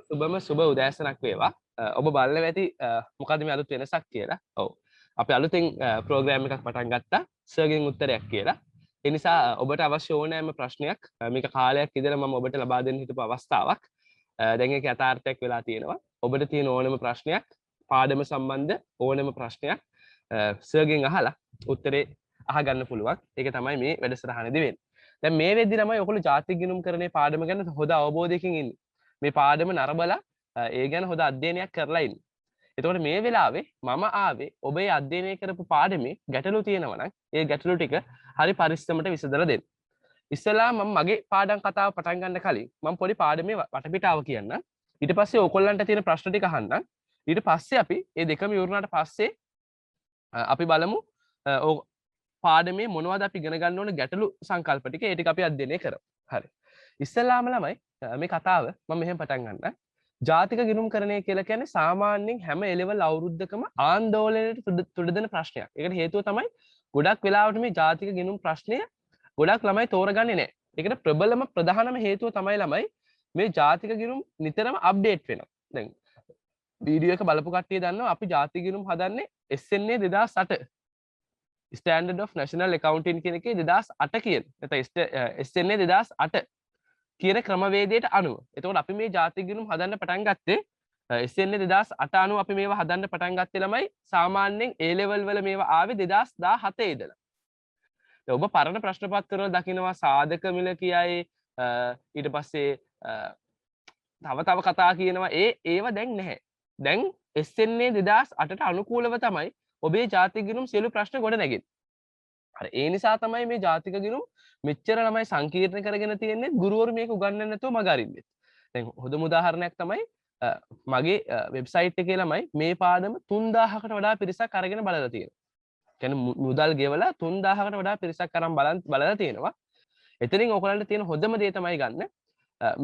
සුබම සුබ උදෑසනක් වේවා. ඔබ බලලා ඇති මොකද්ද මේ අලුත් වෙනසක් කියලා. ඔව්. අපි අලුතෙන් ප්‍රෝග්‍රෑම් එකක් පටන් ගත්තා. සර්ගෙන් උත්තරයක් කියලා. ඒ නිසා ඔබට අවශ්‍ය ඕනෑම ප්‍රශ්නයක් මේක කාලයක් ඉඳලා මම ඔබට ලබා දෙන්න හිටපු අවස්ථාවක්. දැන් ඒක යථාර්ථයක් වෙලා තියෙනවා. ඔබට තියෙන ඕනෑම ප්‍රශ්නයක් පාඩම සම්බන්ධ ඕනෑම ප්‍රශ්නයක් සර්ගෙන් අහලා උත්තරේ අහගන්න පුළුවන්. ඒක තමයි මේ වැඩසටහනේදී වෙන්නේ. දැන් මේ වෙද්දි තමයි ඔයගොල්ලෝ ජාතික ගිණුම්කරණයේ පාඩම ගැන හොඳ අවබෝධයකින් ඉන්නේ. මේ පාඩම නරඹලා ඒ ගැන හොඳ අධ්‍යයනයක් කරලා ඉන්නේ. එතකොට මේ වෙලාවේ මම ආවේ ඔබේ අධ්‍යයනය කරපු පාඩමේ ගැටලු තියෙනවා නම් ඒ ගැටලු ටික හරි පරිස්සමට විසඳලා දෙන්න. ඉස්සෙල්ලා මම මගේ පාඩම් කතාව පටන් ගන්න කලින් මම පොඩි පාඩමේ වටපිටාව කියන්නම්. ඊට පස්සේ ඔයගොල්ලන්ට තියෙන ප්‍රශ්න ටික අහන්නම්. ඊට පස්සේ අපි මේ දෙකම ඉවරනාට පස්සේ අපි බලමු පාඩමේ මොනවද අපි ඉගෙන ගන්න ඕන ගැටලු සංකල්ප ටික ඒ ටික අපි අධ්‍යයනය කරමු. හරි. ඉස්සෙල්ලාම ළමයි මේ කතාව මම මෙහෙම පටන් ගන්නම්. ජාතික ගිණුම්කරණය කියලා කියන්නේ සාමාන්‍යයෙන් හැම එලෙවල් අවුරුද්දකම ආందోලනයට තුඩ දෙන ප්‍රශ්නයක්. ඒකට හේතුව තමයි ගොඩක් වෙලාවට මේ ජාතික ගිණුම් ප්‍රශ්නය ගොඩක් ළමයි තෝරගන්නේ නැහැ. ඒකට ප්‍රබලම ප්‍රධානම හේතුව තමයි ළමයි මේ ජාතික ගිණුම් නිතරම අප්ඩේට් වෙනවා. දැන් වීඩියෝ එක බලපු කට්ටිය දන්නවා අපි ජාතික ගිණුම් හදන්නේ SNA 2008 Standard of National Accounting කියන එකේ 2008 කියන. නැත්නම් SNA 2008 කියන ක්‍රමවේදයට අනුව. එතකොට අපි මේ ජාතික ගිණුම් හදන්න පටන් ගත්තේ SNA 2008 අනුව අපි මේවා හදන්න පටන් ගත්තේ ළමයි සාමාන්‍යයෙන් A level වල මේවා ආවේ 2017 ඉඳලා. දැන් ඔබ පරණ ප්‍රශ්න පත්‍රවල දකිනවා සාධක මිල කියයි ඊට පස්සේ තව කතා කියනවා ඒව දැන් නැහැ. දැන් SNA 2008ට අනුකූලව තමයි ඔබේ ජාතික ගිණුම් සියලු ප්‍රශ්න ගොඩ නැගෙන්නේ. හරි ඒ නිසා තමයි මේ ජාතික ගිණුම් මෙච්චර ළමයි සංකීර්ණ කරගෙන තියෙන්නේ ගුරුවරු මේක උගන්වන්නේ නැතුව මග අරින්නේ. දැන් හොඳම උදාහරණයක් තමයි මගේ වෙබ්සයිට් එකේ ළමයි මේ පාඩම 3000කට වඩා පිරිසක් අරගෙන බලලා තියෙනවා. කියන්නේ මුදල් ගෙවලා 3000කට වඩා පිරිසක් අරන් බලලා තියෙනවා. එතනින් ඔයගලන්ට තියෙන හොඳම දේ තමයි ගන්න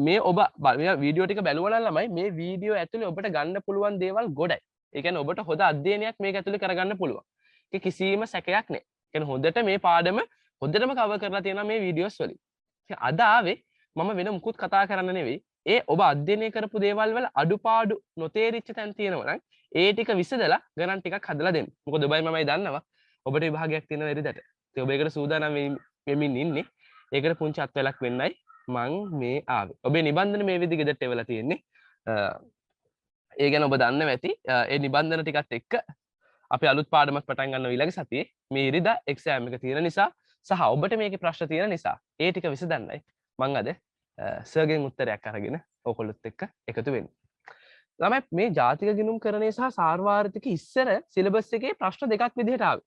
මේ ඔබ මේ වීඩියෝ ටික බැලුවා නම් ළමයි මේ වීඩියෝ ඇතුලේ ඔබට ගන්න පුළුවන් දේවල් ගොඩයි. ඒ කියන්නේ ඔබට හොඳ අධ්‍යයනයක් මේක ඇතුලේ කරගන්න පුළුවන්. ඒක කිසිම සැකයක් නැහැ. කියන්නේ හොඳට මේ පාඩම හොඳටම කවර් කරලා තියෙනවා මේ වීඩියෝස් වලින්. ඉතින් අද ආවේ මම වෙන මුකුත් කතා කරන්න නෙවෙයි. ඒ ඔබ අධ්‍යයනය කරපු දේවල් වල අඩුපාඩු නොතේරිච්ච තැන් තියෙනවා නම් ඒ ටික විසදලා ගණන් ටිකක් හදලා දෙන්න. මොකද ඔබයි මමයි දන්නවා ඔබට විභාගයක් තියෙනවා එරිදට. ඉතින් ඔබ ඒකට සූදානම් වෙමින් ඉන්නේ. ඒකට පුංචි අත්වැලක් වෙන්නයි මං මේ ආවේ. ඔබේ නිබන්ධන මේ විදිහට ගෙදරට එවලා තියෙන්නේ. ඒ ගැන ඔබ දන්නවා ඇති. ඒ නිබන්ධන ටිකත් එක්ක අපි අලුත් පාඩමක් පටන් ගන්නවා ඊළඟ සතියේ. මේ ඉරිදා එක්සෑම් එක තියෙන නිසා සහ ඔබට මේකේ ප්‍රශ්න තියෙන නිසා ඒ ටික විසඳන්නයි මම අද සර්ගෙන් උත්තරයක් අරගෙන ඔයගොල්ලොත් එක්ක එකතු වෙන්නේ. ළමයි මේ ජාතික ගිණුම්කරණය සහ සාර්වාර්ථික ඉස්සර සිලබස් එකේ ප්‍රශ්න දෙකක් විදිහට ආවේ.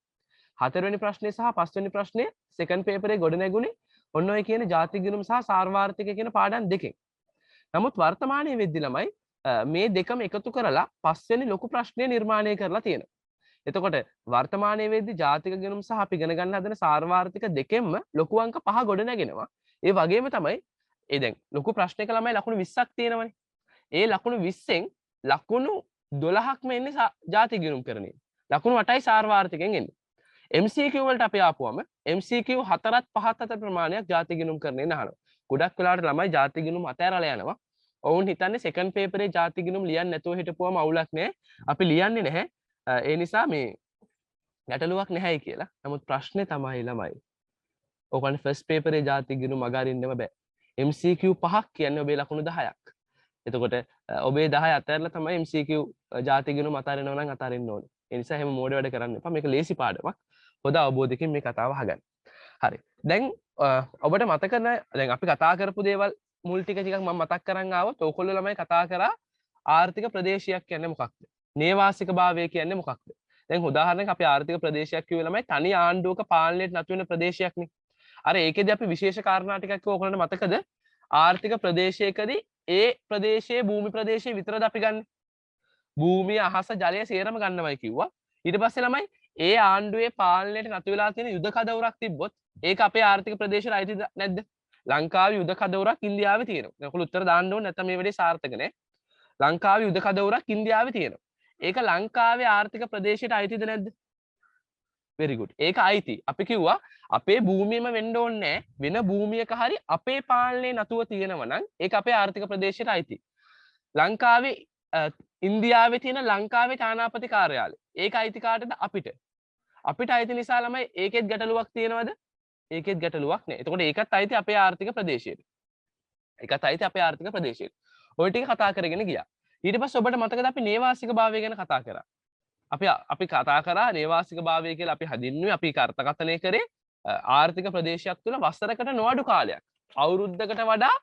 4 වෙනි ප්‍රශ්නේ සහ 5 වෙනි ප්‍රශ්නේ සෙකන්ඩ් පේපරේ ගොඩ නැගුණේ ඔන්න ඔය කියන ජාතික ගිණුම් සහ සාර්වාර්ථික කියන පාඩම් දෙකෙන්. නමුත් වර්තමානයේ වෙද්දි ළමයි මේ දෙකම එකතු කරලා 5 වෙනි ලොකු ප්‍රශ්නේ නිර්මාණය කරලා තියෙනවා. එතකොට වර්තමානයේ වෙද්දී ජාතික ගිණුම් සහ අපි ඉගෙන ගන්න හදන සාර්වාර්ථික දෙකෙන්ම ලොකු අංක 5 ගොඩ නැගෙනවා. ඒ වගේම තමයි දැන් ලොකු ප්‍රශ්නයක ළමයි ලකුණු 20ක් තියෙනවනේ. ඒ ලකුණු 20න් ලකුණු 12ක්ම එන්නේ ජාතික ගිණුම්කරණයේ. ලකුණු 8යි සාර්වාර්ථිකෙන් එන්නේ. MCQ වලට අපි ආපුවම MCQ 4ත් 5ත් අතර ප්‍රමාණයක් ජාතික ගිණුම්කරණයෙන් අහනවා. ගොඩක් වෙලාවට ළමයි ජාතික ගිණුම් අතහැරලා යනවා. ඔවුන් හිතන්නේ සෙකන්ඩ් පේපරේ ජාතික ගිණුම් ලියන්න නැතුව හිටපුවම අවුලක් නැහැ. අපි ලියන්නේ නැහැ. ඒ නිසා මේ ගැටලුවක් නැහැයි කියලා. නමුත් ප්‍රශ්නේ තමයි ළමයි. ඔයගොල්ලන් ෆස්ට් පේපරේ ජාතික ගිණුම් අගාරින්නම බෑ. MCQ 5ක් කියන්නේ ඔබේ ලකුණු 10ක්. එතකොට ඔබේ 10 අතහැරලා තමයි MCQ ජාතික ගිණුම් අතාරිනවා නම් අතාරින්න ඕනේ. ඒ නිසා හැම මෝඩ වැඩ කරන්න එපා. මේක ලේසි පාඩමක්. හොඳ අවබෝධයකින් මේ කතාව අහගන්න. හරි. දැන් ඔබට මතක දැන් අපි කතා කරපු දේවල් මුල් ටික මම මතක් කරන් ආවොත් ඔයගොල්ලෝ ළමයි කතා කරා ආර්ථික ප්‍රදේශයක් කියන්නේ මොකක්ද? නේවාසික භාවය කියන්නේ මොකක්ද? දැන් උදාහරණයක් අපි ආර්ථික ප්‍රදේශයක් කිව්වේ ළමයි තනි ආණ්ඩුවක පාලනයට නතු වෙන ප්‍රදේශයක්නේ. අර ඒකෙදි අපි විශේෂ කාරණා ටිකක් කිව්ව ඔයගොල්ලන්ට මතකද? ආර්ථික ප්‍රදේශයකදී ඒ ප්‍රදේශයේ භූමි ප්‍රදේශයේ විතරද අපි ගන්න. භූමිය අහස ජලය සේරම ගන්නවයි කිව්වා. ඊට පස්සේ ළමයි ඒ ආණ්ඩුවේ පාලනයට නතු වෙලා තියෙන යුද කදවරක් තිබ්බොත් ඒක අපේ ආර්ථික ප්‍රදේශයට අයිතිද නැද්ද? ලංකාවේ යුද කදවරක් ඉන්දියාවේ තියෙනවා. ඔයගොල්ලෝ උත්තර දාන්න ඕනේ නැත්නම් මේ වැඩේ සාර්ථක නෑ. ලංකාවේ යුද කදවරක් ඉන්දියාවේ තියෙනවා. ඒක ලංකාවේ ආර්ථික ප්‍රදේශයට අයිතිද නැද්ද? very good. ඒක අයිති. අපි කිව්වා අපේ භූමියම වෙන්න ඕනේ වෙන භූමියක හරි අපේ පාලනේ නැතුව තියෙනවා නම් ඒක අපේ ආර්ථික ප්‍රදේශයට අයිති. ලංකාවේ ඉන්දියාවේ තියෙන ලංකාවේ තානාපති කාර්යාලය. ඒක අයිති කාටද? අපිට. අපිට අයිති නිසා ළමයි ඒකෙත් ගැටලුවක් තියෙනවද? ඒකෙත් ගැටලුවක් නැහැ. එතකොට ඒකත් අයිති අපේ ආර්ථික ප්‍රදේශයට. ඒකත් අයිති අපේ ආර්ථික ප්‍රදේශයට. ඔය ටික කතා කරගෙන ගියා. ඊට පස්සේ ඔබට මතකද අපි නේවාසික භාවය ගැන කතා කරා. අපි කතා කරා නේවාසික භාවය කියලා අපි හදින්නුවේ අපි අර්ථකථනය කරේ ආර්ථික ප්‍රදේශයක් තුළ වසරකට නොඅඩු කාලයක්. අවුරුද්දකට වඩා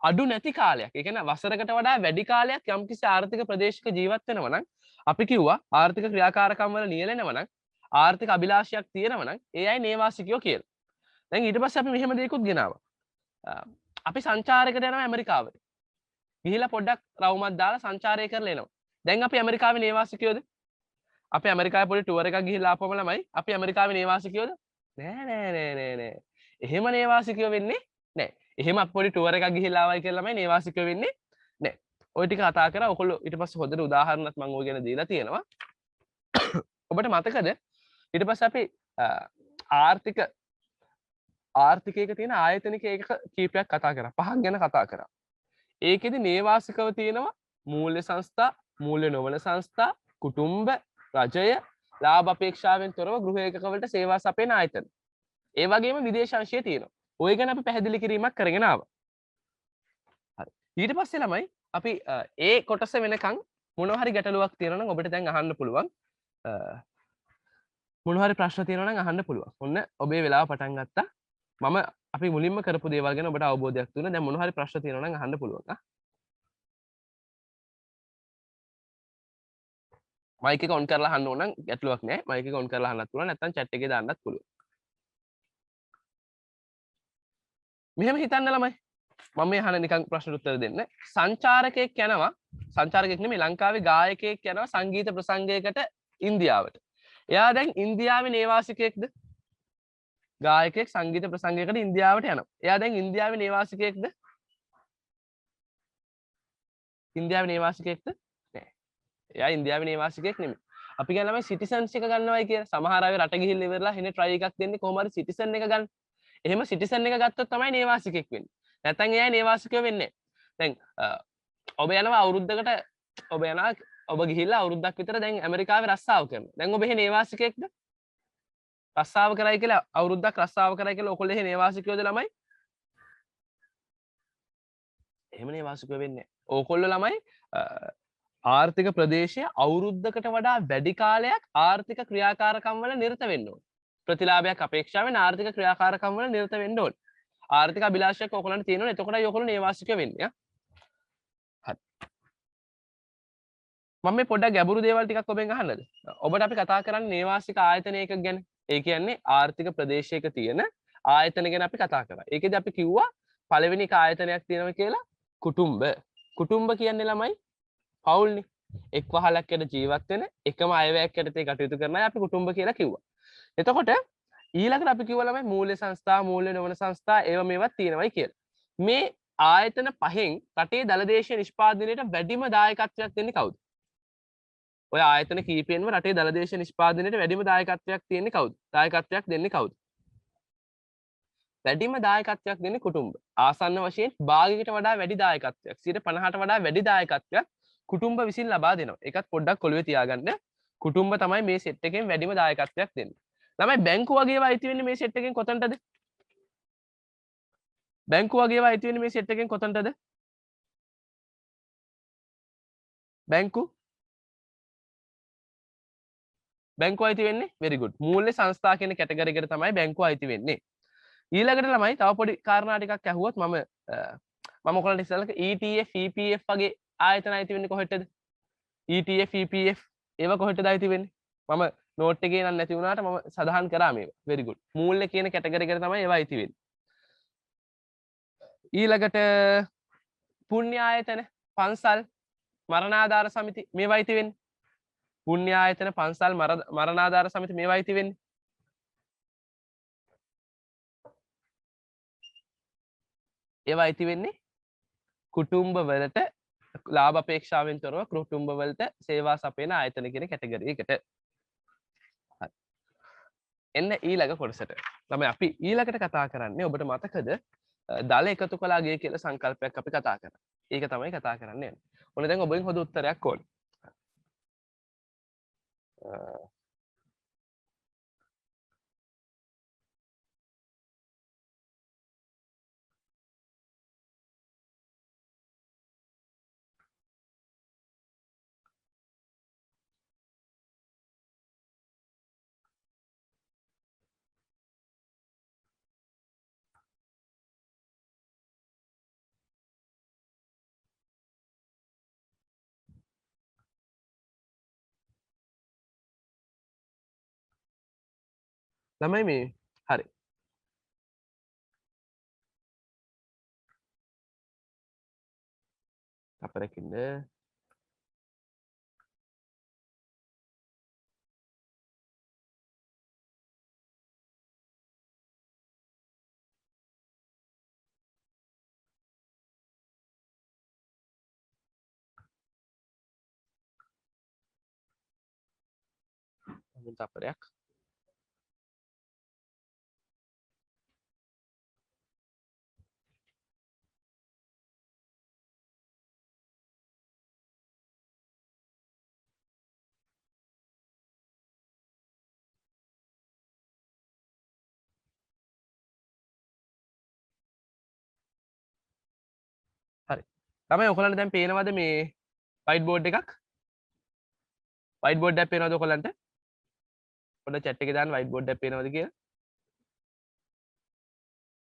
අඩු නැති කාලයක්. ඒ කියන්නේ වසරකට වඩා වැඩි කාලයක් යම්කිසි ආර්ථික ප්‍රදේශයක ජීවත් වෙනවා නම් අපි කිව්වා ආර්ථික ක්‍රියාකාරකම් වල නියැලෙනවා නම් ආර්ථික අභිලාෂයක් තියෙනවා නම් ඒ අය නේවාසිකයෝ කියලා. දැන් ඊට පස්සේ අපි මෙහෙම දෙයක්ත් ගෙනාවා. අපි සංචාරයකට යනවා ඇමරිකාවට. ගිහිලා පොඩ්ඩක් රවුමක් දාලා සංචාරය කරලා එනවා. දැන් අපි ඇමරිකාවේ නේවාසිකයෝද? අපි ඇමරිකාවේ පොඩි ටුවර් එකක් ගිහිල්ලා ආපුවම ළමයි අපි ඇමරිකාවේ නේවාසිකයෝද? නෑ. එහෙම නේවාසිකයෝ වෙන්නේ නෑ. එහෙම අපි පොඩි ටුවර් එකක් ගිහිල්ලා ආවයි කියලා ළමයි නේවාසිකයෝ වෙන්නේ නෑ. ওই ටික කතා කරා. ඔයගොල්ලෝ ඊට පස්සේ හොඳට උදාහරණත් මම ඔය ගැන දීලා තියෙනවා. ඔබට මතකද? ඊට පස්සේ අපි ආර්ථිකයක තියෙන ආයතනික ඒක කීපයක් කතා කරා. පහක් ගැන කතා කරා. ඒකෙදි නේවාසිකව තියෙනවා මූල්‍ය සංස්ථා, මූල්‍ය නොවන සංස්ථා, කුටුම්බ, රජය, ලාභ අපේක්ෂාවෙන් තොරව ගෘහ ඒකකවලට සේවා සපයන ආයතන. ඒ වගේම විදේශ අංශය තියෙනවා. ඔය ගැන අපි පැහැදිලි කිරීමක් කරගෙන ආවා. හරි. ඊට පස්සේ ළමයි අපි ඒ කොටස වෙනකන් මොනවා හරි ගැටලුවක් තියෙනවා නම් ඔබට දැන් අහන්න පුළුවන්. මොනවා හරි ප්‍රශ්න තියෙනවා නම් අහන්න පුළුවන්. ඔන්න ඔබේ වෙලාව පටන් ගත්තා. අපි මුලින්ම කරපු දේවල් ගැන ඔබට අවබෝධයක් තුන. දැන් මොනවා හරි ප්‍රශ්න තියෙනවා නම් අහන්න පුළුවන්. මයික් එක ඔන් කරලා අහන්න ඕන නම් ගැටලුවක් නැහැ. මයික් එක ඔන් කරලා අහන්නත් පුළුවන්. නැත්නම් chat එකේ දාන්නත් පුළුවන්. මෙහෙම හිතන්න ළමයි. මම මේ අහන නිකන් ප්‍රශ්නට උත්තර දෙන්න. සංචාරකයෙක් යනවා. සංචාරකයෙක් නෙමෙයි ලංකාවේ ගායකයෙක් යනවා සංගීත ප්‍රසංගයකට ඉන්දියාවට. එයා දැන් ඉන්දියාවේ නේවාසිකයෙක්ද? ගායකයෙක් සංගීත ප්‍රසංගයකට ඉන්දියාවට යනවා. එයා දැන් ඉන්දියාවේ නේවාසිකයෙක්ද? ඉන්දියාවේ නේවාසිකයෙක්ද? නෑ. එයා ඉන්දියාවේ නේවාසිකයෙක් නෙමෙයි. අපි කියන ළමයි සිටිසන්ස් එක ගන්නවයි කියලා. සමහර අය රට ගිහිල්ලා ඉවරලා එනේ try එකක් දෙන්නේ කොහොම හරි සිටිසන් එක ගන්න. එහෙම සිටිසන් එක ගත්තොත් තමයි නේවාසිකයෙක් වෙන්නේ. නැත්නම් එයා නේවාසිකයෝ වෙන්නේ නැහැ. දැන් ඔබ යනවා අවුරුද්දකට ඔබ ගිහිල්ලා අවුරුද්දක් විතර දැන් ඇමරිකාවේ රස්සාව කරනවා. දැන් ඔබ එහෙ නේවාසිකයෙක්ද? රස්සාව කරයි කියලා අවුරුද්දක් රස්සාව කරයි කියලා ඔයගොල්ලෝ එහෙ නේවාසිකයෝද ළමයි? එහෙම නේවාසිකයෝ වෙන්නේ නැහැ. ඔයගොල්ලෝ ළමයි ආර්ථික ප්‍රදේශයේ අවුරුද්දකට වඩා වැඩි කාලයක් ආර්ථික ක්‍රියාකාරකම් වල නිරත වෙන්න ඕනේ. ප්‍රතිලාභයක් අපේක්ෂාවෙන් ආර්ථික ක්‍රියාකාරකම් වල නිරත වෙන්න ඕනේ. ආර්ථික අභිලාෂයක් ඔයගොල්ලන්ට තියෙනවනේ. එතකොටයි ඔයගොල්ලෝ නේවාසිකයෝ වෙන්නේ. හරි. මම මේ පොඩ්ඩක් ගැඹුරු දේවල් ටිකක් ඔබෙන් අහන්නද? ඔබට අපි කතා කරන්නේ නේවාසික ආයතනයක ගැන. ඒ කියන්නේ ආර්ථික ප්‍රදේශයක තියෙන ආයතන ගැන අපි කතා කරා. ඒකෙදි අපි කිව්වා පළවෙනි එක ආයතනයක් තියෙනවා කියලා කුටුම්බ. කුටුම්බ කියන්නේ ළමයි පවුල්නේ. එක් වහලක් යට ජීවත් වෙන එකම අයවැයක් යටතේ කටයුතු කරන අය අපි කුටුම්බ කියලා කිව්වා. එතකොට ඊළඟට අපි කිව්වා ළමයි මූල්‍ය සංස්ථා, මූල්‍ය නොවන සංස්ථා මේවත් තියෙනවයි කියලා. මේ ආයතන පහෙන් රටේ දළදේශීය නිෂ්පාදනයට වැඩිම දායකත්වයක් දෙන්නේ කවුද? ඔය ආයතන කීපයෙන්ම රටේ දළදේශීය නිෂ්පාදනයට වැඩිම දායකත්වයක් තියෙන්නේ කවුද? දායකත්වයක් දෙන්නේ කවුද? වැඩිම දායකත්වයක් දෙන්නේ කුටුම්බ. ආසන්න වශයෙන් භාගයකට වඩා වැඩි දායකත්වයක් 50%ට වඩා වැඩි දායකත්වයක් කුටුම්බ විසින් ලබා දෙනවා. ඒකත් පොඩ්ඩක් ඔළුවේ තියාගන්න. කුටුම්බ තමයි මේ සෙට් එකෙන් වැඩිම දායකත්වයක් දෙන්නේ. ළමයි බැංකුව වගේ ඒවා අයිති වෙන්නේ මේ සෙට් එකෙන් කොතනටද? බැංකුව වගේ ඒවා අයිති වෙන්නේ මේ සෙට් එකෙන් කොතනටද? බැංකුව අයිති වෙන්නේ very good. මූල්‍ය සංස්ථා කියන කැටගරි එකට තමයි බැංකුව අයිති වෙන්නේ. ඊළඟට ළමයි තව පොඩි කාරණා ටිකක් ඇහුවොත් මම ඔයගොල්ලන්ට ඉස්සෙල්ලා ETF EPF වගේ ආයතන අයිති වෙන්නේ කොහෙටද? ETF EPF ඒවා කොහෙටද අයිති වෙන්නේ? මම නෝට් එකේ නම් නැති වුණාට මම සඳහන් කරා මේවා. very good. මූල්‍ය කියන කැටගරි එකට තමයි ඒවා අයිති වෙන්නේ. ඊළඟට පුණ්‍ය ආයතන, පන්සල්, මරණාධාර සමිති මේවා අයිති වෙන්නේ. පුණ්‍ය ආයතන, පන්සල්, මරණාධාර සමිති මේවා අයිති වෙන්නේ. ඒවා අයිති වෙන්නේ කුටුම්බ වලට ලාභ අපේක්ෂාවෙන් තොරව කුටුම්බ වලට සේවා සපයන ආයතන කියන කැටගරි එකට. හරි. එන්න ඊළඟ කොටසට. ළමයි අපි ඊළඟට කතා කරන්නේ ඔබට මතකද දල එකතු කළා ගේ කියලා සංකල්පයක් අපි කතා කරා. ඒක තමයි කතා කරන්නේ. ඔන්න දැන් ඔබෙන් හොඳ උත්තරයක් ඕනේ. ළමයි මේ හරි. අපරකින්ද තපරයක් හරි. ළමයි ඔයගොල්ලන්ට දැන් පේනවද මේ වයිට් බෝඩ් එකක්? වයිට් බෝඩ් එකක් පේනවද ඔයගොල්ලන්ට? පොඩ්ඩක් chat එකේ දාන්න වයිට් බෝඩ් එකක් පේනවද කියලා.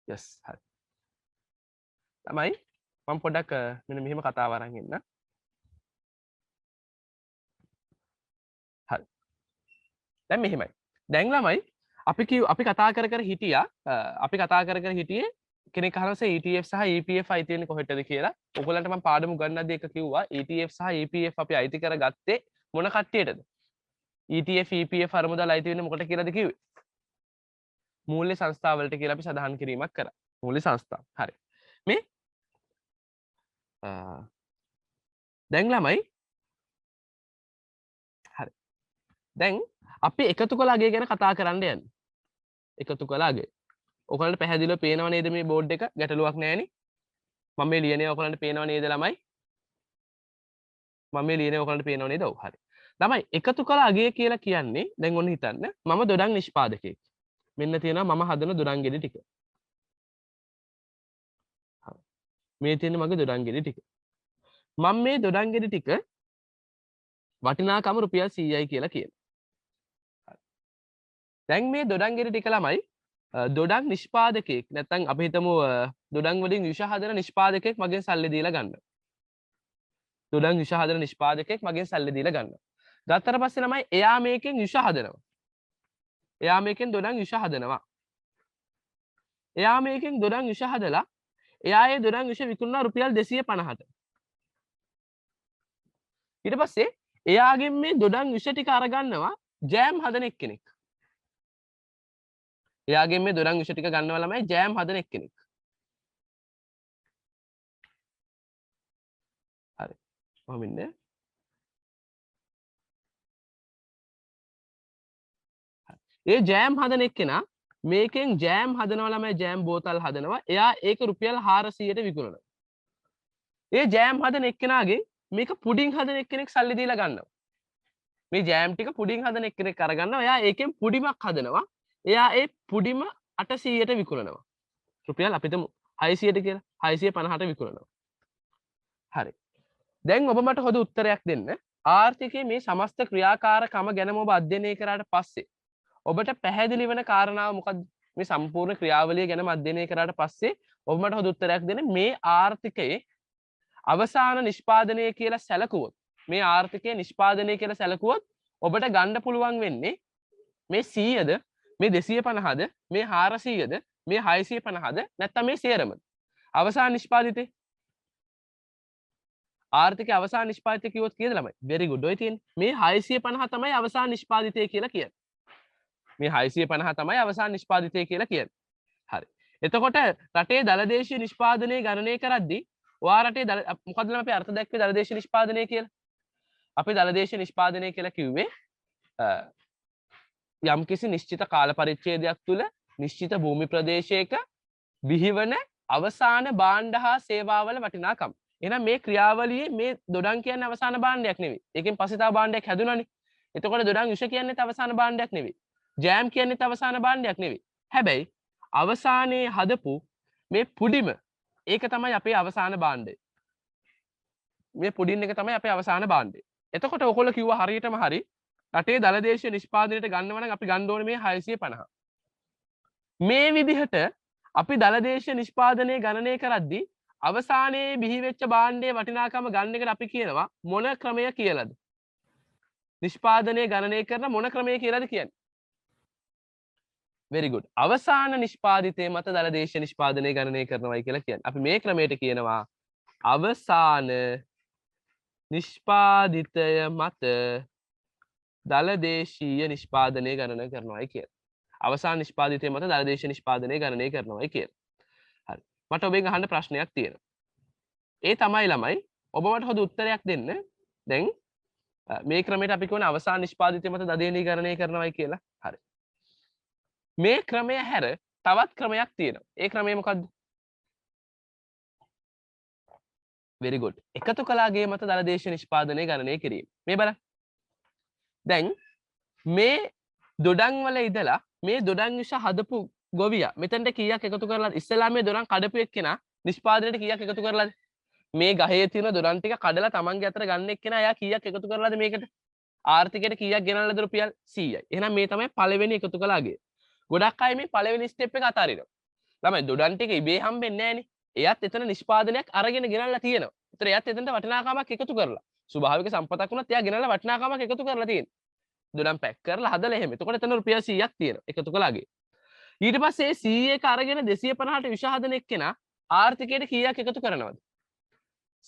yes හරි. ළමයි මම පොඩ්ඩක් මෙන්න මෙහෙම කතාව අරන් එන්න. හරි. දැන් මෙහෙමයි. දැන් ළමයි අපි කතා කර හිටියා අපි කතා කර හිටියේ කෙනෙක් අහනවා ETF සහ EPF අයිති වෙන්නේ කොහෙටද කියලා. ඔයගොල්ලන්ට මම පාඩම උගන්වද්දී එක කිව්වා ETF සහ EPF අපි අයිති කරගත්තේ මොන කට්ටියටද? ETF EPF අරමුදල් අයිති වෙන්නේ මොකට කියලාද කිව්වේ? මූල්‍ය සංස්ථාවලට කියලා අපි සඳහන් කිරීමක් කරා. මූල්‍ය සංස්ථා. හරි. මේ දැන් ළමයි හරි. දැන් අපි එකතු කළ අගය ගැන කතා කරන්න යන්නේ. එකතු කළ අගය. ඔයගොල්ලන්ට පැහැදිලිව පේනව නේද මේ බෝඩ් එක? ගැටලුවක් නැහැනේ. මම මේ ලියන්නේ ඔයගොල්ලන්ට පේනව නේද ළමයි? මම මේ ලියන්නේ ඔයගොල්ලන්ට පේනව නේද? ඔව් හරි. ළමයි එකතු කළ අගය කියලා කියන්නේ දැන් ඔන්න හිතන්න මම දොඩම් නිෂ්පාදකයෙක්. මෙන්න තියෙනවා මම හදන දොඩම් ගෙඩි ටික. මේ තියෙන්නේ මගේ දොඩම් ගෙඩි ටික. මම මේ දොඩම් ගෙඩි ටික වටිනාකම රුපියල් 100යි කියලා කියනවා. දැන් මේ දොඩම් ගෙඩි ටික ළමයි දොඩම් නිෂ්පාදකයෙක් නැත්නම් අපි හිතමු දොඩම් වලින් විෂ හදන නිෂ්පාදකයෙක් මගෙන් සල්ලි දීලා ගන්නවා. දොඩම් විෂ හදන නිෂ්පාදකයෙක් මගෙන් සල්ලි දීලා ගන්නවා. ගත්තට පස්සේ ළමයි එයා මේකෙන් විෂ හදනවා. එයා මේකෙන් දොඩම් විෂ හදනවා. එයා මේකෙන් දොඩම් විෂ හදලා එයා ඒ දොඩම් විෂ විකුණනවා රුපියල් 250ට. ඊට පස්සේ එයාගෙන් මේ දොඩම් විෂ ටික අරගන්නවා ජෑම් හදන එක්කෙනෙක්. එයාගෙන් මේ දොඩම් විෂ ටික ගන්නවා ළමයි ජෑම් හදන එක්කෙනෙක්. හරි. කොහොම ඉන්නේ? ඒ ජෑම් හදන එක්කෙනා මේකෙන් ජෑම් හදනවා ළමයි ජෑම් බෝතල් හදනවා. එයා ඒක රුපියල් 400ට විකුණනවා. ඒ ජෑම් හදන එක්කෙනාගේ මේක පුඩින් හදන එක්කෙනෙක් සල්ලි දීලා ගන්නවා. මේ ජෑම් ටික පුඩින් හදන එක්කෙනෙක් අරගන්නවා. එයා ඒකෙන් පුඩිමක් හදනවා. එයා ඒ පුඩිම 800ට විකුණනවා. රුපියල් අපි හිතමු 600ට කියලා. 650ට විකුණනවා. හරි. දැන් ඔබ මට හොඳ උත්තරයක් දෙන්න. ආර්ථිකයේ මේ සමස්ත ක්‍රියාකාරකම ගැනම ඔබ අධ්‍යයනය කරාට පස්සේ ඔබට පැහැදිලි වෙන කාරණාව මොකක්ද? මේ සම්පූර්ණ ක්‍රියාවලිය ගැනම අධ්‍යයනය කරාට පස්සේ ඔබ මට හොඳ උත්තරයක් දෙන්න. මේ ආර්ථිකයේ අවසාන නිෂ්පාදනය කියලා සැලකුවොත් මේ ආර්ථිකයේ නිෂ්පාදනය කියලා සැලකුවොත් ඔබට ගන්න පුළුවන් වෙන්නේ මේ 100ද මේ 250ද මේ 400ද මේ 650ද නැත්නම් මේ සේරම අවසාන නිෂ්පාදිතේ ආර්ථිකයේ අවසාන නිෂ්පාදිතය කිව්වොත් කීයද ළමයි? very good. ඔය තියෙන්නේ මේ 650 තමයි අවසාන නිෂ්පාදිතය කියලා කියන්නේ. මේ 650 තමයි අවසාන නිෂ්පාදිතය කියලා කියන්නේ. හරි. එතකොට රටේ දලදේශීය නිෂ්පාදනය ගණනය කරද්දී ඔයා රටේ මොකද්ද අපි අර්ථ දැක්වේ දලදේශීය නිෂ්පාදනය කියලා? අපි දලදේශීය නිෂ්පාදනය කියලා කිව්වේ යම්කිසි නිශ්චිත කාල පරිච්ඡේදයක් තුළ නිශ්චිත භූමි ප්‍රදේශයක බිහිවන අවසාන භාණ්ඩ හා සේවාවල වටිනාකම. එහෙනම් මේ ක්‍රියාවලියේ මේ දොඩම් කියන්නේ අවසාන භාණ්ඩයක් නෙවෙයි. ඒකෙන් පස්සේ තව භාණ්ඩයක් හැදුණානේ. එතකොට දොඩම් යුෂ කියන්නේත් අවසාන භාණ්ඩයක් නෙවෙයි. ජෑම් කියන්නේත් අවසාන භාණ්ඩයක් නෙවෙයි. හැබැයි අවසානයේ හදපු මේ පුඩිම ඒක තමයි අපේ අවසාන භාණ්ඩය. මේ පුඩින් එක තමයි අපේ අවසාන භාණ්ඩය. එතකොට ඔයගොල්ලෝ කිව්වා හරියටම හරි. රටේ දලදේශීය නිෂ්පාදනයට ගන්නව නම් අපි ගන්න ඕනේ මේ 650. මේ විදිහට අපි දලදේශීය නිෂ්පාදනය ගණනය කරද්දී අවසානයේ බිහි වෙච්ච භාණ්ඩයේ වටිනාකම ගන්න එකට අපි කියනවා මොන ක්‍රමය කියලාද? නිෂ්පාදනය ගණනය කරන මොන ක්‍රමය කියලාද කියන්නේ? very good. අවසාන නිෂ්පාදිතය මත දලදේශීය නිෂ්පාදනය ගණනය කරනවායි කියලා කියන්නේ. අපි මේ ක්‍රමයට කියනවා අවසාන නිෂ්පාදිතය මත දලදේශීය නිෂ්පාදනය ගණනය කරනවායි කියලා. අවසාන නිෂ්පාදිතය මත දලදේශීය නිෂ්පාදනය ගණනය කරනවායි කියලා. හරි. මට ඔබෙන් අහන්න ප්‍රශ්නයක් තියෙනවා. ඒ තමයි ළමයි ඔබ මට හොඳ උත්තරයක් දෙන්න. දැන් මේ ක්‍රමයට අපි කියන අවසාන නිෂ්පාදිතය මත දලදේශීය ගණනය කරනවායි කියලා. හරි. මේ ක්‍රමය හැර තවත් ක්‍රමයක් තියෙනවා. ඒ ක්‍රමය මොකද්ද? very good. එකතු කලාගේ මත දලදේශීය නිෂ්පාදනය ගණනය කිරීම. මේ බලන්න. දැන් මේ දොඩම් වල ඉඳලා මේ දොඩම් යුෂ හදපු ගොවියා මෙතනට කීයක් එකතු කරලාද? ඉස්සෙල්ලා මේ දොඩම් කඩපු එක්කෙනා නිෂ්පාදනයට කීයක් එකතු කරලාද? මේ ගහේ තියෙන දොඩම් ටික කඩලා තමන්ගේ අතට ගන්න එක්කෙනා එයා කීයක් එකතු කරලාද මේකට? ආර්ථිකයට කීයක් ගෙනල්ලාද රුපියල් 100යි. එහෙනම් මේ තමයි පළවෙනි එකතු කලාගේ. ගොඩක් අය මේ පළවෙනි ස්ටෙප් එක අතාරිනවා. ළමයි දොඩම් ටික ඉබේ හම්බෙන්නේ නැහනේ. එයාත් එතන නිෂ්පාදනයක් අරගෙන ගෙනල්ලා තියෙනවා. ඒතර එයාත් එතනට වටිනාකමක් එකතු කරලා. ස්වභාවික සම්පතක් වුණත් එයා ගෙනල්ලා වටිනාකමක් එකතු කරලා තියෙනවා. දොඩම් පැක් කරලා හදලා එහෙම. එතකොට එතන රුපියල් 100ක් තියෙනවා එකතු කළාගේ. ඊට පස්සේ 100 එක අරගෙන 250ට විෂ හදන එක්කෙනා ආර්ථිකයට කීයක් එකතු කරනවද?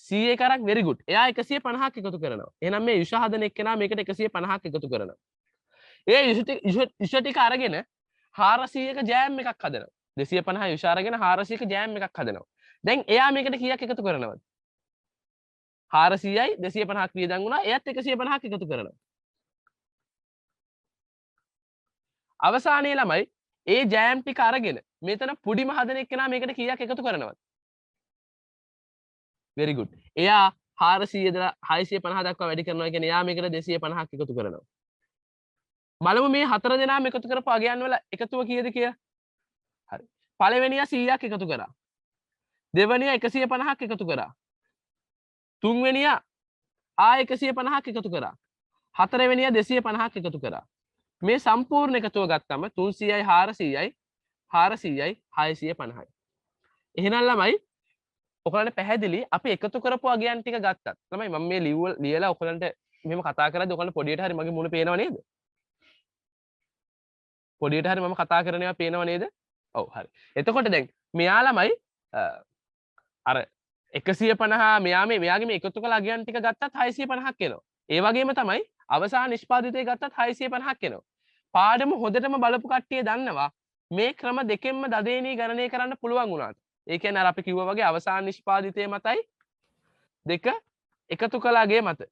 100 එක අරක් very good. එයා 150ක් එකතු කරනවා. එහෙනම් මේ විෂ හදන එක්කෙනා මේකට 150ක් එකතු කරනවා. ඒ විෂ ටික අරගෙන 400ක ජෑම් එකක් හදනවා. 250 විෂ අරගෙන 400ක ජෑම් එකක් හදනවා. දැන් එයා මේකට කීයක් එකතු කරනවද? 400යි 250ක් වියදම් වුණා. එයත් 150ක් එකතු කරනවා. අවසානයේ ළමයි ඒ ජෑම් ටික අරගෙන මෙතන පුඩිම හදන එක්කෙනා මේකට කීයක් එකතු කරනවද? very good. එයා 400 ඉඳලා 650 දක්වා වැඩි කරනවා කියන්නේ එයා මේකට 250ක් එකතු කරනවා. බලමු මේ හතර දෙනාම එකතු කරපු අගයන් වල එකතුව කීයද කියලා. හරි. පළවෙනියා 100ක් එකතු කරා. දෙවෙනියා 150ක් එකතු කරා. තුන්වෙනියා 150ක් එකතු කරා. හතරවෙනියා 250ක් එකතු කරා. මේ සම්පූර්ණ එකතුව ගත්තම 300යි 400යි 400යි 650යි. එහෙනම් ළමයි ඔයගලන්ට පැහැදිලි අපි එකතු කරපු අගයන් ටික ගත්තත්. ළමයි මම මේ ලියලා ඔයගලන්ට මෙහෙම කතා කරද්දී ඔයගලන්ට පොඩියට හරි මගේ මුණ පේනව නේද? පොඩියට හරි මම කතා කරන ඒවා පේනව නේද? ඔව් හරි. එතකොට දැන් මෙයා ළමයි අර 150 මෙයාගේ මේ එකතු කළ අගයන් ටික ගත්තත් 650ක් එනවා. ඒ වගේම තමයි අවසාන නිෂ්පාදිතය ගත්තත් 650ක් එනවා. පාඩම හොඳටම බලපු කට්ටිය දන්නවා මේ ක්‍රම දෙකෙන්ම දදේනී ගණනය කරන්න පුළුවන් වුණාට. ඒ කියන්නේ අර අපි කිව්වා වගේ අවසාන නිෂ්පාදිතය මතයි දෙක එකතු කළ අගය මත.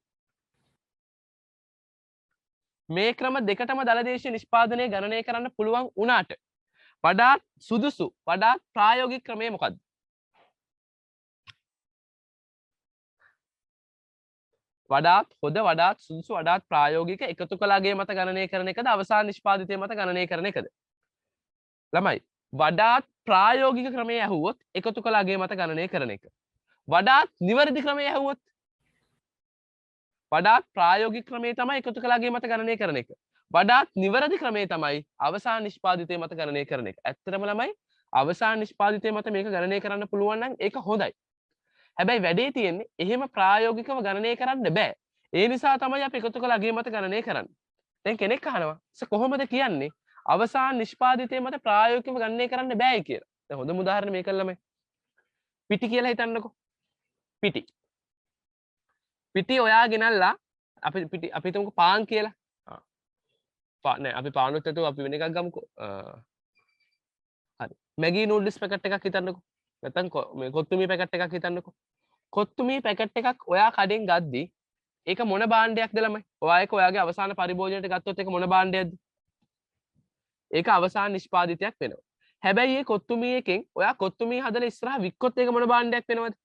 මේ ක්‍රම දෙකටම දලදේශීය නිෂ්පාදනය ගණනය කරන්න පුළුවන් වුණාට වඩාත් සුදුසු වඩාත් ප්‍රායෝගික ක්‍රමය මොකක්ද? වඩාත් හොඳ වඩාත් සුදුසු වඩාත් ප්‍රායෝගික එකතු කළාගේ මත ගණනය කරන එකද අවසාන නිෂ්පාදිතය මත ගණනය කරන එකද? ළමයි වඩාත් ප්‍රායෝගික ක්‍රමය ඇහුවොත් එකතු කළාගේ මත ගණනය කරන එක. වඩාත් නිවැරදි ක්‍රමය ඇහුවොත් වඩාත් ප්‍රායෝගික ක්‍රමය තමයි එකතු කළාගේ මත ගණනය කරන එක. වඩාත් නිවැරදි ක්‍රමය තමයි අවසාන නිෂ්පාදිතය මත ගණනය කරන එක. ඇත්තටම ළමයි අවසාන නිෂ්පාදිතය මත මේක ගණනය කරන්න පුළුවන් නම් ඒක හොඳයි. හැබැයි වැඩේ තියෙන්නේ එහෙම ප්‍රායෝගිකව ගණනය කරන්න බෑ. ඒ නිසා තමයි අපි එකතු කළ අගය මත ගණනය කරන්නේ. දැන් කෙනෙක් අහනවා කොහොමද කියන්නේ අවසාන නිෂ්පාදිතය මත ප්‍රායෝගිකව ගණනය කරන්න බෑයි කියලා. දැන් හොඳම උදාහරණ මේක ළමයි. පිටි කියලා හිතන්නකෝ. පිටි. පිටි ඔයා ගෙනල්ලා අපි හිතමුකෝ පාන් කියලා. නෑ අපි පානුත් ඇතුව අපි වෙන එකක් ගමුකෝ. හරි. මැගී නූඩ්ල්ස් පැකට් එකක් හිතන්නකෝ. නැත්නම් මේ කොත්තුමී පැකට් එකක් හිතන්නකෝ. කොත්තුමී පැකට් එකක් ඔයා කඩෙන් ගද්දි ඒක මොන භාණ්ඩයක්ද ළමයි? ඔයා ඒක ඔයාගේ අවසාන පරිභෝජනයට ගත්තොත් ඒක මොන භාණ්ඩයක්ද? ඒක අවසාන නිෂ්පාදිතයක් වෙනවා. හැබැයි මේ කොත්තුමී එකෙන් ඔයා කොත්තුමී හදලා ඉස්සරහ වික්කොත් ඒක මොන භාණ්ඩයක් වෙනවද?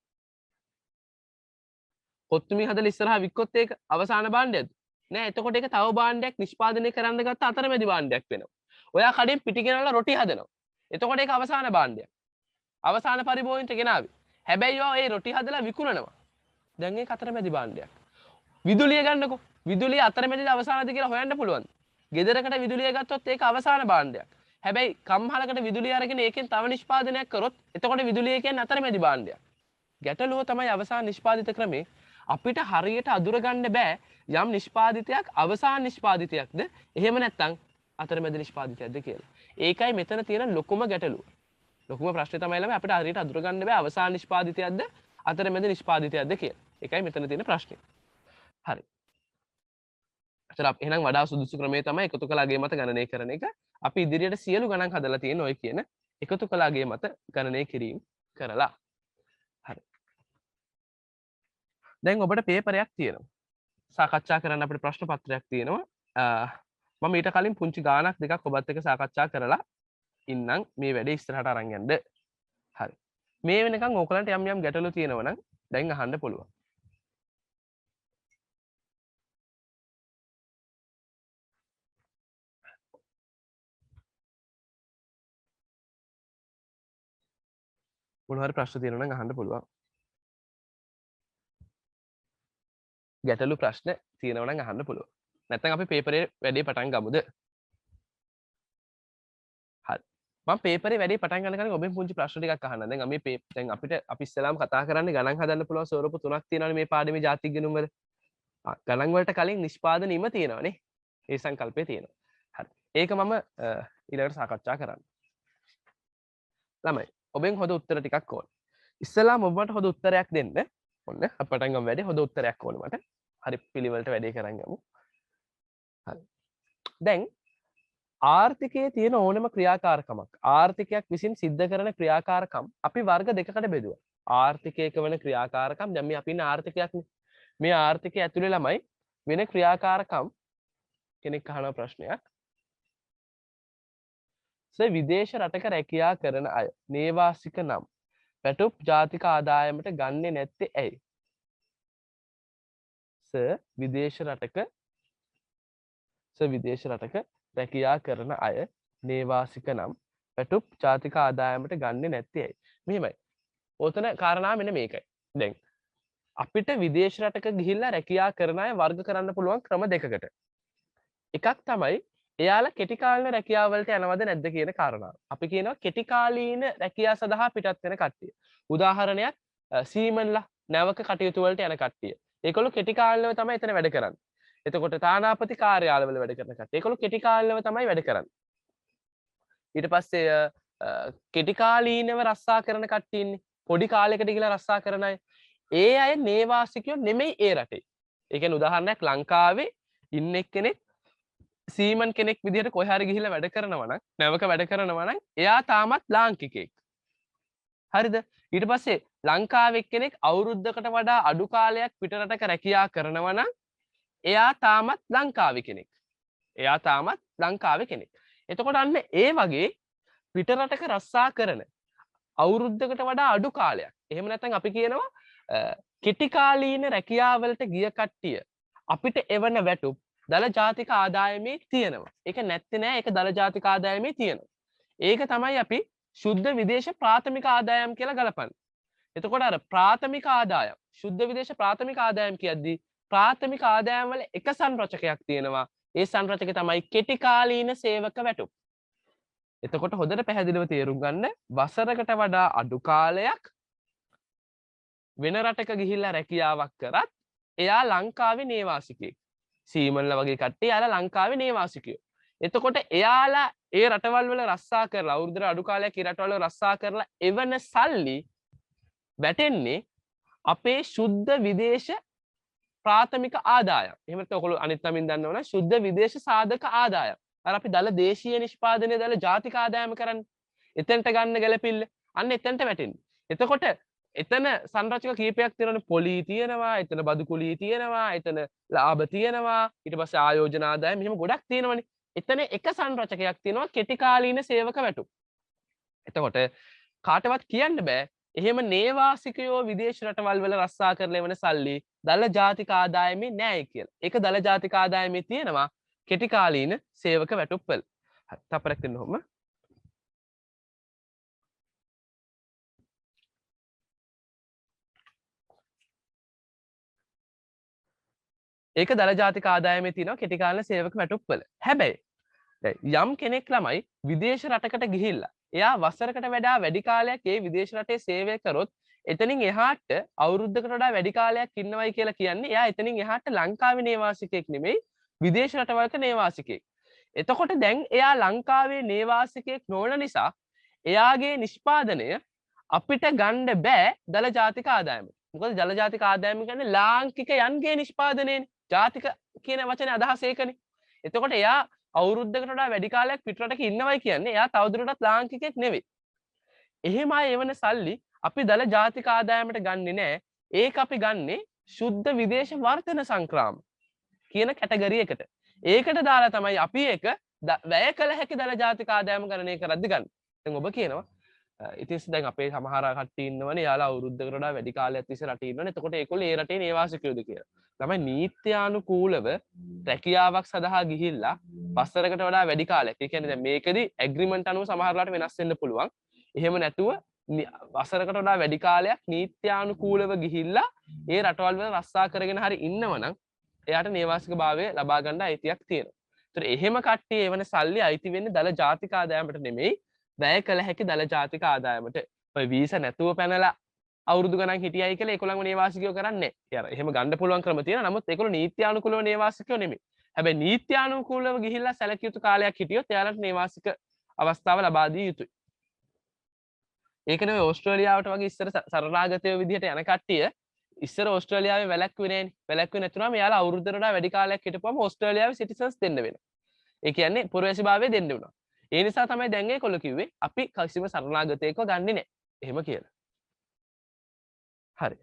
කොත්තුමි හදලා ඉස්සරහා වික්කොත් ඒක අවසාන භාණ්ඩයක්ද? නෑ. එතකොට ඒක තව භාණ්ඩයක් නිෂ්පාදනය කරන්න ගත්ත අතරමැදි භාණ්ඩයක් වෙනවා. ඔයා කඩෙන් පිටි ගෙනල්ලා රොටි හදනවා. එතකොට ඒක අවසාන භාණ්ඩයක්. අවසාන පරිභෝජනයට ගෙනාවි. හැබැයි ඔයා ඒ රොටි හදලා විකුණනවා. දැන් ඒක අතරමැදි භාණ්ඩයක්. විදුලිය ගන්නකො. විදුලිය අතරමැදිද අවසානද කියලා හොයන්න පුළුවන්. ගෙදරකට විදුලිය ගත්තොත් ඒක අවසාන භාණ්ඩයක්. හැබැයි කම්හලකට විදුලිය අරගෙන ඒකෙන් තව නිෂ්පාදනයක් කරොත් එතකොට විදුලිය කියන්නේ අතරමැදි භාණ්ඩයක්. ගැටලුව තමයි අවසාන නිෂ්පාදිත ක්‍රමේ අපිට හරියට අඳුර ගන්න බෑ යම් නිෂ්පාදිතයක් අවසාන නිෂ්පාදිතයක්ද එහෙම නැත්නම් අතරමැද නිෂ්පාදිතයක්ද කියලා. ඒකයි මෙතන තියෙන ලොකුම ගැටලුව. ලොකුම ප්‍රශ්නේ තමයි ළමයි අපිට හරියට අඳුර ගන්න බෑ අවසාන නිෂ්පාදිතයක්ද අතරමැද නිෂ්පාදිතයක්ද කියලා. ඒකයි මෙතන තියෙන ප්‍රශ්නේ. හරි. එහෙනම් වඩා සුදුසු ක්‍රමය තමයි එකතු කළාගේ මත ගණනය කරන එක. අපි ඉදිරියට සියලු ගණන් හදලා තියෙන ඔය කියන එකතු කළාගේ මත ගණනය කිරීම කරලා. හරි. දැන් ඔබට පේපරයක් තියෙනවා. සාකච්ඡා කරන්න අපිට ප්‍රශ්න පත්‍රයක් තියෙනවා. මම ඊට කලින් පුංචි ගානක් දෙකක් ඔබත් එක්ක සාකච්ඡා කරලා ඉන්නම් මේ වැඩේ ඉස්සරහට අරන් යන්න. හරි. මේ වෙනකන් ඕකලන්ට යම් යම් ගැටලු තියෙනවා නම් දැන් අහන්න පුළුවන්. මොන හරි ප්‍රශ්න තියෙනවා නම් අහන්න පුළුවන්. ගැටලු ප්‍රශ්න තියෙනවා නම් අහන්න පුළුවන්. නැත්නම් අපි පේපරේ වැඩේ පටන් ගමුද? හරි. මම පේපරේ වැඩේ පටන් ගන්න කලින් ඔබෙන් පුංචි ප්‍රශ්න ටිකක් අහන්න. දැන් අපි ඉස්සෙල්ලාම කතා කරන්නේ ගණන් හදන්න පුළුවන් ස්වරූප තුනක් තියෙනවානේ මේ පාඩමේ ජාතික ගණන් වල. ගණන් වලට කලින් නිෂ්පාදනීයම තියෙනවානේ. ඒ සංකල්පය තියෙනවා. හරි. ඒක මම ඊළඟට සාකච්ඡා කරන්න. ළමයි ඔබෙන් හොඳ උත්තර ටිකක් ඕන. ඉස්සෙල්ලාම ඔබ මට හොඳ උත්තරයක් දෙන්න. ඔන්න අපි පටන් ගමු වැඩේ. හොඳ උත්තරයක් ඕනේ මට. හරි පිළිවෙලට වැඩේ කරන් යමු. හරි. දැන් ආර්ථිකයේ තියෙන ඕනම ක්‍රියාකාරකමක් ආර්ථිකයක් විසින් සිද්ධ කරන ක්‍රියාකාරකම් අපි වර්ග දෙකකට බෙදුවා. ආර්ථිකයක වෙන ක්‍රියාකාරකම් දැන් මේ අපි ඉන්න ආර්ථිකයක්නේ. මේ ආර්ථිකය ඇතුලේ ළමයි වෙන ක්‍රියාකාරකම් කෙනෙක් අහන ප්‍රශ්නයක්. විදේශ රටක රැකියා කරන අය නේවාසික නම් පැටුප් ජාතික ආදායමට ගන්නෙ නැත්තේ ඇයි? විදේශ රටක රැකියා කරන අය නේවාසික නම් පැටුප් ජාතික ආදායමට ගන්නෙ නැත්තේ ඇයි? මෙහෙමයි. ඔතන කාරණා මෙන්න මේකයි. දැන් අපිට විදේශ රටක ගිහිල්ලා රැකියා කරන අය වර්ග කරන්න පුළුවන් ක්‍රම දෙකකට. එකක් තමයි එයාලා කෙටි කාලීන රැකියාව වලට යනවද නැද්ද කියන කාරණාව. අපි කියනවා කෙටි කාලීන රැකියාව සඳහා පිටත් වෙන කට්ටිය. උදාහරණයක් සීමන්ලා නැවක කටයුතු වලට යන කට්ටිය. ඒගොල්ලෝ කෙටි කාලීනව තමයි එතන වැඩ කරන්නේ. එතකොට තානාපති කාර්යාලවල වැඩ කරන කට්ටිය. ඒගොල්ලෝ කෙටි කාලීනව තමයි වැඩ කරන්නේ. ඊට පස්සේ කෙටි කාලීනව රස්සා කරන කට්ටිය ඉන්නේ. පොඩි කාලයකට ගිහලා රස්සා කරන අය. ඒ අය නේවාසිකයෝ නෙමෙයි ඒ රටේ. ඒ කියන්නේ උදාහරණයක් ලංකාවේ ඉන්න එක්කෙනෙක් සීමන් කෙනෙක් විදිහට කොහේ හරි ගිහිල්ලා වැඩ කරනවා නම් නැවක වැඩ කරනවා නම් එයා තාමත් ලාංකිකයෙක්. හරිද? ඊට පස්සේ ලංකාවේ කෙනෙක් අවුරුද්දකට වඩා අඩු කාලයක් පිටරටක රැකියා කරනවා නම් එයා තාමත් ලංකාවේ කෙනෙක්. එතකොට අන්න ඒ වගේ පිටරටක රස්සා කරන අවුරුද්දකට වඩා අඩු කාලයක්. එහෙම නැත්නම් අපි කියනවා කෙටි කාලීන රැකියාවලට ගිය කට්ටිය අපිට එවන වැටුප් දල ජාතික ආදායමේ තියෙනවා. ඒක නැත්තේ නෑ. ඒක දල ජාතික ආදායමේ තියෙනවා. ඒක තමයි අපි ශුද්ධ විදේශ ප්‍රාථමික ආදායම් කියලා ගලපන්නේ. එතකොට අර ප්‍රාථමික ආදායම් ශුද්ධ විදේශ ප්‍රාථමික ආදායම් කියද්දී ප්‍රාථමික ආදායම් වල එක සංරචකයක් තියෙනවා. ඒ සංරචකය තමයි කෙටි කාලීන සේවක වැටුප්. එතකොට හොඳට පැහැදිලිව තේරුම් ගන්න වසරකට වඩා අඩු කාලයක් වෙන රටක ගිහිල්ලා රැකියාවක් කරත් එයා ලංකාවේ නේවාසිකයෙක්. සීමන්ලා වගේ කට්ටිය යාලා ලංකාවේ නේවාසිකයෝ. එතකොට එයාලා ඒ රටවල් වල රස්සා කරලා අවුරුද්දට අඩු කාලයක් ඒ රටවල් වල රස්සා කරලා එවන සල්ලි වැටෙන්නේ අපේ ශුද්ධ විදේශ ප්‍රාථමික ආදායම්. එහෙම නැත්නම් ඔයගොල්ලෝ අනිත් නමින් දන්නවනේ ශුද්ධ විදේශ සාධක ආදායම්. අර අපි දල දේශීය නිෂ්පාදනය දල ජාතික ආදායම කරන්නේ. එතෙන්ට ගන්න ගැලපිල්ල. අන්න එතෙන්ට වැටෙන්නේ. එතකොට එතන සංරචක කීපයක් තියෙනවානේ. පොලී තියෙනවා, එතන බදු කුලී තියෙනවා, එතන ලාභ තියෙනවා, ඊට පස්සේ ආයෝජන ආදායම් මෙහෙම ගොඩක් තියෙනවානේ. එතන එක සංරචකයක් තියෙනවා කෙටි කාලීන සේවක වැටුප්. එතකොට කාටවත් කියන්න බෑ එහෙම නේවාසිකයෝ විදේශ රටවල් වල රස්සා කරලා එවන සල්ලි දළ ජාතික ආදායමේ නෑයි කියලා. ඒක දළ ජාතික ආදායමේ තියෙනවා කෙටි කාලීන සේවක වැටුප්වල. හරි. තපරක් දෙන්න ඔහොම. ඒක දළ ජාතික ආදායමේ තියෙනවා කෙටි කාලීන සේවක වැටුප්වල. හැබැයි යම් කෙනෙක් ළමයි විදේශ රටකට ගිහිල්ලා එයා වසරකට වඩා වැඩි කාලයක් ඒ විදේශ රටේ සේවය කරොත් එතනින් එහාට අවුරුද්දකට වඩා වැඩි කාලයක් ඉන්නවයි කියලා කියන්නේ එයා එතනින් එහාට ලංකාවේ නේවාසිකයෙක් නෙමෙයි විදේශ රටවලක නේවාසිකයෙක්. එතකොට දැන් එයා ලංකාවේ නේවාසිකයෙක් නොවන නිසා එයාගේ නිෂ්පාදනය අපිට ගන්න බෑ දළ ජාතික ආදායම. මොකද දළ ජාතික ආදායම කියන්නේ ලාංකිකයන්ගේ නිෂ්පාදනයනේ. ජාතික කියන වචනේ අදහස ඒකනේ. එතකොට එයා අවුරුද්දකට වඩා වැඩි කාලයක් පිටරටක ඉන්නවයි කියන්නේ එයා තවදුරටත් ලාංකිකයෙක් නෙවෙයි. එහෙම අය එවන සල්ලි අපි දළ ජාතික ආදායමට ගන්නෙ නෑ. ඒක අපි ගන්නෙ ශුද්ධ විදේශ වර්තන සංක්‍රාම කියන කැටගරි එකට. ඒකට දාලා තමයි අපි ඒක වැය කළ හැකි දළ ජාතික ආදායම ගණනය කරද්දි ගන්න. දැන් ඔබ කියනවා ඉතින් දැන් අපේ සමහර කට්ටිය ඉන්නවනේ යාලා අවුරුද්දකට වඩා වැඩි කාලයක් තිස්සේ රටේ ඉන්නවනේ. එතකොට ඒගොල්ලෝ ඒ රටේ නේවාසිකයෝද කියලා. ළමයි නීත්‍යානුකූලව රැකියාවක් සඳහා ගිහිල්ලා වසරකට වඩා වැඩි කාලයක්. ඒ කියන්නේ දැන් මේකෙදි ඇග්‍රීමන්ට් අනුව සමහරලාට වෙනස් වෙන්න පුළුවන්. එහෙම නැතුව වසරකට වඩා වැඩි කාලයක් නීත්‍යානුකූලව ගිහිල්ලා ඒ රටවල් වල රස්සා කරගෙන හරි ඉන්නවනම් එයාට නේවාසික භාවය ලබා ගන්න අයිතියක් තියෙනවා. ඒතර එහෙම කට්ටිය එවන සල්ලි අයිති වෙන්නේ දළ ජාතික ආදායමට නෙමෙයි වැය කළ හැකි දළ ජාතික ආදායමට. ඔය වීසා නැතුව පැනලා අවුරුදු ගණන් හිටියයි කියලා ඒගොල්ලන්ව නේවාසිකයෝ කරන්නේ නැහැ. එහෙම ගන්න පුළුවන් ක්‍රම තියෙනවා. නමුත් ඒගොල්ලෝ නීත්‍යානුකූලව නේවාසිකයෝ නෙමෙයි. හැබැයි නීත්‍යානුකූලව ගිහිල්ලා සැලකිය යුතු කාලයක් හිටියොත් එයාලට නේවාසික අවස්ථාව ලබා දිය යුතුයි. ඒක නෙවෙයි ඕස්ට්‍රේලියාවට වගේ ඉස්සර සරණාගතයෝ විදිහට යන කට්ටිය ඉස්සර ඕස්ට්‍රේලියාවේ වැලැක්කුවේ නෑනේ. වැලැක්කුවේ නැතුනම එයාලා අවුරුද්දකට වඩා වැඩි කාලයක් හිටපුවම ඕස්ට්‍රේලියාවේ සිටිසන්ස් දෙන්න වෙනවා. ඒ කියන්නේ පුරවැසිභාවය දෙන්න උනා. ඒ නිසා තමයි දැන් ඒගොල්ලෝ කිව්වේ අපි කිසිම සරණාගතයෙක්ව ගන්නෙ නෑ. එහෙම කියලා. හරි.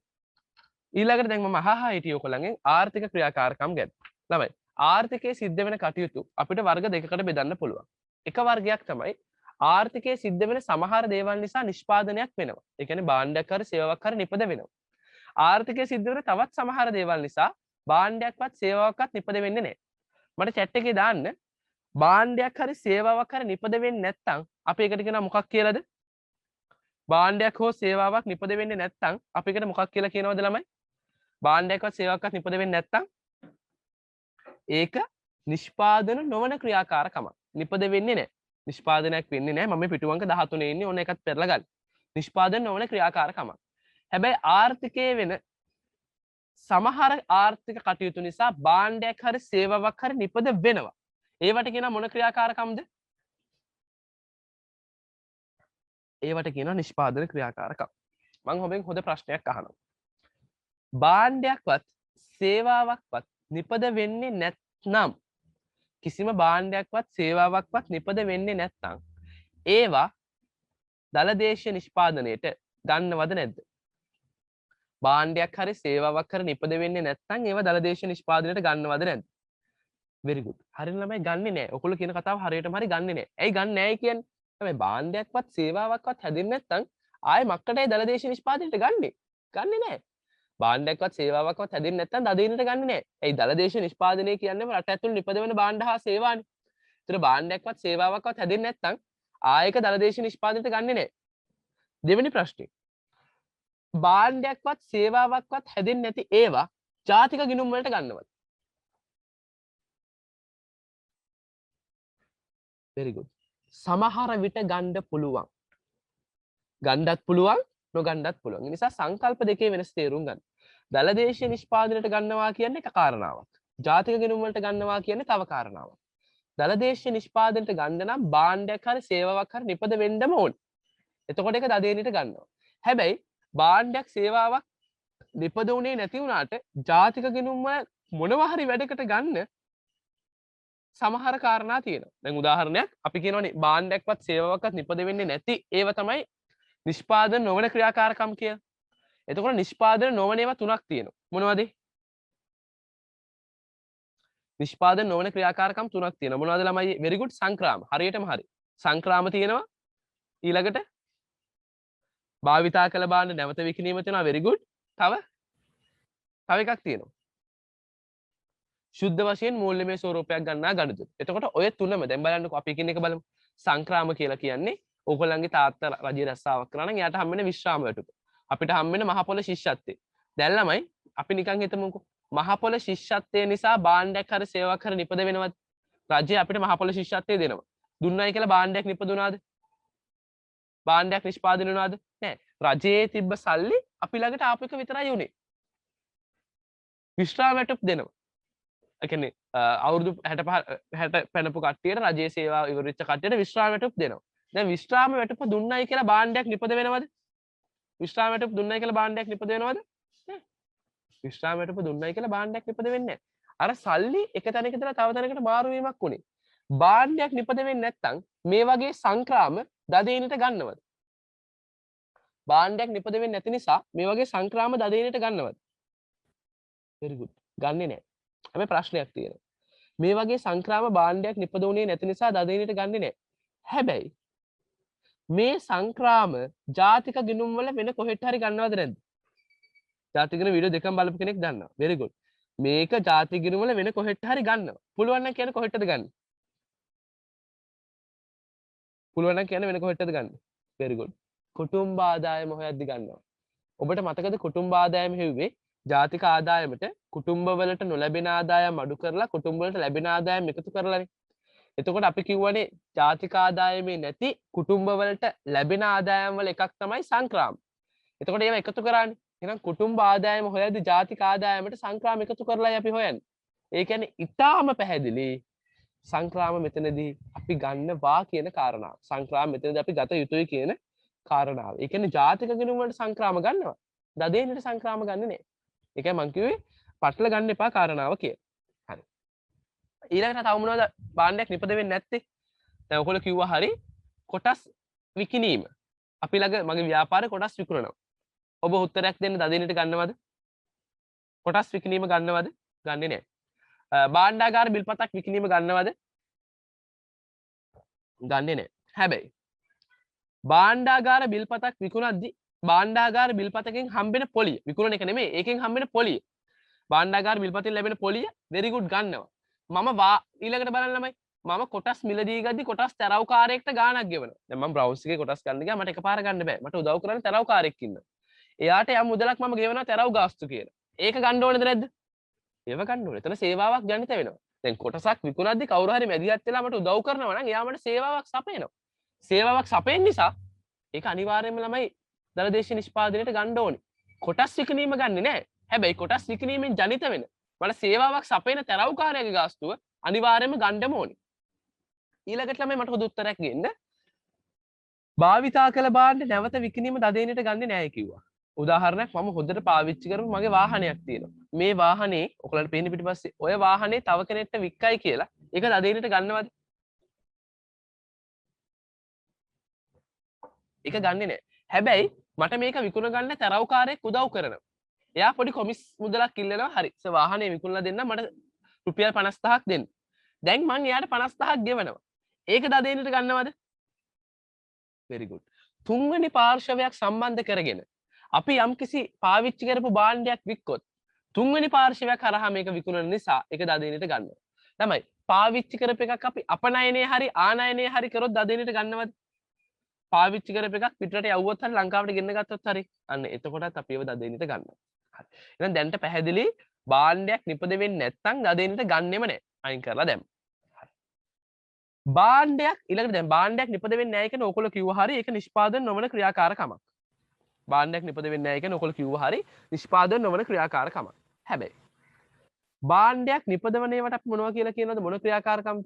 ඊළඟට දැන් මම අහහා හිටියේ ඔයගොල්ලන්ගෙන් ආර්ථික ක්‍රියාකාරකම් ගැන. ළමයි ආර්ථිකයේ සිද්ධ වෙන කටයුතු අපිට වර්ග දෙකකට බෙදන්න පුළුවන්. එක වර්ගයක් තමයි ආර්ථිකයේ සිද්ධ වෙන සමහර දේවල් නිසා නිෂ්පාදනයක් වෙනවා. ඒ කියන්නේ භාණ්ඩයක් හරි සේවාවක් හරි නිපද වෙනවා. ආර්ථිකයේ සිද්ධ වෙන තවත් සමහර දේවල් නිසා භාණ්ඩයක්වත් සේවාවක්වත් නිපද වෙන්නේ නැහැ. මට chat එකේ දාන්න භාණ්ඩයක් හරි සේවාවක් හරි නිපද වෙන්නේ නැත්නම් අපි ඒකට කියනවා මොකක් කියලාද? භාණ්ඩයක් හෝ සේවාවක් නිපද වෙන්නේ නැත්නම් අපි ඒකට මොකක් කියලා කියනවද ළමයි? භාණ්ඩයක්වත් සේවාවක්වත් නිපද වෙන්නේ නැත්නම් ඒක නිෂ්පාදන නොවන ක්‍රියාකාරකමක්. නිපද වෙන්නේ නැහැ. නිෂ්පාදනයක් වෙන්නේ නැහැ. මම මේ පිටුවංක 13 ඉන්නේ. ඕන එකත් පෙරලා ගන්න. නිෂ්පාදන නොවන ක්‍රියාකාරකමක්. හැබැයි ආර්ථිකයේ වෙන සමහර ආර්ථික කටයුතු නිසා භාණ්ඩයක් හරි සේවාවක් හරි නිපද වෙනවා. ඒවට කියනවා මොන ක්‍රියාකාරකම්ද? ඒවට කියනවා නිෂ්පාදන ක්‍රියාකාරකම්. මම ඔබෙන් හොඳ ප්‍රශ්නයක් අහනවා. භාණ්ඩයක්වත් සේවාවක්වත් නිපද වෙන්නේ නැත්නම් කිසිම භාණ්ඩයක්වත් සේවාවක්වත් නිපද වෙන්නේ නැත්නම් ඒවා දළදේශීය නිෂ්පාදනයට ගන්නවද නැද්ද? භාණ්ඩයක් හරි සේවාවක් හරි නිපද වෙන්නේ නැත්නම් ඒවා දළදේශීය නිෂ්පාදනයට ගන්නවද නැද්ද? very good. හරියට ළමයි ගන්නෙ නෑ. ඔයගොල්ලෝ කියන කතාව හරියටම හරි ගන්නෙ නෑ. ඇයි ගන්නෙ නෑ කියන්නේ? හැබැයි භාණ්ඩයක්වත් සේවාවක්වත් හැදෙන්නේ නැත්නම් ආයේ මක්කටයි දළදේශීය නිෂ්පාදනයට ගන්නෙ. ගන්නෙ නෑ. භාණ්ඩයක්වත් සේවාවක්වත් හැදෙන්නේ නැත්නම් දදිනට ගන්නෙ නෑ. ඇයි දළදේශීය නිෂ්පාදනය කියන්නේම රට ඇතුළේ නිපද වෙන භාණ්ඩ හා සේවානේ. ඒතර භාණ්ඩයක්වත් සේවාවක්වත් හැදෙන්නේ නැත්නම් ආයක දළදේශීය නිෂ්පාදනයට ගන්නෙ නෑ. දෙවෙනි ප්‍රශ්නේ. භාණ්ඩයක්වත් සේවාවක්වත් හැදෙන්නේ නැති ඒවා ජාතික ගිණුම් වලට ගන්නවද? very good. සමහර විට ගන්න පුළුවන්. ගන්නත් පුළුවන් නොගන්නත් පුළුවන්. ඒ නිසා සංකල්ප දෙකේ වෙනස් තේරුම් ගන්න. දළදේශීය නිෂ්පාදනයට ගන්නවා කියන්නේ එක කාරණාවක්. ජාතික ගිණුම් වලට ගන්නවා කියන්නේ තව කාරණාවක්. දළදේශීය නිෂ්පාදනයට ගන්න නම් භාණ්ඩයක් හරි සේවාවක් හරි නිපද වෙන්නම ඕනේ. එතකොට ඒක දදේනිට ගන්නවා. හැබැයි භාණ්ඩයක් සේවාවක් නිපද වුණේ නැති වුණාට ජාතික ගිණුම් වල මොනවා හරි වැඩකට ගන්න සමහර කාරණා තියෙනවා. දැන් උදාහරණයක් අපි කියනවානේ භාණ්ඩයක්වත් සේවාවක්වත් නිපද වෙන්නේ නැති ඒව තමයි නිෂ්පාදන නොවන ක්‍රියාකාරකම් කියලා. එතකොට නිෂ්පාදන නොවන ඒවා තුනක් තියෙනවා. මොනවද? නිෂ්පාදන නොවන ක්‍රියාකාරකම් තුනක් තියෙනවා. මොනවද ළමයි? very good. සංක්‍රාම. හරියටම හරි. සංක්‍රාම තියෙනවා. ඊළඟට භාවිතා කළ භාණ්ඩ නැවත විකිණීම තියෙනවා very good. තව එකක් තියෙනවා. ශුද්ධ වශයෙන් මූල්‍යමය ස්වරූපයක් ගන්නා ගනුදෙනු. එතකොට ඔය තුනම දැන් බලන්නකෝ අපි එකින් එක බලමු. සංක්‍රාම කියලා කියන්නේ ඕගොල්ලන්ගේ තාත්තා රජයේ රස්සාවක් කරා නම් එයාට හම්බෙන විශ්‍රාම වැටුප. අපිට හම්බෙන මහ පොළ ශිෂ්‍යත්වය. දැන් ළමයි අපි නිකන් හිතමුකෝ මහ පොළ ශිෂ්‍යත්වය නිසා භාණ්ඩයක් හරි සේවාවක් හරි නිපද වෙනවද? රජය අපිට මහ පොළ ශිෂ්‍යත්වය දෙනවා. දුන්නයි කියලා භාණ්ඩයක් නිපදුනාද? භාණ්ඩයක් නිෂ්පාදනය වුණාද? නෑ. රජයේ තිබ්බ සල්ලි අපි ළඟට ආපු එක විතරයි උනේ. විශ්‍රාම වැටුප් දෙනවා. ඒ කියන්නේ අවුරුදු 65 පැනපු කට්ටියට රජයේ සේවාව ඉවර වෙච්ච කට්ටියට විශ්‍රාම වැටුප් දෙනවා. දැන් විශ්‍රාම වැටුප දුන්නයි කියලා භාණ්ඩයක් නිපද වෙනවද? විශ්‍රාම වැටුප දුන්නයි කියලා භාණ්ඩයක් නිපද වෙනවද? නෑ. විශ්‍රාම වැටුප දුන්නයි කියලා භාණ්ඩයක් නිපද වෙන්නේ නෑ. අර සල්ලි එක තැනක ඉඳලා තව තැනකට මාරු වීමක් උනේ. භාණ්ඩයක් නිපද වෙන්නේ නැත්නම් මේ වගේ සංක්‍රාම දදේනිට ගන්නවද? භාණ්ඩයක් නිපද වෙන්නේ නැති නිසා මේ වගේ සංක්‍රාම දදේනිට ගන්නවද? very good. ගන්නෙ නෑ. හැබැයි ප්‍රශ්නයක් තියෙනවා. මේ වගේ සංක්‍රාම භාණ්ඩයක් නිපදුනේ නැති නිසා දදේනිට ගන්නෙ නෑ. හැබැයි මේ සංක්‍රාම ජාතික ගිණුම් වල වෙන කොහෙට හරි ගන්නවද නැද්ද? ජාතික ගිණුම් වීඩියෝ දෙකම බලපු කෙනෙක් දන්නවා. very good. මේක ජාතික ගිණුම් වල වෙන කොහෙට හරි ගන්නවා. පුළුවන් නම් කියන්නේ කොහෙටද ගන්න? පුළුවන් නම් කියන්නේ වෙන කොහෙටද ගන්න? very good. කුටුම්බ ආදායම හොයද්දි ගන්නවා. ඔබට මතකද කුටුම්බ ආදායම හෙව්වේ ජාතික ආදායමට කුටුම්බ වලට නොලැබෙන ආදායම් අඩු කරලා කුටුම්බ වලට ලැබෙන ආදායම් එකතු කරලානේ. එතකොට අපි කියවනේ ජාතික ආදායමේ නැති කුටුම්බ වලට ලැබෙන ආදායම් වල එකක් තමයි සංක්‍රාම. එතකොට ඒවා එකතු කරානේ. එහෙනම් කුටුම්බ ආදායම හොයද්දි ජාතික ආදායමට සංක්‍රාම එකතු කරලායි අපි හොයන්නේ. ඒ කියන්නේ ඊටාම පැහැදිලි සංක්‍රාම මෙතනදී අපි ගන්නවා කියන කාරණාව. සංක්‍රාම මෙතනදී අපි ගත යුතුයි කියන කාරණාව. ඒ කියන්නේ ජාතික ගිණුම් වලට සංක්‍රාම ගන්නවා. දදේනිට සංක්‍රාම ගන්නෙ නෑ. ඒකයි මං කිව්වේ පටල ගන්න එපා කාරණාව කියලා. හරි. ඊළඟට තව මොනවද භාණ්ඩයක් නිපද වෙන්නේ නැත්තේ? දැන් ඔයගොල්ලෝ කිව්වා හරි කොටස් විකිණීම. අපි ළඟ මගේ ව්‍යාපාරේ කොටස් විකුණනවා. ඔබ උත්තරයක් දෙන්න දදේනිට ගන්නවද? කොටස් විකිණීම ගන්නවද? ගන්නෙ නෑ. භාණ්ඩාගාර බිල්පතක් විකිණීම ගන්නවද? ගන්නෙ නෑ. හැබැයි භාණ්ඩාගාර බිල්පතක් විකුණද්දි භාණ්ඩාගාර බිල්පතකින් හම්බෙන පොලිය විකුණන එක නෙමෙයි ඒකෙන් හම්බෙන පොලිය භාණ්ඩාගාර බිල්පතෙන් ලැබෙන පොලිය very good ගන්නවා මම ඊළඟට බලන්න ළමයි මම කොටස් මිලදී ගද්දි කොටස් තරව්කාරයෙක්ට ගාණක් ගෙවනවා දැන් මම බ්‍රවුස් එකේ කොටස් ගන්න ගියා මට එකපාර ගන්න බෑ මට උදව් කරන්න තරව්කාරයෙක් ඉන්නවා එයාට යම් මුදලක් මම ගෙවනවා තරව් ගාස්තු කියලා ඒක ගන්න ඕනේද නැද්ද ඒව ගන්න ඕනේ එතන සේවාවක් ජනිත වෙනවා දැන් කොටසක් විකුණද්දි කවුරු හරි මැදිහත් වෙලා මට උදව් කරනවා නම් එයා මට සේවාවක් සපයනවා සේවාවක් සපයන නිසා ඒක අනිවාර්යයෙන්ම ළමයි දලදේශීය නිෂ්පාදනයට ගන්න ඕනේ. කොටස් විකිණීම ගන්නෙ නෑ. හැබැයි කොටස් විකිණීමෙන් ජනිත වෙන මට සේවාවක් සපයන තරව්කාරයාගේ ගාස්තුව අනිවාර්යයෙන්ම ගන්නම ඕනේ. ඊළඟට ළමයි මට හොඳ උත්තරයක් දෙන්න. භාවිතා කළ භාණ්ඩ නැවත විකිණීම දදේනිට ගන්නෙ නෑ කිව්වා. උදාහරණයක් මම හොඳට පාවිච්චි කරපු මගේ වාහනයක් තියෙනවා. මේ වාහනේ ඔයගලන්ට පේන්නේ පිටිපස්සේ ඔය වාහනේ තව කෙනෙක්ට වික්කයි කියලා ඒක දදේනිට ගන්නවද? ඒක ගන්නෙ නෑ. හැබැයි මට මේක විකුණ ගන්න තරව්කාරයෙක් උදව් කරනවා. එයා පොඩි කොමිස් මුදලක් ඉල්ලනවා. හරි. වාහනේ විකුණලා දෙන්න මට රුපියල් 50000ක් දෙන්න. දැන් මං එයාට 50000ක් ගෙවනවා. ඒක දදේනිට ගන්නවද? very good. තුන්වෙනි පාර්ශවයක් සම්බන්ධ කරගෙන අපි යම්කිසි පාවිච්චි කරපු භාණ්ඩයක් වික්කොත් තුන්වෙනි පාර්ශවයක් හරහා මේක විකුණන නිසා ඒක දදේනිට ගන්නවා. තමයි පාවිච්චි කරපු එකක් අපි අපනයනයේ හරි ආනයනයේ හරි කරොත් දදේනිට ගන්නවද? පාවිච්චි කරපු එකක් පිටරට යවුවොත් හරි ලංකාවට ගෙන්න ගත්තොත් හරි අන්න එතකොටත් අපි ඒව දදේනිට ගන්නවා. හරි. එහෙනම් දැන්ට පැහැදිලි භාණ්ඩයක් නිපද වෙන්නේ නැත්නම් දදේනිට ගන්නෙම නැහැ. අයින් කරලා දැම්ම. හරි. භාණ්ඩයක් ඊළඟට දැන් භාණ්ඩයක් නිපද වෙන්නේ නැහැ කියන ඕකොල්ලෝ කිව්වා හරි ඒක නිෂ්පාදන නොවන ක්‍රියාකාරකමක්. භාණ්ඩයක් නිපද වෙන්නේ නැහැ කියන ඕකොල්ලෝ කිව්වා හරි නිෂ්පාදන නොවන ක්‍රියාකාරකමක්. හැබැයි භාණ්ඩයක් නිපදවන ඒවාට අපි මොනවා කියලා කියනවද මොන ක්‍රියාකාරකම්ද?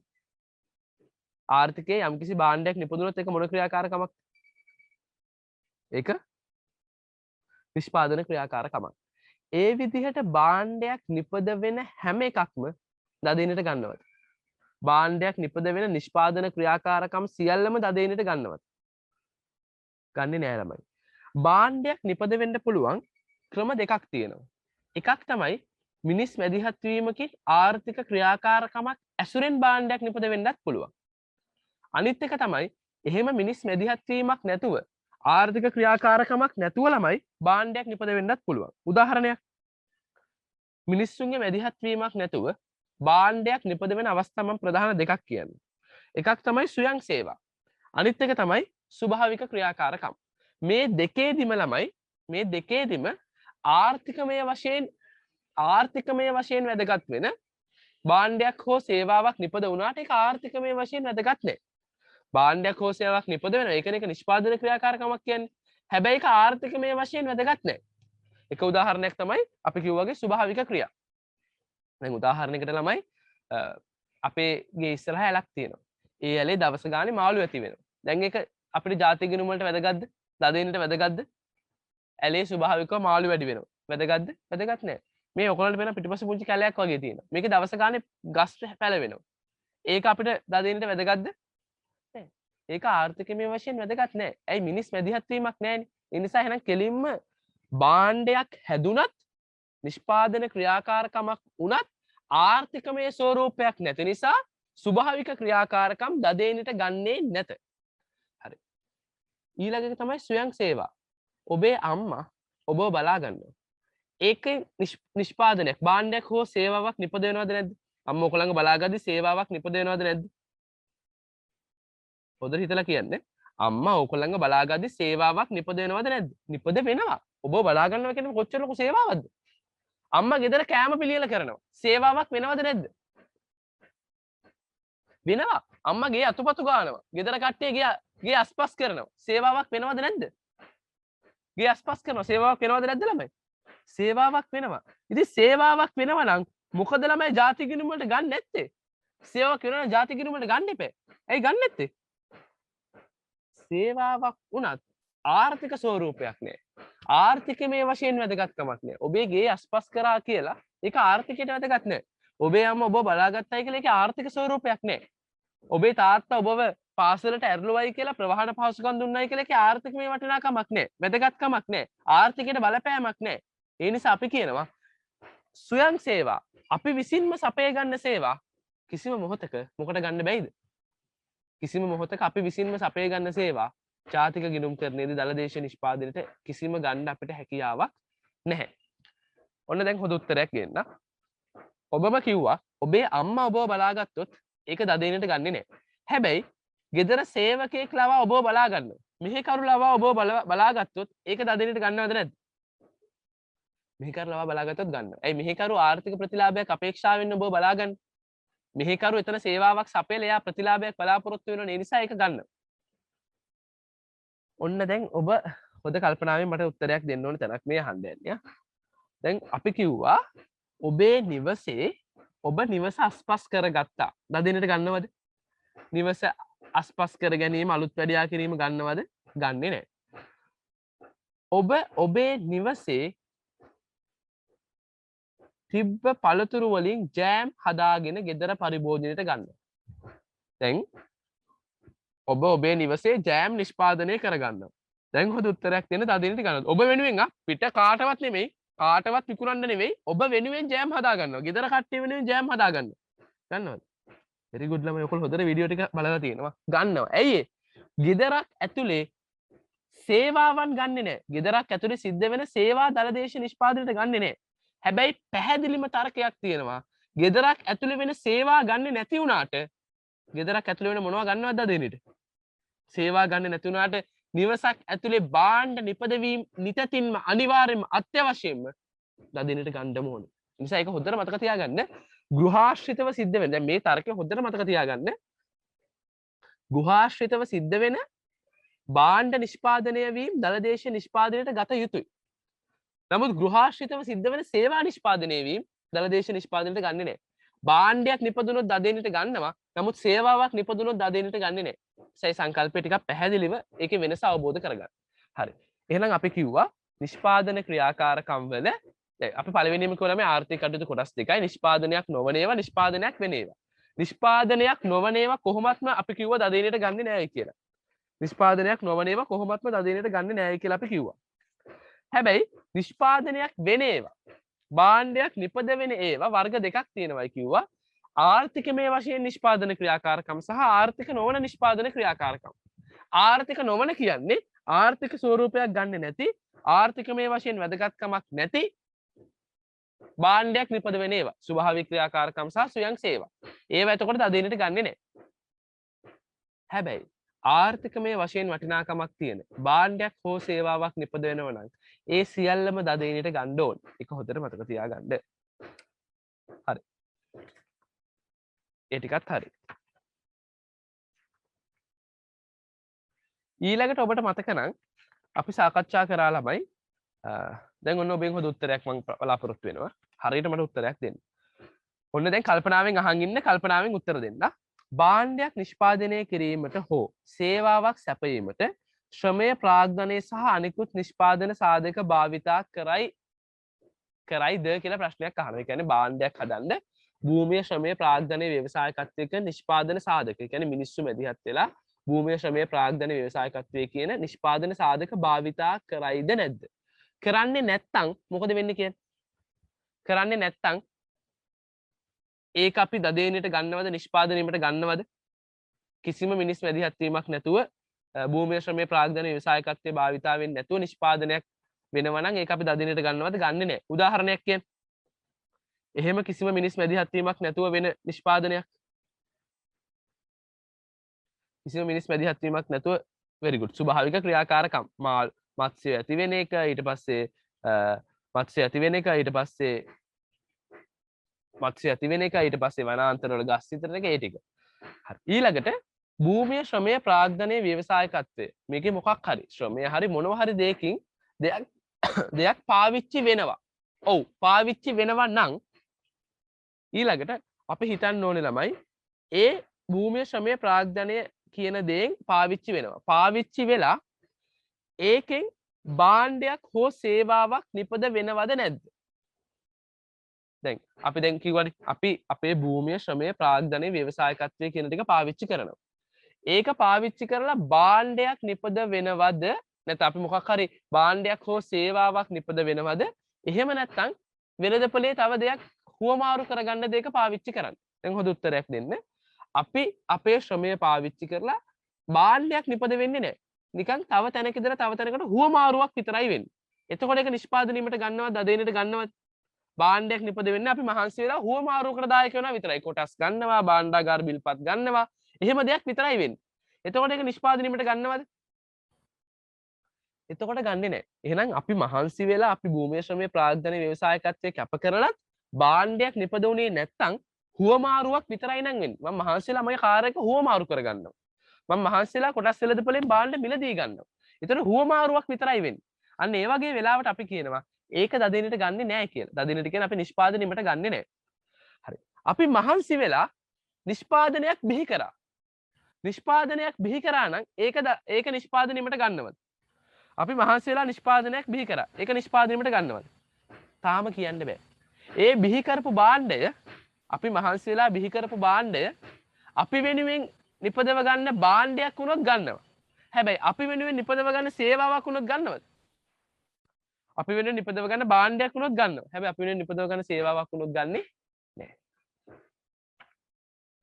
ආර්ථිකයේ යම්කිසි භාණ්ඩයක් නිපදුනොත් ඒක මොන ක්‍රියාකාරකමක්? ඒක නිෂ්පාදන ක්‍රියාකාරකමක්. ඒ විදිහට භාණ්ඩයක් නිපද වෙන හැම එකක්ම දදේනිට ගන්නවද? භාණ්ඩයක් නිපද වෙන නිෂ්පාදන ක්‍රියාකාරකම් සියල්ලම දදේනිට ගන්නවද? ගන්නේ නෑ ළමයි. භාණ්ඩයක් නිපද වෙන්න පුළුවන් ක්‍රම දෙකක් තියෙනවා. එකක් තමයි මිනිස් මැදිහත් වීමකින් ආර්ථික ක්‍රියාකාරකමක් ඇසුරෙන් භාණ්ඩයක් නිපද වෙන්නත් පුළුවන්. අනිත් එක තමයි එහෙම මිනිස් මැදිහත් වීමක් නැතුව ආර්ථික ක්‍රියාකාරකමක් නැතුව ළමයි භාණ්ඩයක් නිපද වෙන්නත් පුළුවන්. උදාහරණයක් මිනිස්සුන්ගේ මැදිහත් වීමක් නැතුව භාණ්ඩයක් නිපද වෙන අවස්ථා මම ප්‍රධාන දෙකක් කියන්නේ. එකක් තමයි ස්වයං සේවා. අනිත් එක තමයි ස්වභාවික ක්‍රියාකාරකම්. මේ දෙකේදිම ළමයි මේ දෙකේදිම ආර්ථිකමය වශයෙන් වැදගත් වෙන භාණ්ඩයක් හෝ සේවාවක් නිපද වුණාට ඒක ආර්ථිකමය වශයෙන් වැදගත් නැහැ. භාණ්ඩයක් හෝ සේවාවක් නිපද වෙනවා. ඒක නේ නිෂ්පාදන ක්‍රියාකාරකමක් කියන්නේ. හැබැයි ඒක ආර්ථිකමය වශයෙන් වැදගත් නැහැ. එක උදාහරණයක් තමයි අපි කිව්වාගේ ස්වභාවික ක්‍රියා. දැන් උදාහරණයකට ළමයි අපේ ගේ ඉස්සරහා ඇලක් තියෙනවා. ඒ ඇලේ දවස ගානේ මාළු ඇති වෙනවා. දැන් ඒක අපිට ජාතික ගිණුම වලට වැදගත්ද? දදින්නට වැදගත්ද? ඇලේ ස්වභාවිකව මාළු වැඩි වෙනවා. වැදගත්ද? වැදගත් නැහැ. මේ ඔයගොල්ලන්ට වෙන පිටිපස්සේ පුංචි කැලයක් වගේ තියෙනවා. මේකේ දවස ගානේ ගස් පැලවෙනවා. ඒක අපිට දදින්නට වැදගත්ද? නැහැ. ඒක ආර්ථිකමය වශයෙන් වැදගත් නැහැ. ඇයි මිනිස් මැදිහත් වීමක් නැහැනේ. ඒ නිසා එහෙනම් කෙලින්ම භාණ්ඩයක් හැදුනත් නිෂ්පාදන ක්‍රියාකාරකමක් වුණත් ආර්ථිකමය ස්වරූපයක් නැති නිසා ස්වභාවික ක්‍රියාකාරකම් දදේනිට ගන්නේ නැත. හරි. ඊළඟ එක තමයි ස්වයං සේවා. ඔබේ අම්මා ඔබව බලා ගන්නවා. ඒකේ නිෂ්පාදනයක් භාණ්ඩයක් හෝ සේවාවක් නිපද වෙනවද නැද්ද? අම්මා ඔයගොල්ලන්ව බලාගද්දි සේවාවක් නිපද වෙනවද නැද්ද? හොඳට හිතලා කියන්න. අම්මා ඔයගොල්ලන්ව බලාගද්දි සේවාවක් නිපද වෙනවද නැද්ද? නිපද වෙනවා. ඔබව බලා ගන්නවා කියන්නේ කොච්චර ලොකු සේවාවක්ද? අම්මා ගෙදර කෑම පිළියෙල කරනවා. සේවාවක් වෙනවද නැද්ද? වෙනවා. අම්මා ගේ අතුපතු ගන්නවා. ගෙදර කට්ටිය ගේ අස්පස් කරනවා. සේවාවක් වෙනවද නැද්ද? ගේ අස්පස් කරනවා. සේවාවක් වෙනවද නැද්ද ළමයි? සේවාවක් වෙනවා. ඉතින් සේවාවක් වෙනවා නම් මොකද ළමයි ජාති ගිණුම වලට ගන්න නැත්තේ? සේවාවක් වෙනවා නම් ජාති ගිණුම වලට ගන්න එපේ. ඇයි ගන්න නැත්තේ? සේවාවක් වුණත් ආර්ථික ස්වරූපයක් නෑ. ආර්ථිකමය වශයෙන් වැදගත්කමක් නෑ. ඔබේ ගේ අස්පස් කරා කියලා ඒක ආර්ථිකයට වැදගත් නෑ. ඔබේ අම්මා ඔබ බලාගත්තයි කියලා ඒක ආර්ථික ස්වරූපයක් නෑ. ඔබේ තාත්තා ඔබව පාසලට ඇරළුවයි කියලා ප්‍රවාහන පහසුකම් දුන්නයි කියලා ඒක ආර්ථිකමය වටිනාකමක් නෑ. වැදගත්කමක් නෑ. ආර්ථිකයට බලපෑමක් නෑ. ඒ නිසා අපි කියනවා ස්වයං සේවා අපි විසින්ම සපය ගන්න සේවා කිසිම මොහොතක මොකට ගන්න බැයිද? කිසිම මොහොතක අපි විසින්ම සපය ගන්න සේවා ජාතික ගිණුම්කරණයේදී දලදේශ නිෂ්පාදනයට කිසිම ගන්න අපිට හැකියාවක් නැහැ. ඔන්න දැන් හොඳ උත්තරයක් දෙන්න. ඔබම කිව්වා ඔබේ අම්මා ඔබව බලාගත්තොත් ඒක දදේනට ගන්නෙ නැහැ. හැබැයි ගෙදර සේවකයෙක් ලවා ඔබව බලා ගන්නවා. මෙහෙකරු ලවා ඔබව බලාගත්තොත් ඒක දදේනට ගන්නවද නැද්ද? මෙහෙකරු ලවා බලාගත්තොත් ගන්නවා. ඇයි මෙහෙකරු ආර්ථික ප්‍රතිලාභයක් අපේක්ෂාවෙන් ඔබව බලාගන්නේ? මෙහෙකරු එතන සේවාවක් සපයලා එයා ප්‍රතිලාභයක් බලාපොරොත්තු වෙනවා. ඒ නිසා ඒක ගන්න. ඔන්න දැන් ඔබ හොඳ කල්පනාවෙන් මට උත්තරයක් දෙන්න ඕන තැනක් මේ අහන්න යන්නේ. දැන් අපි කිව්වා ඔබේ නිවසේ ඔබ නිවස අස්පස් කරගත්තා. දදිනට ගන්නවද? නිවස අස්පස් කර ගැනීම අලුත් වැඩියා කිරීම ගන්නවද? ගන්නෙ නැහැ. ඔබ ඔබේ නිවසේ තිබ්බ පළතුරු වලින් ජෑම් හදාගෙන ගෙදර පරිභෝජනයට ගන්නවා. දැන් ඔබ ඔබේ නිවසේ ජෑම් නිෂ්පාදනය කරගන්නවා. දැන් හොඳ උත්තරයක් දෙන්න දදිනට ගන්නවා. ඔබ වෙනුවෙන් පිට කාටවත් නෙමෙයි කාටවත් විකුණන්න නෙවෙයි ඔබ වෙනුවෙන් ජෑම් හදා ගන්නවා. ගෙදර කට්ටිය වෙනුවෙන් ජෑම් හදා ගන්නවා. ගන්නවද? very good ළමයි. ඔයගොල්ලෝ හොඳට වීඩියෝ ටික බලලා තියෙනවා. ගන්නවා. ඇයි ගෙදරක් ඇතුලේ සේවාවන් ගන්නෙ නැහැ. ගෙදරක් ඇතුලේ සිද්ධ වෙන සේවා දලදේශ නිෂ්පාදනයට ගන්නෙ නැහැ. හැබැයි පැහැදිලිම තර්කයක් තියෙනවා. ගෙදරක් ඇතුලේ වෙන සේවා ගන්නෙ නැති වුණාට ගෙදරක් ඇතුලේ වෙන මොනවා ගන්නවද දදිනට? සේවා ගන්න නැති වුණාට නිවසක් ඇතුලේ භාණ්ඩ නිපදවීම නිතින්ම අනිවාර්යයෙන්ම අත්‍යවශ්‍යයෙන්ම දදිනට ගන්නම ඕනේ. ඒ නිසා ඒක හොඳට මතක තියාගන්න. ගෘහාශ්‍රිතව සිද්ධ වෙන. දැන් මේ තර්කය හොඳට මතක තියාගන්න. ගෘහාශ්‍රිතව සිද්ධ වෙන භාණ්ඩ නිෂ්පාදනය වීම දලදේශ නිෂ්පාදනයට ගත යුතුයි. නමුත් ගෘහාශ්‍රිතව සිද්ධ වෙන සේවා නිෂ්පාදනය වීම දලදේශ නිෂ්පාදනයට ගන්නෙ නැහැ. භාණ්ඩයක් නිපදුනොත් දදේනට ගන්නවා. නමුත් සේවාවක් නිපදුනොත් දදේනට ගන්නෙ නැහැ. ඒ සංකල්පය ටිකක් පැහැදිලිව ඒකේ වෙනස අවබෝධ කරගන්න. හරි. එහෙනම් අපි කිව්වා නිෂ්පාදන ක්‍රියාකාරකම් වල අපි පළවෙනිම කිව්වම ආර්ථික කටයුතු කොටස් දෙකයි. නිෂ්පාදනයක් නොවන ඒවා නිෂ්පාදනයක් වෙන ඒවා. නිෂ්පාදනයක් නොවන ඒවා කොහොමත්ම අපි කිව්වා දදේනට ගන්නෙ නැහැ කියලා. නිෂ්පාදනයක් නොවන ඒවා කොහොමත්ම දදේනට ගන්නෙ නැහැ කියලා අපි කිව්වා. හැබැයි නිෂ්පාදනයක් වෙන ඒවා භාණ්ඩයක් නිපද වෙන ඒවා වර්ග දෙකක් තියෙනවායි කිව්වා. ආර්ථිකමය වශයෙන් නිෂ්පාදන ක්‍රියාකාරකම් සහ ආර්ථික නොවන නිෂ්පාදන ක්‍රියාකාරකම්. ආර්ථික නොවන කියන්නේ ආර්ථික ස්වරූපයක් ගන්නෙ නැති ආර්ථිකමය වශයෙන් වැදගත්කමක් නැති භාණ්ඩයක් නිපද වෙන ඒවා ස්වභාවික ක්‍රියාකාරකම් සහ ස්වයං සේවා. ඒවා එතකොට දදිනට ගන්නෙ නැහැ. හැබැයි ආර්ථිකමය වශයෙන් වටිනාකමක් තියෙන භාණ්ඩයක් හෝ සේවාවක් නිපද වෙනව නම් ඒ සියල්ලම දදිනට ගන්න ඕන. ඒක හොඳට මතක තියාගන්න. හරි. ඒ ටිකත් හරි. ඊළඟට ඔබට මතක නම් අපි සාකච්ඡා කරා ළමයි දැන් ඔන්න ඔබෙන් හොඳ උත්තරයක් මම බලාපොරොත්තු වෙනවා. හරියට මට උත්තරයක් දෙන්න. ඔන්න දැන් කල්පනාවෙන් අහන් ඉන්න කල්පනාවෙන් උත්තර දෙන්න. භාණ්ඩයක් නිෂ්පාදනය කිරීමට හෝ සේවාවක් සැපයීමට ශ්‍රමය ප්‍රාග්ධනය සහ අනිකුත් නිෂ්පාදන සාධක භාවිතා කරයිද කියලා ප්‍රශ්නයක් අහනවා. ඒ කියන්නේ භාණ්ඩයක් හදන්න භූමිය ශ්‍රමය ප්‍රාග්ධනය ව්‍යවසායකත්වයක නිෂ්පාදන සාධක. ඒ කියන්නේ මිනිස්සු මැදිහත් වෙලා භූමිය ශ්‍රමය ප්‍රාග්ධන ව්‍යවසායකත්වයේ කියන නිෂ්පාදන සාධක භාවිතා කරයිද නැද්ද? කරන්නේ නැත්තම් මොකද වෙන්නේ කියන්නේ? කරන්නේ නැත්තම් ඒක අපි දදේනට ගන්නවද නිෂ්පාදනයකට ගන්නවද? කිසිම මිනිස් මැදිහත් වීමක් නැතුව භූමිය ශ්‍රමය ප්‍රාග්ධන ව්‍යවසායකත්වයේ භාවිතා වෙන්නේ නැතුව නිෂ්පාදනයක් වෙනවා නම් ඒක අපි දදේනට ගන්නවද? ගන්නෙ නැහැ. උදාහරණයක් කියන්න. එහෙම කිසිම මිනිස් මැදිහත් වීමක් නැතුව වෙන නිෂ්පාදනයක්. කිසිම මිනිස් මැදිහත් වීමක් නැතුව very good ස්වභාවික ක්‍රියාකාරකම් මත්ස්‍ය ඇති වෙන එක ඊට පස්සේ මත්ස්‍ය ඇති වෙන එක ඊට පස්සේ මත්ස්‍ය ඇති වෙන එක ඊට පස්සේ වනාන්තර වල ගස් විතරන එක ඒ ටික. හරි. ඊළඟට භූමිය ශ්‍රමය ප්‍රාග්ධනයේ ව්‍යවසායකත්වය. මේකේ මොකක් හරි ශ්‍රමය හරි මොනවා හරි දෙයකින් දෙයක් පාවිච්චි වෙනවා. ඔව් පාවිච්චි වෙනවා නම් ඊළඟට අපි හිතන්න ඕනේ ළමයි ඒ භූමිය ශ්‍රමය ප්‍රාග්ධනය කියන දේෙන් පාවිච්චි වෙනවා. පාවිච්චි වෙලා ඒකෙන් භාණ්ඩයක් හෝ සේවාවක් නිපද වෙනවද නැද්ද? දැන් අපි දැන් කිව්වනේ අපි අපේ භූමිය ශ්‍රමය ප්‍රාග්ධනයේ ව්‍යවසායකත්වයේ කියන ටික පාවිච්චි කරනවා. ඒක පාවිච්චි කරලා භාණ්ඩයක් නිපද වෙනවද? නැත්නම් අපි මොකක් හරි භාණ්ඩයක් හෝ සේවාවක් නිපද වෙනවද? එහෙම නැත්නම් වෙළඳපොලේ තව දෙයක් හුවමාරු කරගන්න දෙයක පාවිච්චි කරන්න. දැන් හොඳ උත්තරයක් දෙන්න. අපි අපේ ශ්‍රමය පාවිච්චි කරලා භාණ්ඩයක් නිපද වෙන්නේ නැහැ. නිකන් තව තැනක ඉඳලා තව තැනකට හුවමාරුවක් විතරයි වෙන්නේ. එතකොට ඒක නිෂ්පාදනීමට ගන්නවද දදේනට ගන්නවද? භාණ්ඩයක් නිපද වෙන්නේ අපි මහන්සි වෙලා හුවමාරුවකට දායක වෙනවා විතරයි. කොටස් ගන්නවා, භාණ්ඩාගාර බිල්පත් ගන්නවා. එහෙම දෙයක් විතරයි වෙන්නේ. එතකොට ඒක නිෂ්පාදනීමට ගන්නවද? එතකොට ගන්නෙ නැහැ. එහෙනම් අපි මහන්සි වෙලා අපි භූමිය ශ්‍රමය ප්‍රාග්ධනයේ ව්‍යවසායකත්වයේ කැප කරලත් භාණ්ඩයක් නිපදුනේ නැත්තම් හුවමාරුවක් විතරයි නම් වෙන්නේ. මම මහන්සි වෙලා මගේ කාර් එක හුවමාරු කරගන්නවා. මම මහන්සි වෙලා කොටස් වෙළඳපොලෙන් භාණ්ඩ මිලදී ගන්නවා. ඒතර හුවමාරුවක් විතරයි වෙන්නේ. අන්න ඒ වගේ වෙලාවට අපි කියනවා ඒක දදිනට ගන්නෙ නැහැ කියලා. දදිනට කියන්නේ අපි නිෂ්පාදනීමට ගන්නෙ නැහැ. හරි. අපි මහන්සි වෙලා නිෂ්පාදනයක් බිහි කරා. නිෂ්පාදනයක් බිහි කරා නම් ඒක නිෂ්පාදනීමට ගන්නවද? අපි මහන්සි වෙලා නිෂ්පාදනයක් බිහි කරා. ඒක නිෂ්පාදනීමට ගන්නවද? තාම කියන්න බෑ. ඒ බිහි කරපු භාණ්ඩය අපි මහන්සි වෙලා බිහි කරපු භාණ්ඩය අපි වෙනුවෙන් නිපදව ගන්න භාණ්ඩයක් වුණොත් ගන්නවා. හැබැයි අපි වෙනුවෙන් නිපදව ගන්න සේවාවක් වුණොත් ගන්නවද? අපි වෙනුවෙන් නිපදව ගන්න භාණ්ඩයක් වුණොත් ගන්නවා. හැබැයි අපි වෙනුවෙන් නිපදව ගන්න සේවාවක් වුණොත් ගන්නෙ නැහැ.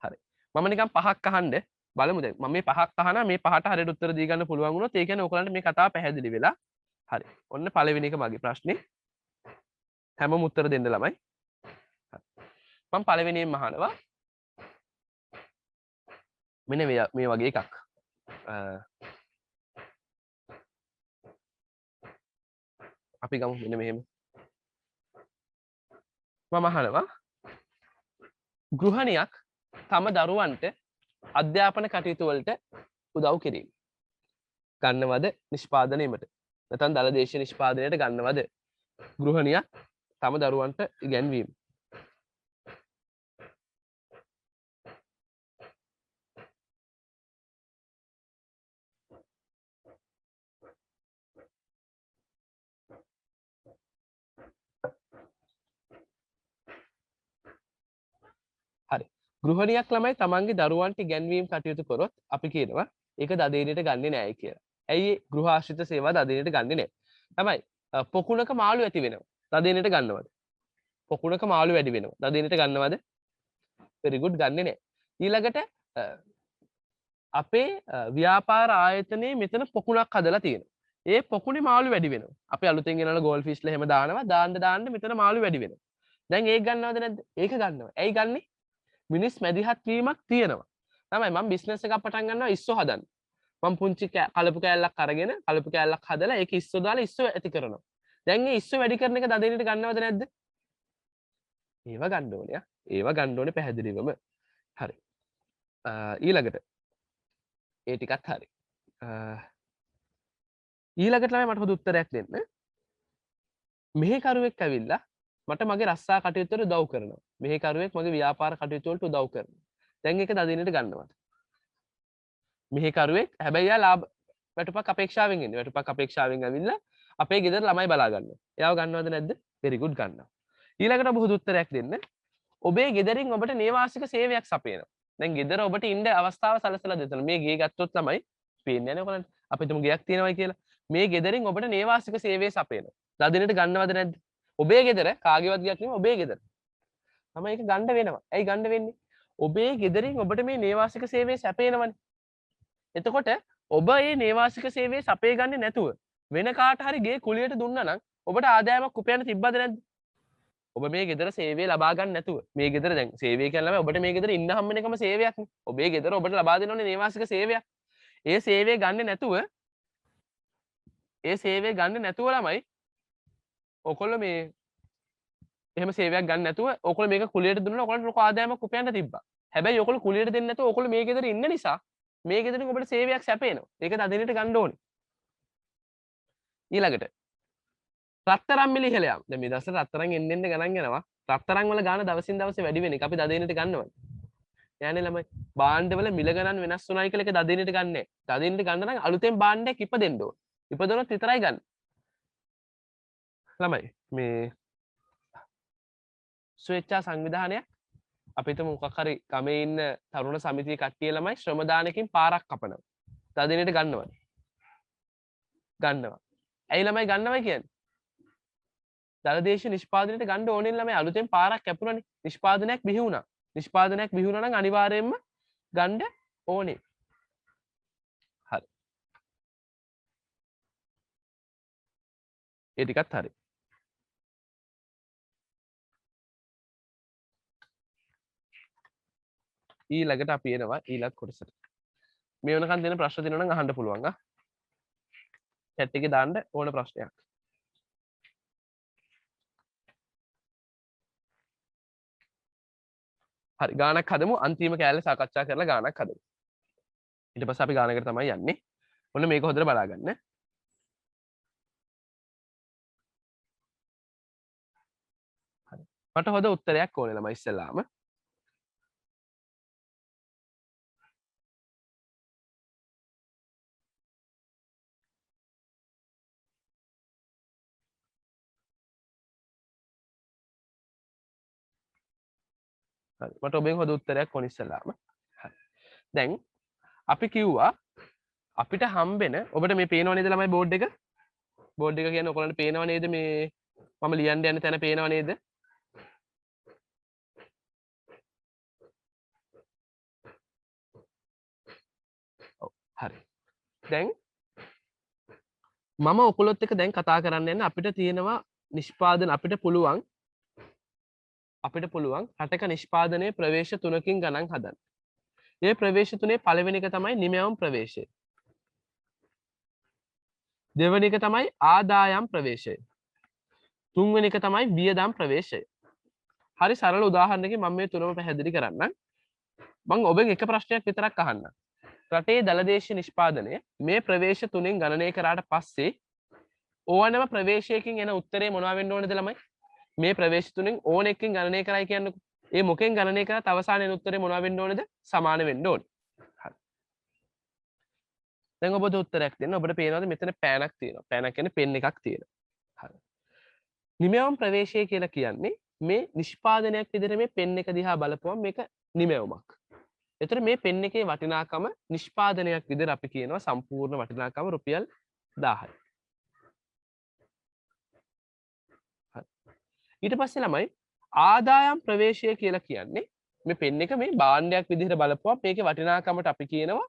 හරි. මම නිකන් පහක් අහන්න බලමු දැන්. මම මේ පහක් අහනවා මේ පහට හරියට උත්තර දී ගන්න පුළුවන් වුණොත් ඒ කියන්නේ ඔයගලන්ට මේ කතාව පැහැදිලි වෙලා. හරි. ඔන්න පළවෙනි එක මගේ ප්‍රශ්නේ. හැමෝම උත්තර දෙන්න ළමයි. මම පළවෙනියෙන් අහනවා මෙන්න මේ වගේ එකක්. අපි ගමු මෙන්න මෙහෙම. මම අහනවා ගෘහණියක් තම දරුවන්ට අධ්‍යාපන කටයුතු වලට උදව් කිරීම. ගන්නවද නිෂ්පාදනයේකට? නැත්නම් දල දේශීය නිෂ්පාදනයට ගන්නවද? ගෘහණියක් තම දරුවන්ට ඉගැන්වීම. හරි. ගෘහණියක් ළමයි තමන්ගේ දරුවන්ට ඉගැන්වීම් කටයුතු කරොත් අපි කියනවා ඒක දදේනට ගන්නෙ නෑ කියලා. ඇයි ගෘහ ආශ්‍රිත සේවා දදේනට ගන්නෙ නෑ? තමයි පොකුණක මාළු ඇති වෙනවා. දදේනට ගන්නවද? පොකුණක මාළු වැඩි වෙනවා. දදේනට ගන්නවද? very good ගන්නෙ නෑ. ඊළඟට අපේ ව්‍යාපාර ආයතනයේ මෙතන පොකුණක් හදලා තියෙනවා. ඒ පොකුණේ මාළු වැඩි වෙනවා. අපි අලුතෙන් ගෙනන ගෝල් ෆිෂ්ලා එහෙම දානවා. දාන්න මෙතන මාළු වැඩි වෙනවා. දැන් ඒක ගන්නවද නැද්ද? ඒක ගන්නවා. ඇයි ගන්නෙ? මිනිස් මැදිහත් වීමක් තියෙනවා. තමයි මම බිස්නස් එකක් පටන් ගන්නවා ඉස්සෝ හදන්න. මම පුංචි කලපු කෑල්ලක් අරගෙන කලපු කෑල්ලක් හදලා ඒක ඉස්සෝ දාලා ඉස්සෝ ඇති කරනවා. දැන් මේ ඉස්සෝ වැඩි කරන එක දදිනට ගන්නවද නැද්ද? ඒව ගන්න ඕනේ. ඒව ගන්න ඕනේ පැහැදිලිවම. හරි. ඊළඟට ඒ ටිකත් හරි. ඊළඟට තමයි මට හොඳ උත්තරයක් දෙන්න. මෙහෙකරුවෙක් ඇවිල්ලා මට මගේ රස්සා කටයුතු වලට උදව් කරනවා. මෙහෙකරුවෙක් මගේ ව්‍යාපාර කටයුතු වලට උදව් කරනවා. දැන් ඒක දදිනට ගන්නවද? මෙහෙකරුවෙක් හැබැයි යා ලාභ වැටුපක් අපේක්ෂාවෙන් ඉන්නේ. වැටුපක් අපේක්ෂාවෙන් ඇවිල්ලා අපේ ගෙදර ළමයි බලා ගන්නවා. එයාව ගන්නවද නැද්ද? very good ගන්නවා. ඊළඟට ඔබ හොඳ උත්තරයක් දෙන්න. ඔබේ ගෙදරින් ඔබට නේවාසික සේවයක් සපයනවා. දැන් ගෙදර ඔබට ඉන්න අවස්ථාව සලසලා දෙතන. මේ ගේ ගත්තොත් තමයි පේන්නේ නැහැ ඔයගලන්ට. අපි තුමු ගයක් තියෙනවයි කියලා. මේ ගෙදරින් ඔබට නේවාසික සේවය සපයනවා. දදිනට ගන්නවද නැද්ද? ඔබේ ගෙදර කාගේවත් ගයක් නෙමෙයි ඔබේ ගෙදර. තමයි ඒක ගන්න වෙනවා. ඇයි ගන්න වෙන්නේ? ඔබේ ගෙදරින් ඔබට මේ නේවාසික සේවය සැපේනවනේ. එතකොට ඔබ මේ නේවාසික සේවය සපේ ගන්නේ නැතුව වෙන කාට හරි ගේ කුලියට දුන්නා නම් ඔබට ආදායමක් උපයන්න තිබ්බද නැද්ද? ඔබ මේ ගෙදර සේවය ලබා ගන්න නැතුව මේ ගෙදර දැන් සේවය කියන්නේ ඔබට මේ ගෙදර ඉන්න හම්බෙන එකම සේවයක් නේ. ඔබේ ගෙදර ඔබට ලබා දෙන්න ඕනේ නේවාසික සේවයක්. ඒ සේවය ගන්න නැතුව ළමයි ඔකොල්ලෝ මේ එහෙම සේවයක් ගන්න නැතුව ඔකොල්ලෝ මේක කුලියට දුන්නා ඔකොල්ලන්ට ලොකු ආදායමක් උපයන්න තිබ්බා. හැබැයි ඔකොල්ලෝ කුලියට දෙන්නේ නැතුව ඔකොල්ලෝ මේ ගෙදර ඉන්න නිසා මේ ගෙදරින් ඔබට සේවයක් සැපේනවා. ඒක දදිනට ගන්න ඕනේ. ඊළඟට රත්තරන් මිල ඉහළ යාම. දැන් මේ දවස්වල රත්තරන් එන්න ගණන් යනවා. රත්තරන් වල ගාන දවසින් දවස වැඩි වෙන එක අපි දදිනට ගන්නවද? යන්නේ ළමයි. භාණ්ඩ වල මිල ගණන් වෙනස් වුණායි කියලා එක දදිනට ගන්නෑ. දදිනට ගන්න නම් අලුතෙන් භාණ්ඩයක් ඉපදෙන්න ඕන. ඉපදුනොත් විතරයි ගන්න. ළමයි මේ ස්වේච්ඡා සංවිධානයක් අපිට මොකක් හරි ගමේ ඉන්න තරුණ සමිතිය කට්ටිය ළමයි ශ්‍රම දානකින් පාරක් කපනවා. දදිනට ගන්නවද? ගන්නවා. ඇයි ළමයි ගන්නවයි කියන්නේ? දලදේශ නිෂ්පාදනයට ගන්න ඕනේ ළමයි අලුතෙන් පාරක් කැපුණානේ. නිෂ්පාදනයක් බිහි වුණා. නිෂ්පාදනයක් බිහි වුණා නම් අනිවාර්යයෙන්ම ගන්න ඕනේ. හරි. ඒ ටිකත් හරි. ඊළඟට අපි එනවා ඊළඟ කොටසට. මේ වෙනකන් දෙන ප්‍රශ්න දෙනවා නම් අහන්න පුළුවන් ආ. chat එකේ දාන්න ඕන ප්‍රශ්නයක්. හරි ගානක් හදමු අන්තිම කෑල්ල සාකච්ඡා කරලා ගානක් හදමු. ඊට පස්සේ අපි ගානකට තමයි යන්නේ. ඔන්න මේක හොඳට බලා ගන්න. හරි. මට හොඳ උත්තරයක් ඕනේ ළමයි ඉස්සෙල්ලාම. හරි. මට ඔබෙන් හොඳ උත්තරයක් ඕනේ ඉස්සෙල්ලාම. හරි. දැන් අපි කිව්වා අපිට හම්බෙන ඔබට මේ පේනව නේද ළමයි බෝඩ් එක? බෝඩ් එක කියන්නේ ඔයගොල්ලන්ට පේනව නේද මේ මම ලියන්න යන තැන පේනව නේද? ඔව් හරි. දැන් මම ඔයගොල්ලොත් එක්ක දැන් කතා කරන්න යන්නේ අපිට තියෙනවා නිෂ්පාදන අපිට පුළුවන් රටක නිෂ්පාදනයේ ප්‍රවේශ 3කින් ගණන් හදන්න. මේ ප්‍රවේශ 3 පළවෙනි එක තමයි නිමැවුම් ප්‍රවේශය. දෙවෙනි එක තමයි ආදායම් ප්‍රවේශය. තුන්වෙනි එක තමයි වියදම් ප්‍රවේශය. හරි සරල උදාහරණයකින් මම මේ තුනම පැහැදිලි කරන්නම්. මම ඔබෙන් එක ප්‍රශ්නයක් විතරක් අහන්නම්. රටේ දලදේශීය නිෂ්පාදනය මේ ප්‍රවේශ 3න් ගණනය කරාට පස්සේ ඕනෑම ප්‍රවේශයකින් එන උත්තරේ මොනවා වෙන්න ඕනද ළමයි? මේ ප්‍රවේශ 3න් ඕන එකකින් ගණනය කරයි කියන්නකො. ඒ මොකෙන් ගණනය කරත් අවසානයේ එන උත්තරේ මොනවා වෙන්න ඕනද? සමාන වෙන්න ඕනේ. හරි. දැන් ඔබට උත්තරයක් දෙන්න. ඔබට පේනවාද මෙතන පෑනක් තියෙනවා. පෑනක් කියන්නේ පෙන් එකක් තියෙනවා. හරි. නිමැවුම් ප්‍රවේශය කියලා කියන්නේ මේ නිෂ්පාදනයක් විදිහට මේ පෙන් එක දිහා බලපුවම මේක නිමැවුමක්. එතකොට මේ පෙන් එකේ වටිනාකම නිෂ්පාදනයක් විදිහට අපි කියනවා සම්පූර්ණ වටිනාකම රුපියල් 1000යි. හරි. ඊට පස්සේ ළමයි ආදායම් ප්‍රවේශය කියලා කියන්නේ මේ පෙන් එක මේ භාණ්ඩයක් විදිහට බලපුවම මේකේ වටිනාකමට අපි කියනවා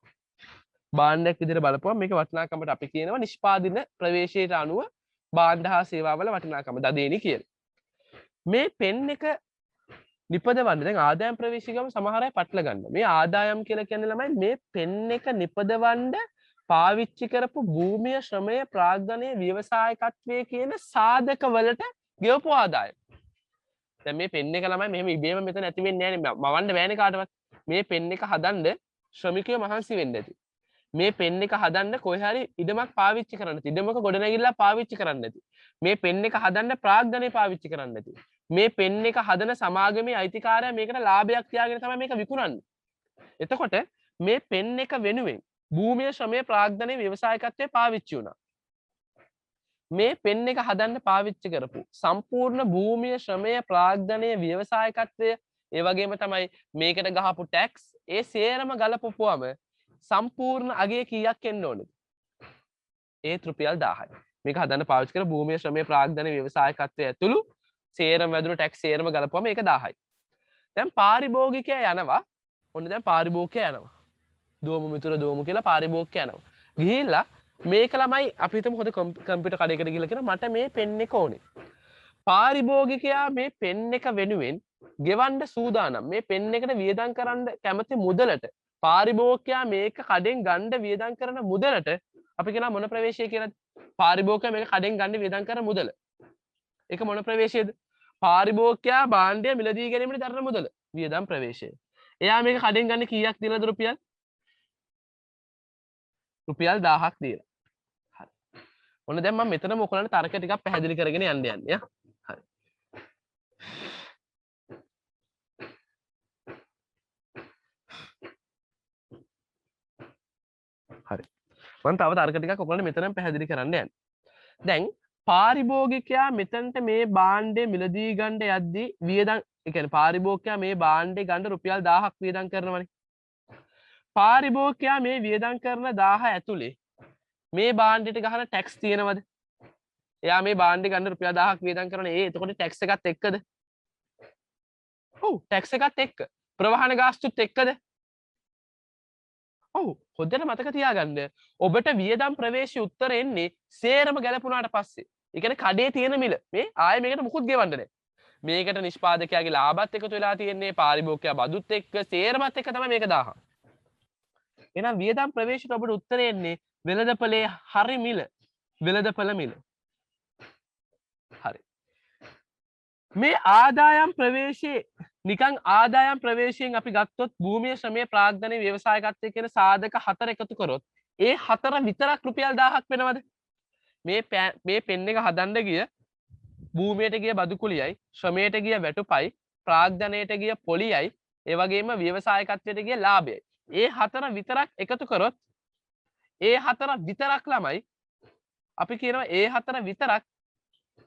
භාණ්ඩයක් විදිහට බලපුවම මේක වටිනාකමට අපි කියනවා නිෂ්පාදිත ප්‍රවේශයට අනුව භාණ්ඩ හා සේවාවල වටිනාකම දදේනි කියලා. මේ පෙන් එක නිපදවන්න දැන් ආදායම් ප්‍රවේශය ගම සමහර අය පටල ගන්නවා. මේ ආදායම් කියලා කියන්නේ ළමයි මේ පෙන් එක නිපදවන්න පාවිච්චි කරපු භූමිය ශ්‍රමය ප්‍රාග්ධනය ව්‍යවසායකත්වයේ කියන සාධක වලට ගෙවපු ආදායම. දැන් මේ පෙන් එක ළමයි මෙහෙම ඉබේම මෙතන ඇති වෙන්නේ නැහැ නේ. මවන්න බෑනේ කාටවත්. මේ පෙන් එක හදන්න ශ්‍රමිකයෝ මහන්සි වෙන්න ඇති. මේ පෙන් එක හදන්න කොහේ හරි ඉඩමක් පාවිච්චි කරන්න ඇති. ඉඩමක ගොඩනැගිල්ලක් පාවිච්චි කරන්න ඇති. මේ පෙන් එක හදන්න ප්‍රාග්ධනය පාවිච්චි කරන්න ඇති. මේ පෙන් එක හදන සමාගමේ අයිතිකාරයා මේකට ලාභයක් තියාගෙන තමයි මේක විකුණන්නේ. එතකොට මේ පෙන් එක වෙනුවෙන් භූමිය ශ්‍රමය ප්‍රාග්ධනය ව්‍යවසායකත්වයේ පාවිච්චි වුණා. මේ පෙන් එක හදන්න පාවිච්චි කරපු සම්පූර්ණ භූමිය ශ්‍රමය ප්‍රාග්ධනය ව්‍යවසායකත්වය ඒ වගේම තමයි මේකට ගහපු ටැක්ස් ඒ සේරම ගලපපුවම සම්පූර්ණ අගය කීයක් එන්න ඕනද? ඒත් රුපියල් 1000යි. මේක හදන්න පාවිච්චි කර භූමිය ශ්‍රමය ප්‍රාග්ධනය ව්‍යවසායකත්වයේ ඇතුළු සේරම වැදුණු ටැක්ස් සේරම ගලපුවම ඒක 1000යි. දැන් පාරිභෝගිකයා යනවා. ඔන්න දැන් පාරිභෝගිකයා යනවා. දෝමු මිතුර දෝමු කියලා පාරිභෝගිකයා යනවා. ගිහිල්ලා මේක ළමයි අපි හිතමු හොද කම්පියුටර් කඩේකට ගිහලා කියන මට මේ පෙන් එක ඕනේ. පාරිභෝගිකයා මේ පෙන් එක වෙනුවෙන් ගෙවන්න සූදානම්. මේ පෙන් එකට වියදම් කරන්න කැමති මුදලට පාරිභෝගිකයා මේක කඩෙන් ගන්න වියදම් කරන මුදලට අපි කියනවා මොන ප්‍රවේශය කියලාද? පාරිභෝගිකයා මේක කඩෙන් ගන්න වියදම් කරන මුදල. ඒක මොන ප්‍රවේශයද? පාරිභෝගිකයා භාණ්ඩය මිලදී ගැනීමට දරන මුදල. වියදම් ප්‍රවේශය. එයා මේක කඩෙන් ගන්න කීයක් දීලාද රුපියල්? රුපියල් 1000ක් දීලා. හරි. ඔන්න දැන් මම මෙතනම ඔයගොල්ලන්ට තර්ක ටිකක් පැහැදිලි කරගෙන යන්නේ. හරි. හරි. මම තව තර්ක ටිකක් ඔයගොල්ලන්ට මෙතනම පැහැදිලි කරන්න යන්නේ. දැන් පාරිභෝගිකයා මෙතනට මේ භාණ්ඩය මිලදී ගන්න යද්දී වියදම් ඒ කියන්නේ පාරිභෝගිකයා මේ භාණ්ඩේ ගන්න රුපියල් 1000ක් වියදම් කරනවනේ. පාරිභෝගිකයා මේ වියදම් කරන 1000 ඇතුලේ මේ භාණ්ඩෙට ගහන ටැක්ස් තියෙනවද? එයා මේ භාණ්ඩේ ගන්න රුපියල් 1000ක් වියදම් කරන එතකොට ටැක්ස් එකත් එක්කද? ඔව් ටැක්ස් එකත් එක්ක. ප්‍රවාහන ගාස්තුත් එක්කද? ඔව් හොඳට මතක තියාගන්න. ඔබට වියදම් ප්‍රවේශي උත්තර එන්නේ සේරම ගැලපුණාට පස්සේ. ඒ කියන්නේ කඩේ තියෙන මිල. මේ ආයෙ මේකට මුකුත් ගෙවන්න නැහැ. මේකට නිෂ්පාදකයාගේ ලාභත් එකතු වෙලා තියෙන්නේ පාරිභෝගිකයා බදුත් එක්ක සේරමත් එක්ක තමයි මේක 1000. එහෙනම් වියදම් ප්‍රවේශයට ඔබට උත්තරේ එන්නේ වෙළඳපොලේ හරි මිල. වෙළඳපොළ මිල. හරි. මේ ආදායම් ප්‍රවේශයේ නිකන් ආදායම් ප්‍රවේශයෙන් අපි ගත්තොත් භූමිය ශ්‍රමය ප්‍රාග්ධනය ව්‍යවසායකත්වයේ කියන සාධක 4 එකතු කරොත් ඒ 4 විතරක් රුපියල් 1000ක් වෙනවද? මේ පෙන් එක හදන්න ගිය භූමියට ගිය බදු කුලියයි ශ්‍රමයට ගිය වැටුපයි ප්‍රාග්ධනයට ගිය පොලියයි ඒ වගේම ව්‍යවසායකත්වයට ගිය ලාභයයි. ඒ 4 විතරක් එකතු කරොත් ඒ 4 විතරක් ළමයි අපි කියනවා ඒ 4 විතරක්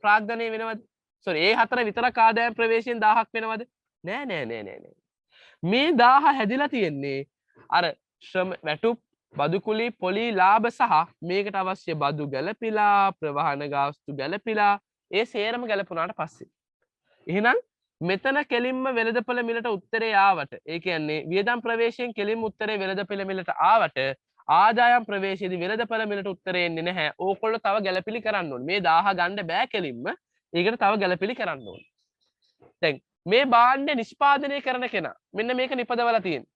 ප්‍රාග්ධනය වෙනවද? සෝරි ඒ 4 විතරක් ආදායම් ප්‍රවේශයෙන් 1000ක් වෙනවද? නෑ. මේ 1000 හැදිලා තියෙන්නේ අර ශ්‍රම වැටුප් බදු කුලී පොලි ලාභ සහ මේකට අවශ්‍ය බදු ගැලපිලා ප්‍රවාහන ගාස්තු ගැලපිලා ඒ සේරම ගැලපුණාට පස්සේ. එහෙනම් මෙතන කෙලින්ම වෙළඳපොළ මිලට උත්තරේ ආවට ඒ කියන්නේ වියදම් ප්‍රවේශයෙන් කෙලින්ම උත්තරේ වෙළඳපොළ මිලට ආවට ආදායම් ප්‍රවේශයේදී වෙළඳපොළ මිලට උත්තරේ එන්නේ නැහැ. ඕකොල්ලෝ තව ගැලපිලි කරන්න ඕනේ. මේ 1000 ගන්න බෑ කෙලින්ම. ඒකට තව ගැලපිලි කරන්න ඕනේ. දැන් මේ භාණ්ඩ නිෂ්පාදනය කරන කෙනා මෙන්න මේක නිපදවලා තියෙන්නේ.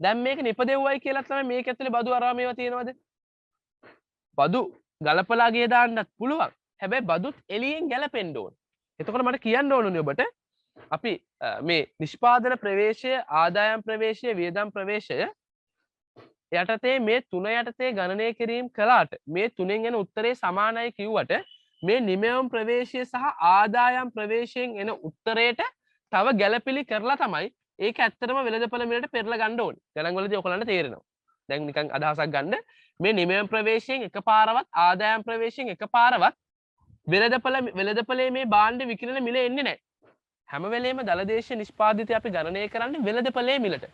දැන් මේක නිපදෙව්වයි කියලා තමයි මේක ඇතුලේ බදු අරවා මේවා තියෙනවද? බදු ගලපලා ගිය දාන්නත් පුළුවන්. හැබැයි බදුත් එළියෙන් ගැලපෙන්න ඕන. එතකොට මට කියන්න ඕනුනේ ඔබට අපි මේ නිෂ්පාදන ප්‍රවේශය, ආදායම් ප්‍රවේශය, වියදම් ප්‍රවේශය යටතේ මේ තුන යටතේ ගණනය කිරීම කළාට මේ තුනෙන් එන උත්තරේ සමානයි කිව්වට මේ නිමයම් ප්‍රවේශය සහ ආදායම් ප්‍රවේශයෙන් එන උත්තරේට තව ගැලපිලි කරලා තමයි ඒක ඇත්තටම වෙළඳපොළ මිලට පෙරලා ගන්න ඕනේ. ගණන් වලදී ඔයගොල්ලන්ට තේරෙනවා. දැන් නිකන් අදහසක් ගන්න මේ නිමයම් ප්‍රවේශයෙන් එකපාරවත් ආදායම් ප්‍රවේශයෙන් එකපාරවත් වෙළඳපොළේ මේ භාණ්ඩ විකිරණ මිල එන්නේ නැහැ. හැම වෙලේම දලදේශීය නිෂ්පාදිතය අපි ගණනය කරන්නේ වෙළඳපොළේ මිලට.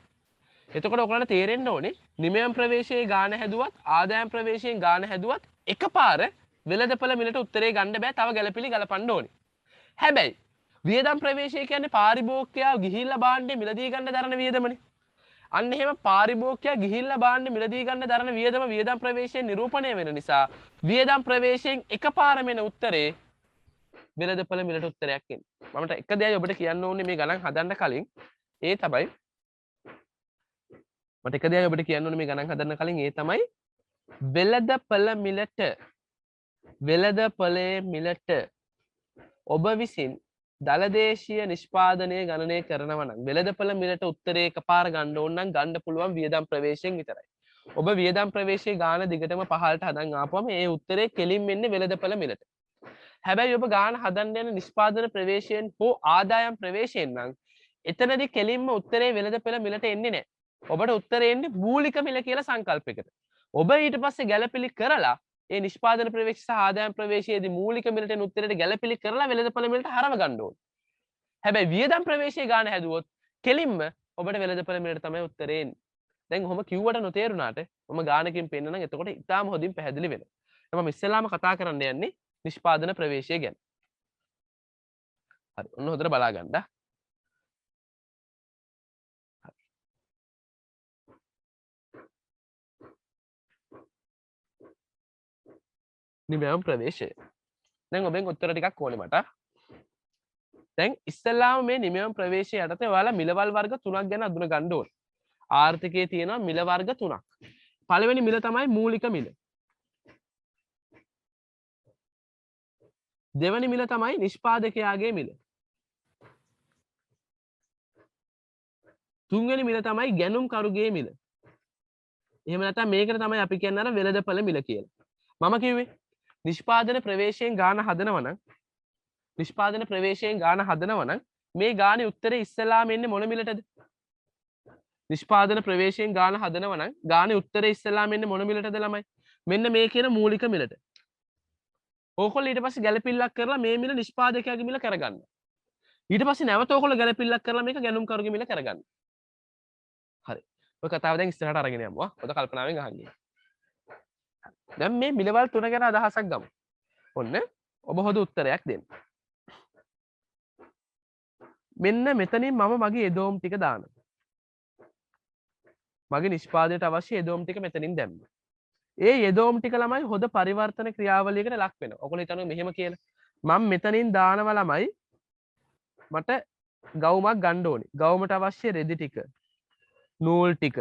එතකොට ඔයගොල්ලන්ට තේරෙන්න ඕනේ නිමයම් ප්‍රවේශයේ ගාන හැදුවත් ආදායම් ප්‍රවේශයෙන් ගාන හැදුවත් එකපාර වෙළඳපොළ මිලට උත්තරේ ගන්න බෑ. තව ගැලපිලි ගලපන්න ඕනේ. හැබැයි වියදම් ප්‍රවේශය කියන්නේ පාරිභෝගිකයා ගිහිල්ලා භාණ්ඩේ මිලදී ගන්න දරන වියදමනේ. අන්න එහෙම පාරිභෝගිකයා ගිහිල්ලා බාන්නේ මිලදී ගන්න දරන වියදම් ප්‍රවේශයෙන් නිරූපණය වෙන නිසා වියදම් ප්‍රවේශයෙන් එකපාරම එන උත්තරේ වෙළඳපොළ මිලට උත්තරයක් එන්නේ. මම එක දෙයයි ඔබට කියන්න ඕනේ මේ ගණන් හදන්න කලින්. ඒ තමයි මට එක දෙයයි ඔබට කියන්න ඕනේ මේ ගණන් හදන්න කලින් ඒ තමයි වෙළඳපොළ මිලට ඔබ විසින් දලදේශීය නිෂ්පාදනය ගණනය කරනවා නම් වෙළඳපොළ මිලට උත්තරේ එකපාර ගන්න ඕන නම් ගන්න පුළුවන් වියදම් ප්‍රවේශයෙන් විතරයි. ඔබ වියදම් ප්‍රවේශයේ ගාන දිගටම පහළට හදන් ආපුවම ඒ උත්තරේ කෙලින් වෙන්නේ වෙළඳපොළ මිලට. හැබැයි ඔබ ගාන හදන්න යන නිෂ්පාදන ප්‍රවේශයෙන් හෝ ආදායම් ප්‍රවේශයෙන් නම් එතනදී කෙලින්ම උත්තරේ වෙළඳපොළ මිලට එන්නේ නැහැ. ඔබට උත්තරේ එන්නේ මූලික මිල කියලා සංකල්පයකට. ඔබ ඊට පස්සේ ගැළපිලි කරලා ඒ නිෂ්පාදන ප්‍රවේශය සහ ආදායම් ප්‍රවේශයේදී මූලික මිලට එන උත්තරයට ගැළපිලි කරලා වෙළඳපොළ මිලට හරව ගන්න ඕනේ. හැබැයි වියදම් ප්‍රවේශයේ ගාන හැදුවොත් කෙලින්ම ඔබට වෙළඳපොළ මිලට තමයි උත්තරේ එන්නේ. දැන් ඔහොම කිව්වට නොතේරුණාට මම ගානකින් පෙන්නනම් එතකොට ඉතාම හොඳින් පැහැදිලි වෙනවා. මම ඉස්සෙල්ලාම කතා කරන්න යන්නේ නිෂ්පාදන ප්‍රවේශය ගැන. හරි. ඔන්න හොඳට බලා ගන්න. නිමයම් ප්‍රවේශය. දැන් ඔබෙන් උත්තර ටිකක් ඕනේ මට. දැන් ඉස්සෙල්ලාම මේ නිමයම් ප්‍රවේශය යටතේ ඔයාලා මිලවල් වර්ග 3ක් ගැන අඳුන ගන්න ඕනේ. ආර්ථිකයේ තියෙනවා මිල වර්ග 3ක්. පළවෙනි මිල තමයි මූලික මිල. දෙවෙනි මිල තමයි නිෂ්පාදකයාගේ මිල. තුන්වෙනි මිල තමයි ගැනුම්කරුගේ මිල. එහෙම නැත්නම් මේකට තමයි අපි කියන්නේ අර වෙළඳපොළ මිල කියලා. මම කිව්වේ නිෂ්පාදන ප්‍රවේශයෙන් ගාන හදනවා නම් මේ ගානේ උත්තරේ ඉස්සෙල්ලාම එන්නේ මොන මිලටද? නිෂ්පාදන ප්‍රවේශයෙන් ගාන හදනවා නම් ගානේ උත්තරේ ඉස්සෙල්ලාම එන්නේ මොන මිලටද ළමයි? මෙන්න මේ කියන මූලික මිලට. ඕකොල්ලෝ ඊට පස්සේ ගැළපිල්ලක් කරලා මේ මිල නිෂ්පාදකයාගේ මිල කරගන්න. ඊට පස්සේ නැවත ඕකොල්ලෝ ගැළපිල්ලක් කරලා මේක ගැනුම්කරුගේ මිල කරගන්න. හරි. ඔය කතාව දැන් ඉස්සරහට අරගෙන යමු. ඔත කල්පනාවෙන් අහන්නේ. දැන් මේ මිලවල් තුන ගැන අදහසක් ගමු. ඔන්න ඔබ හොඳ උත්තරයක් දෙන්න. මෙන්න මෙතනින් මම මගේ යෙදෝම් ටික දානවා. මගේ නිෂ්පාදනයට අවශ්‍ය යෙදෝම් ටික මෙතනින් දැම්මා. ඒ යෙදෝම් ටික ළමයි හොඳ පරිවර්තන ක්‍රියාවලියකට ලක් වෙනවා. ඔයගොල්ලෝ හිතනවා මෙහෙම කියලා. මම මෙතනින් දානවා ළමයි මට ගවුමක් ගන්න ඕනේ. ගවුමට අවශ්‍ය රෙදි ටික, නූල් ටික,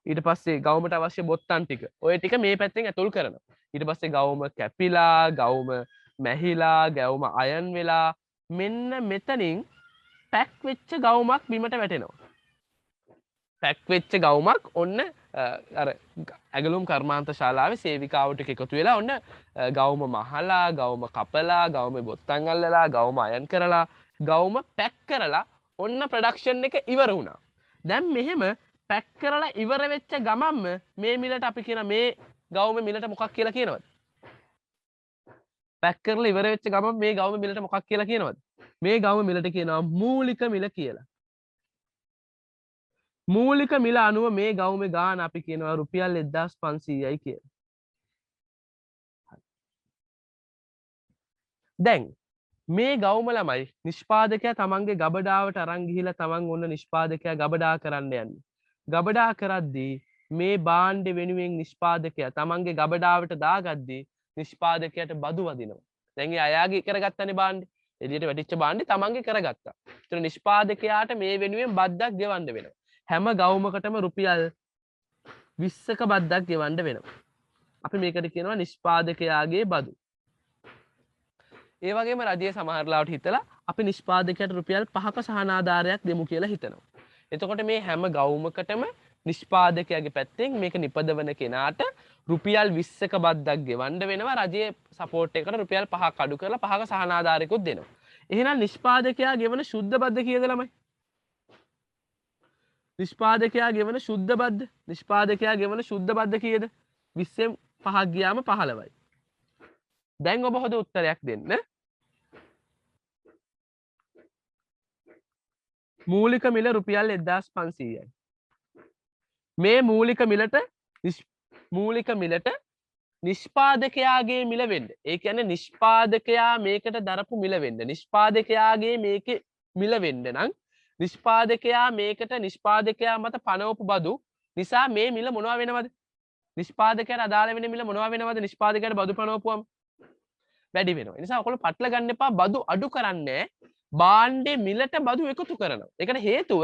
ඊට පස්සේ ගවුමට අවශ්‍ය බොත්තම් ටික. ඔය ටික මේ පැත්තෙන් ඇතුල් කරනවා. ඊට පස්සේ ගවුම කැපිලා, ගවුම මැහිලා, ගවුම අයන් වෙලා මෙන්න මෙතනින් පැක් වෙච්ච ගවුමක් බිමට වැටෙනවා. පැක් වෙච්ච ගවුමක් ඔන්න අර ඇගලුම් කර්මාන්ත ශාලාවේ සේවිකාවට එකතු වෙලා ඔන්න ගවුම මහලා, ගවුම කපලා, ගවුම බොත්තම් අල්ලලා, ගවුම අයන් කරලා, ගවුම පැක් කරලා ඔන්න ප්‍රොඩක්ෂන් එක ඉවර වුණා. දැන් මෙහෙම පැක් කරලා ඉවර වෙච්ච ගමන්ම මේ මිලට අපි කියන මේ ගවුම මිලට මොකක් කියලා කියනවද? පැක් කරලා ඉවර වෙච්ච ගමන් මේ ගවුම මිලට මොකක් කියලා කියනවද? මේ ගවුම මිලට කියනවා මූලික මිල කියලා. මූලික මිල අනුව මේ ගවුමේ ගාන අපි කියනවා රුපියල් 1500යි කියලා. දැන් මේ ගවුම ළමයි නිෂ්පාදකයා තමන්ගේ ගබඩාවට අරන් ගිහිලා තමන් ඔන්න නිෂ්පාදකයා ගබඩා කරන්න යන්නේ. ගබඩා කරද්දී මේ භාණ්ඩ වෙනුවෙන් නිෂ්පාදකයා තමන්ගේ ගබඩාවට දාගද්දී නිෂ්පාදකයාට බදු වදිනවා. දැන් ඒ අයාගේ කරගත්තනේ භාණ්ඩ. එළියට වැටිච්ච භාණ්ඩේ තමන්ගේ කරගත්තා. ඒතර නිෂ්පාදකයාට මේ වෙනුවෙන් බද්දක් ගෙවන්න වෙනවා. හැම ගවුමකටම රුපියල් 20ක බද්දක් ගෙවන්න වෙනවා. අපි මේකට කියනවා නිෂ්පාදකයාගේ බදු. ඒ වගේම රජය සමහර ලාවට හිතලා අපි නිෂ්පාදකයාට රුපියල් 5ක සහනාධාරයක් දෙමු කියලා හිතනවා. එතකොට මේ හැම ගවුමකටම නිෂ්පාදකයාගේ පැත්තෙන් මේක නිපදවන කෙනාට රුපියල් 20ක බද්දක් ගෙවන්න වෙනවා. රජයේ සපෝට් එකකට රුපියල් 5ක් අඩු කරලා 5ක සහනාධාරයකුත් දෙනවා. එහෙනම් නිෂ්පාදකයා ගෙවන ශුද්ධ බද්ද කීයද ළමයි? නිෂ්පාදකයා ගෙවන ශුද්ධ බද්ද කීයද? 20න් 5ක් ගියාම 15යි. දැන් ඔබ හොඳ උත්තරයක් දෙන්න. මූලික මිල රුපියල් 1500යි. මේ මූලික මිලට නිෂ්පාදකයාගේ මිල වෙන්න. ඒ කියන්නේ නිෂ්පාදකයා මේකට දරපු මිල වෙන්න. නිෂ්පාදකයාගේ මේකේ මිල වෙන්න නම් නිෂ්පාදකයා මේකට නිෂ්පාදකයා මත පනවපු බදු නිසා මේ මිල මොනවා වෙනවද? නිෂ්පාදකයාට අදාළ වෙන මිල මොනවා වෙනවද? නිෂ්පාදකයාට බදු පනවපුවම වැඩි වෙනවා. ඒ නිසා ඔයගොල්ලෝ පටල ගන්න එපා බදු අඩු කරන්නේ භාණ්ඩේ මිලට බදු එකතු කරනවා. ඒකට හේතුව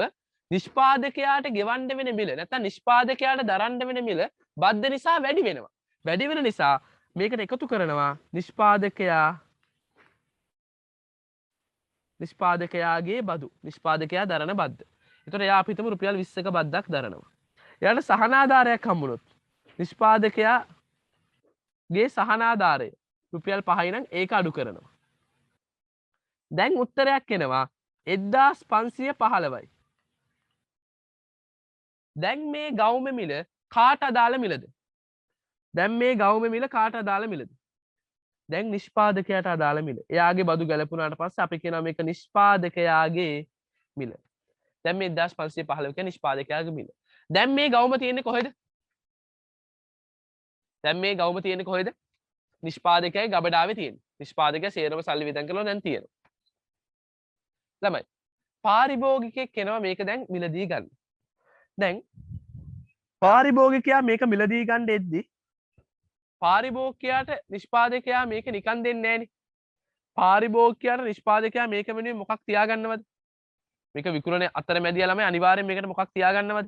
නිෂ්පාදකයාට ගෙවන්න වෙන මිල නැත්නම් නිෂ්පාදකයාට දරන්න වෙන මිල බද්ද නිසා වැඩි වෙනවා. වැඩි වෙන නිසා මේකට එකතු කරනවා නිෂ්පාදකයාගේ බදු. නිෂ්පාදකයා දරන බද්ද. ඒතකොට එයා අපි හිතමු රුපියල් 20ක බද්දක් දරනවා. එයාට සහනාධාරයක් හම්බුනොත් නිෂ්පාදකයාගේ සහනාධාරය රුපියල් 5යි නම් ඒක අඩු කරනවා. දැන් උත්තරයක් එනවා 1515යි. දැන් මේ ගවුම මිල කාට අදාළ මිලද? දැන් මේ ගවුම මිල කාට අදාළ මිලද? දැන් නිෂ්පාදකයාට අදාළ මිල. එයාගේ බදු ගැලපුණාට පස්සේ අපි කියනවා මේක නිෂ්පාදකයාගේ මිල. දැන් මේ 1515 කියන්නේ නිෂ්පාදකයාගේ මිල. දැන් මේ ගවුම තියෙන්නේ කොහෙද? දැන් මේ ගවුම තියෙන්නේ කොහෙද? නිෂ්පාදකයාගේ ගබඩාවේ තියෙන්නේ. නිෂ්පාදකයා සේරම සල්ලි වියදම් කරලා දැන් තියෙනවා. ළමයි පාරිභෝගිකයෙක් කෙනවා මේක දැන් මිලදී ගන්න. දැන් පාරිභෝගිකයා මේක මිලදී ගන්න එද්දි පාරිභෝගිකයාට නිෂ්පාදකයා මේක නිකන් දෙන්නේ නැහනේ. පාරිභෝගිකයාට නිෂ්පාදකයා මේක වෙනුවෙන් මොකක් තියාගන්නවද? මේක විකුණන අතරමැදියා ළමයි අනිවාර්යෙන් මේකට මොකක් තියාගන්නවද?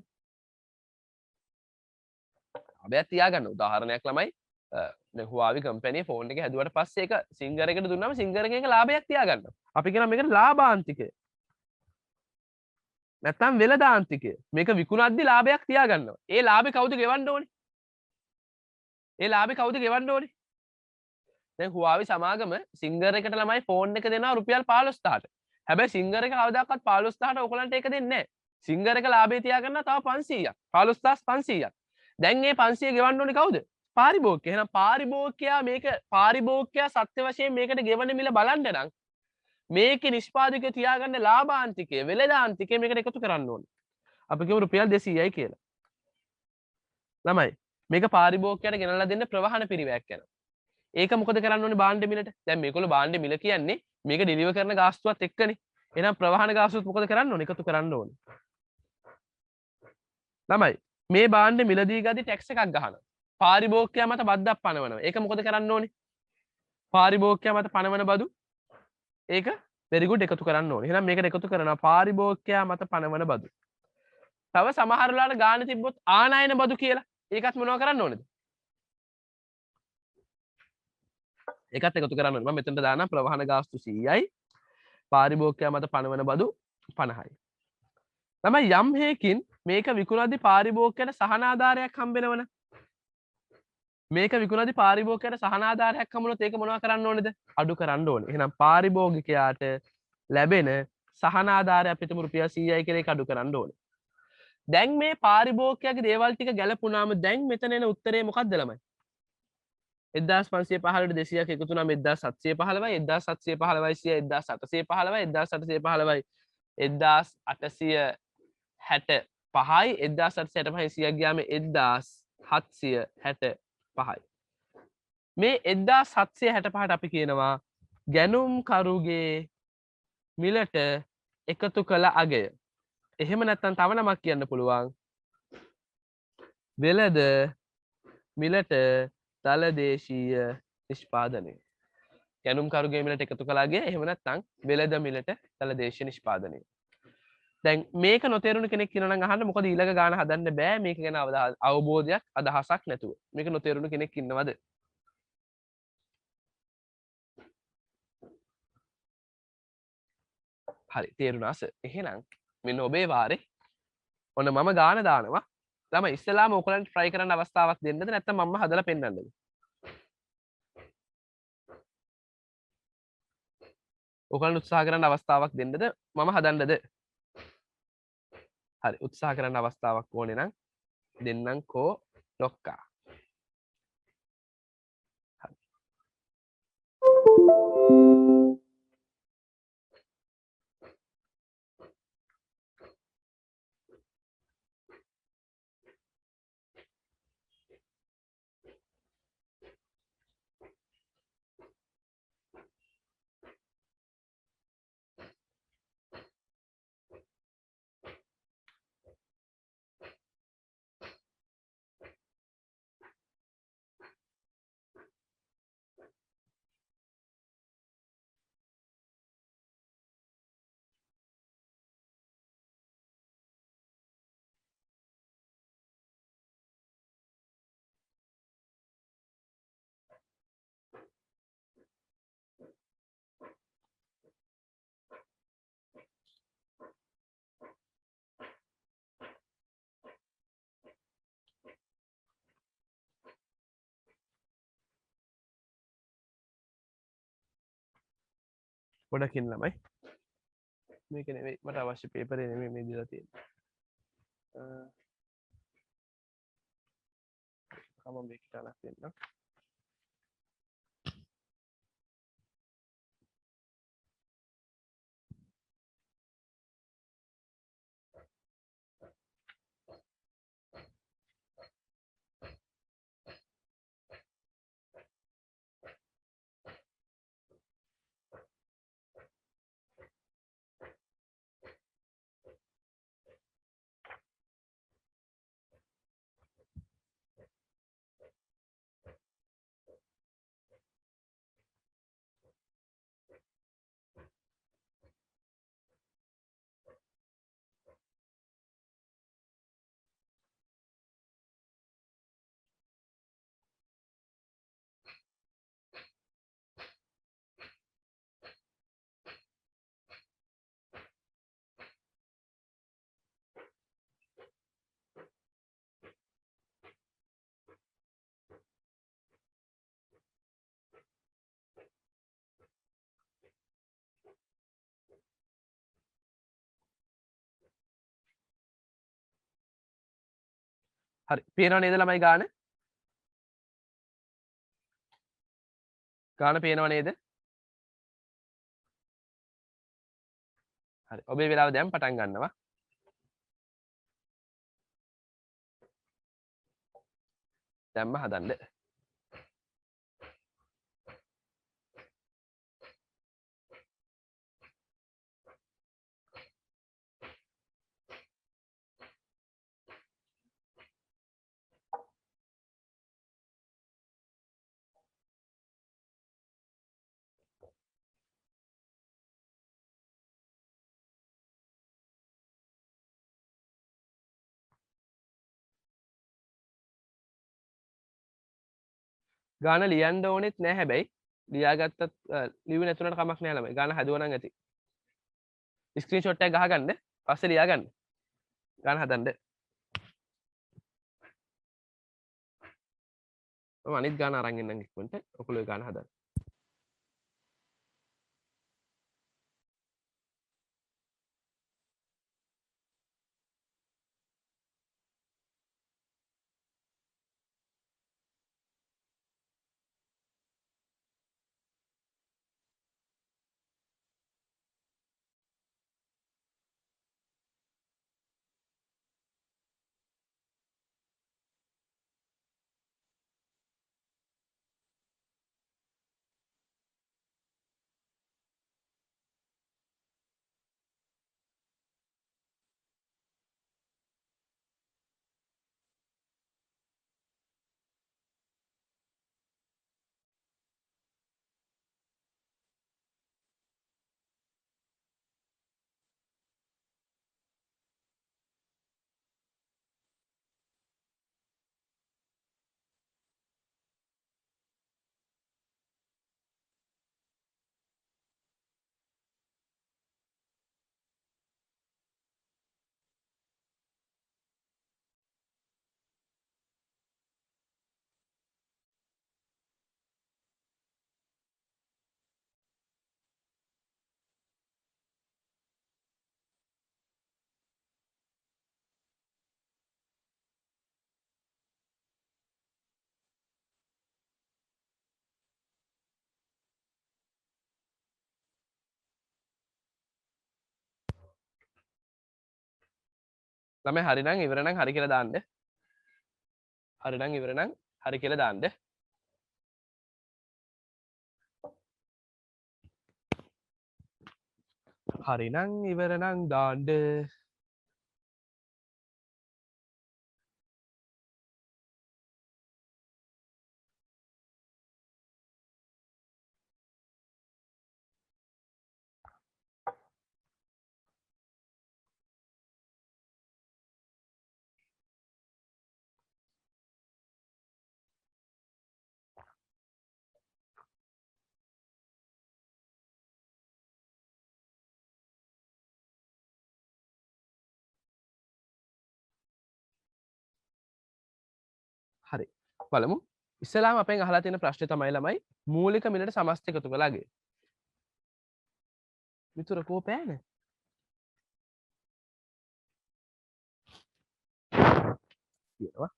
අබයක් තියාගන්න. උදාහරණයක් ළමයි දැන් Huawei කම්පැනි ෆෝන් එක හැදුවට පස්සේ ඒක සිංගර් එකට දුන්නාම සිංගර් එකේ ලාභයක් තියාගන්නවා. අපි කියනවා මේකට ලාභාන්තිකය. නැත්තම් වෙළදාන්තිකය. මේක විකුණද්දි ලාභයක් තියාගන්නවා. ඒ ලාභේ කවුද ගෙවන්න ඕනේ? ඒ ලාභේ කවුද ගෙවන්න ඕනේ? දැන් Huawei සමාගම සිංගර් එකට ළමයි ෆෝන් එක දෙනවා රුපියල් 15000ට. හැබැයි සිංගර් එක කවදාකවත් 15000ට ඔයගලන්ට ඒක දෙන්නේ නැහැ. සිංගර් එක ලාභේ තියාගන්නවා තව 500ක්. 15500ක්. දැන් මේ 500 ගෙවන්න ඕනේ කවුද? පාරිභෝගිකයා. එහෙනම් පාරිභෝගිකයා සත්‍ය වශයෙන් මේකට ගෙවන මිල බලන්න නම් මේකේ නිෂ්පාදකයා තියාගන්න ලාභාන්තිකය වෙළදාන්තිකය මේකට එකතු කරන්න ඕනේ. අපි කියමු රුපියල් 200යි කියලා. ළමයි මේක පාරිභෝගිකයාට ගෙනල්ලා දෙන්න ප්‍රවාහන පිරිවැයක් යනවා. ඒක මොකද කරන්න ඕනේ භාණ්ඩ මිලට? දැන් මේගොල්ලෝ භාණ්ඩ මිල කියන්නේ මේක ඩෙලිවර් කරන ගාස්තුවත් එක්කනේ. එහෙනම් ප්‍රවාහන ගාස්තුවත් මොකද කරන්න ඕනේ? එකතු කරන්න ඕනේ. ළමයි මේ භාණ්ඩ මිලදී ගදී ටැක්ස් එකක් ගහනවා. පාරිභෝගිකයා මත බද්දක් පනවනවා. ඒක මොකද කරන්න ඕනේ? පාරිභෝගිකයා මත පනවන බදු ඒක very good එකතු කරන්න ඕනේ. එහෙනම් මේකට එකතු කරනවා පාරිභෝගිකයා මත පනවන බදු. තව සමහර වෙලාවට ගාන තිබ්බොත් ආනයන බදු කියලා. ඒකත් මොනව කරන්න ඕනේද? ඒකත් එකතු කරන්න ඕනේ. මම මෙතනට දානවා ප්‍රවාහන ගාස්තු 100යි. පාරිභෝගිකයා මත පනවන බදු 50යි. තමයි යම් හේකින් මේක විකුණද්දි පාරිභෝගිකයට සහනාධාරයක් හම්බෙනවනේ. මේක විකුණද්දි පාරිභෝගිකයට සහනාධාරයක් හම්බුනොත් ඒක මොනව කරන්න ඕනේද? අඩු කරන්න ඕනේ. එහෙනම් පාරිභෝගිකයාට ලැබෙන සහනාධාරය අපිට රුපියල් 100යි කියලා ඒක අඩු කරන්න ඕනේ. දැන් මේ පාරිභෝගිකයාගේ දේවල් ටික ගැලපුණාම දැන් මෙතන එන උත්තරේ මොකක්ද ළමයි? 1515ට 200ක් එකතු වුණාම 1715යි 1715යි 1815යි 1815යි 1865යි 1865යි 100ක් ගියාම 1765යි. මේ 1765ට අපි කියනවා ගැනුම්කරුගේ මිලට එකතු කළ අගය. එහෙම නැත්නම් තව නමක් කියන්න පුළුවන්. වෙළඳ මිලට දළදේශීය නිෂ්පාදනය. ගැනුම්කරුගේ මිලට එකතු කළ අගය. එහෙම නැත්නම් වෙළඳ මිලට දළදේශීය නිෂ්පාදනය. දැන් මේක නොතේරුණු කෙනෙක් ඉන්නවා නම් අහන්න මොකද ඊළඟ ගාන හදන්න බෑ මේක ගැන අවබෝධයක් අදහසක් නැතුව. මේක නොතේරුණු කෙනෙක් ඉන්නවද? හරි තේරුණා සර්. එහෙනම් මෙන්න ඔබේ වාරේ ඔන්න මම ගාන දානවා. ළමයි ඉස්සෙල්ලාම ඔයගලන්ට try කරන්න අවස්ථාවක් දෙන්නද නැත්නම් මම හදලා පෙන්නන්නද? ඔයගලන්ට උත්සාහ කරන්න අවස්ථාවක් දෙන්නද මම හදන්නද? හරි උත්සාහ කරන්න අවස්ථාවක් ඕනේ නම් දෙන්නම්කෝ ලොක්කා. ගොඩකින් ළමයි මේක නෙවෙයි මට අවශ්‍ය පේපරේ නෙමෙයි මේ දීලා තියෙන්නේ කම මේක ටනක් දෙන්න හරි පේනව නේද ළමයි ගාන පේනව නේද හරි ඔබේ වෙලාව දැන් පටන් ගන්නවා දැම්ම හදන්න ගාන ලියන්න ඕනෙත් නෑ හැබැයි ලියාගත්තත් ලියුවේ නැතුණට කමක් නෑ ළමයි ගාන හදුවා නම් ඇති ස්ක්‍රීන්ෂොට් එකක් ගහගන්න පස්සේ ලියාගන්න ගාන හදන්න මම අනිත් ගාන අරන් එන්නම් ඉක්මනට ඔයගොල්ලෝ ගාන හදන්න ළමයි හරිනම් ඉවර නම් හරි කියලා දාන්න හරිනම් ඉවර නම් හරි කියලා දාන්න හරිනම් ඉවර නම් දාන්න හරි බලමු ඉස්සලාම අපෙන් අහලා තියෙන ප්‍රශ්නේ තමයි ළමයි මූලික මිලට සමස්ත එකතු කළාගේ මිතුර කෝ පෑන කියනවා.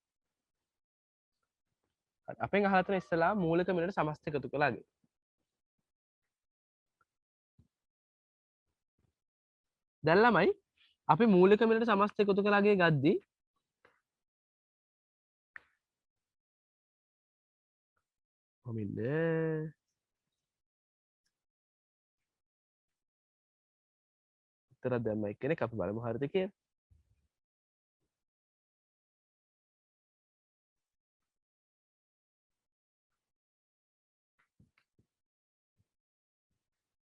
අපෙන් අහලා තියෙන ඉස්සලා මූලික මිලට සමස්ත එකතු කළාගේ. දැන් ළමයි අපි මූලික මිලට සමස්ත එකතු කළාගේ ගද්දි කොහොමද උත්තර දැම්මයි කෙනෙක් අපි බලමු හරිද කියලා.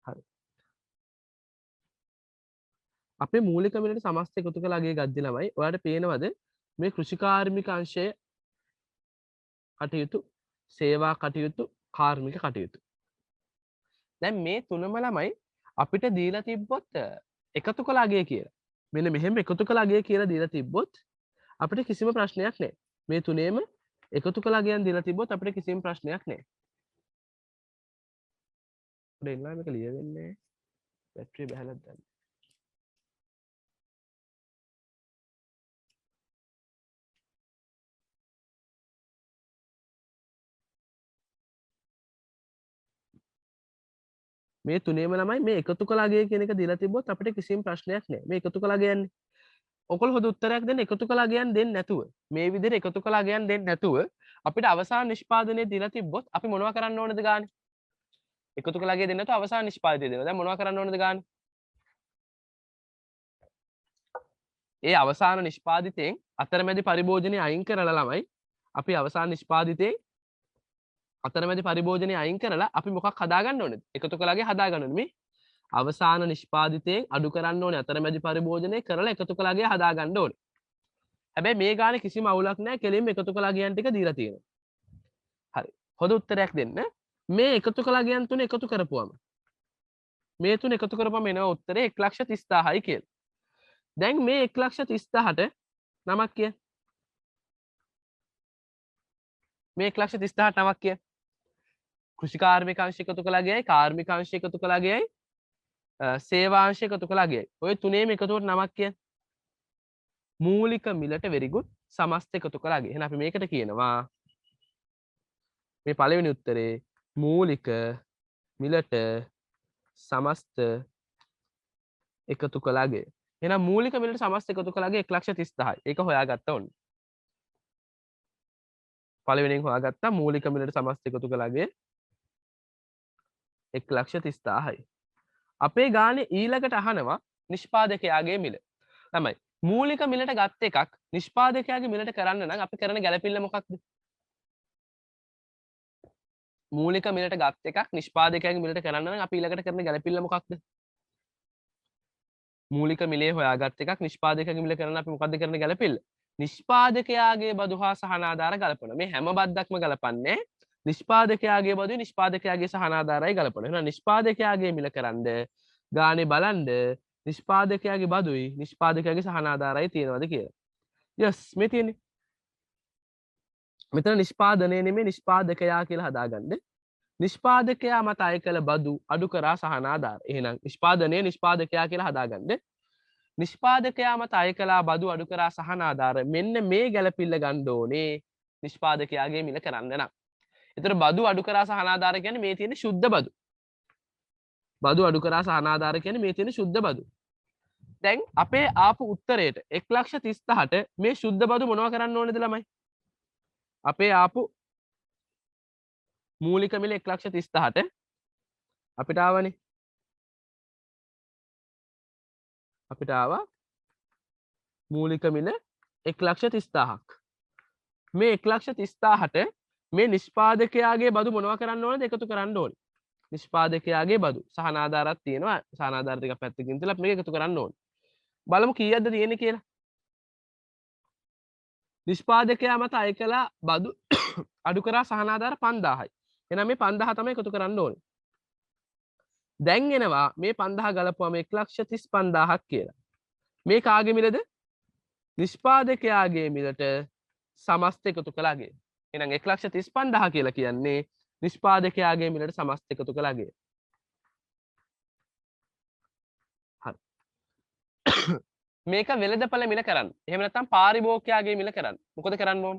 හරි. අපේ මූලික මිලට සමස්ත එකතු කළාගේ ගද්දි ළමයි ඔයාලට පේනවද මේ කෘෂිකාර්මික අංශය කටයුතු සේවා කටයුතු කාර්මික කටයුතු. දැන් මේ තුනම ළමයි අපිට දීලා තිබ්බොත් එකතු කළාගේ කියලා. මෙන්න මෙහෙම එකතු කළාගේ කියලා දීලා තිබ්බොත් අපිට කිසිම ප්‍රශ්නයක් නැහැ. මේ තුනේම එකතු කළාගයන් දීලා තිබ්බොත් අපිට කිසිම ප්‍රශ්නයක් නැහැ. උඩ එන්නා මේක ලියවෙන්නේ බැටරිය බහලත් දැන්. මේ තුනේම ළමයි මේ එකතු කළාගේ කියන එක දීලා තිබ්බොත් අපිට කිසිම ප්‍රශ්නයක් නැහැ. මේ එකතු කළාගයන්නේ. ඔකල් හොඳ උත්තරයක් දෙන්න එකතු කළාගයන් දෙන්නේ නැතුව. මේ විදිහට එකතු කළාගයන් දෙන්නේ නැතුව අපිට අවසාන නිෂ්පාදනයේ දීලා තිබ්බොත් අපි මොනවද කරන්න ඕනද ගානේ? එකතු කළාගේ දෙන්නේ නැතුව අවසාන නිෂ්පාදිතය දෙනවා. දැන් මොනවද කරන්න ඕනද ගානේ? ඒ අවසාන නිෂ්පාදිතයෙන් අතරමැදි පරිභෝජනය අයින් කරලා ළමයි අපි අවසාන නිෂ්පාදිතයෙන් අතරමැදි පරිභෝජනය අයින් කරලා අපි මොකක් හදාගන්න ඕනද? එකතු කළාගේ හදාගන්න ඕනේ. මේ අවසාන නිෂ්පාදිතයෙන් අඩු කරන්න ඕනේ අතරමැදි පරිභෝජනය කරලා එකතු කළාගේ හදාගන්න ඕනේ. හැබැයි මේ ගානේ කිසිම අවුලක් නැහැ. කෙලින්ම එකතු කළාගයන් ටික දීලා තියෙනවා. හරි. හොඳ උත්තරයක් දෙන්න. මේ එකතු කළාගයන් තුන එකතු කරපුවම මේ තුන එකතු කරපුවම එනවා උත්තරේ 1,30,000යි කියලා. දැන් මේ 1,30,000ට නමක් කිය. මේ 1,30,000ට නමක් කිය. කෘෂිකාර්මික අංශ එකතු කළාගේයි කාර්මික අංශ එකතු කළාගේයි සේවාංශ එකතු කළාගේයි. ඔය තුනේම එකතුවට නමක් කිය. මූලික මිලට very good සමස්ත එකතු කළාගේ. එහෙනම් අපි මේකට කියනවා මේ පළවෙනි උත්තරේ මූලික මිලට සමස්ත එකතු කළාගේ. එහෙනම් මූලික මිලට සමස්ත එකතු කළාගේ 1,30,000යි. ඒක හොයාගත්ත ඕනේ. පළවෙනියෙන් හොයාගත්තා මූලික මිලට සමස්ත එකතු කළාගේ 1,30,000යි. අපේ ගානේ ඊළඟට අහනවා නිෂ්පාදකයාගේ මිල. තමයි මූලික මිලට ගත්ත එකක් නිෂ්පාදකයාගේ මිලට කරන්න නම් අපි කරන ගැළපිල්ල මොකක්ද? මූලික මිලට ගත්ත එකක් නිෂ්පාදකයාගේ මිලට කරන්න නම් අපි ඊළඟට කරන ගැළපිල්ල මොකක්ද? මූලික මිලේ හොයාගත්ත එකක් නිෂ්පාදකයාගේ මිල කරන්න අපි මොකද්ද කරන ගැළපිල්ල? නිෂ්පාදකයාගේ බදු හා සහනාධාර ගලපන. මේ හැම බද්දක්ම ගලපන්නේ නිෂ්පාදකයාගේ බදුයි නිෂ්පාදකයාගේ සහනාධාරයි ගලපන. එහෙනම් නිෂ්පාදකයාගේ මිල කරන්ද ගානේ බලන්ද නිෂ්පාදකයාගේ බදුයි නිෂ්පාදකයාගේ සහනාධාරයි තියෙනවද කියලා. යස් මේ තියෙන්නේ. මෙතන නිෂ්පාදනය නෙමෙයි නිෂ්පාදකයා කියලා හදාගන්න. නිෂ්පාදකයා මත අය කළ බදු අඩු කරා සහනාධාර. එහෙනම් නිෂ්පාදනය නිෂ්පාදකයා කියලා හදාගන්න. නිෂ්පාදකයා මත අය කළා බදු අඩු කරා සහනාධාර මෙන්න මේ ගැළපිල්ල ගන්න ඕනේ නිෂ්පාදකයාගේ මිල කරන්න නම්. ඒතර බදු අඩු කරා සහනාධාර කියන්නේ මේ තියෙන සුද්ධ බදු. බදු අඩු කරා සහනාධාර කියන්නේ මේ තියෙන සුද්ධ බදු. දැන් අපේ ආපු උත්තරේට 1,30,000ට මේ සුද්ධ බදු මොනව කරන්න ඕනේද ළමයි? අපේ ආපු මූලික මිල 1,30,000ට අපිට ආවනේ. අපිට ආවා මූලික මිල 1,30,000ක්. මේ 1,30,000ට මේ නිෂ්පාදකයාගේ බදු මොනව කරන්න ඕනද? එකතු කරන්න ඕනේ. නිෂ්පාදකයාගේ බදු සහනාධාරයක් තියෙනවා. සහනාධාර ටිකක් පැත්තකින් තියලා මේක එකතු කරන්න ඕනේ. බලමු කීයක්ද තියෙන්නේ කියලා. නිෂ්පාදකයා මත අය කළ බදු අඩු කරා සහනාධාර 5,000යි. එහෙනම් මේ 5,000 තමයි එකතු කරන්න ඕනේ. දැන් එනවා මේ 5,000 ගලපුවම 1,35,000ක් කියලා. මේ කාගේ මිලද? නිෂ්පාදකයාගේ මිලට සමස්ත එකතු කළාගේ. එහෙනම් 1,35,000 කියලා කියන්නේ නිෂ්පාදකයාගේ මිලට සමස්ත එකතු කළාගේ. මේක වෙළඳපළ මිල කරන්න. එහෙම නැත්නම් පාරිභෝගිකයාගේ මිල කරන්න. මොකද කරන්න ඕන?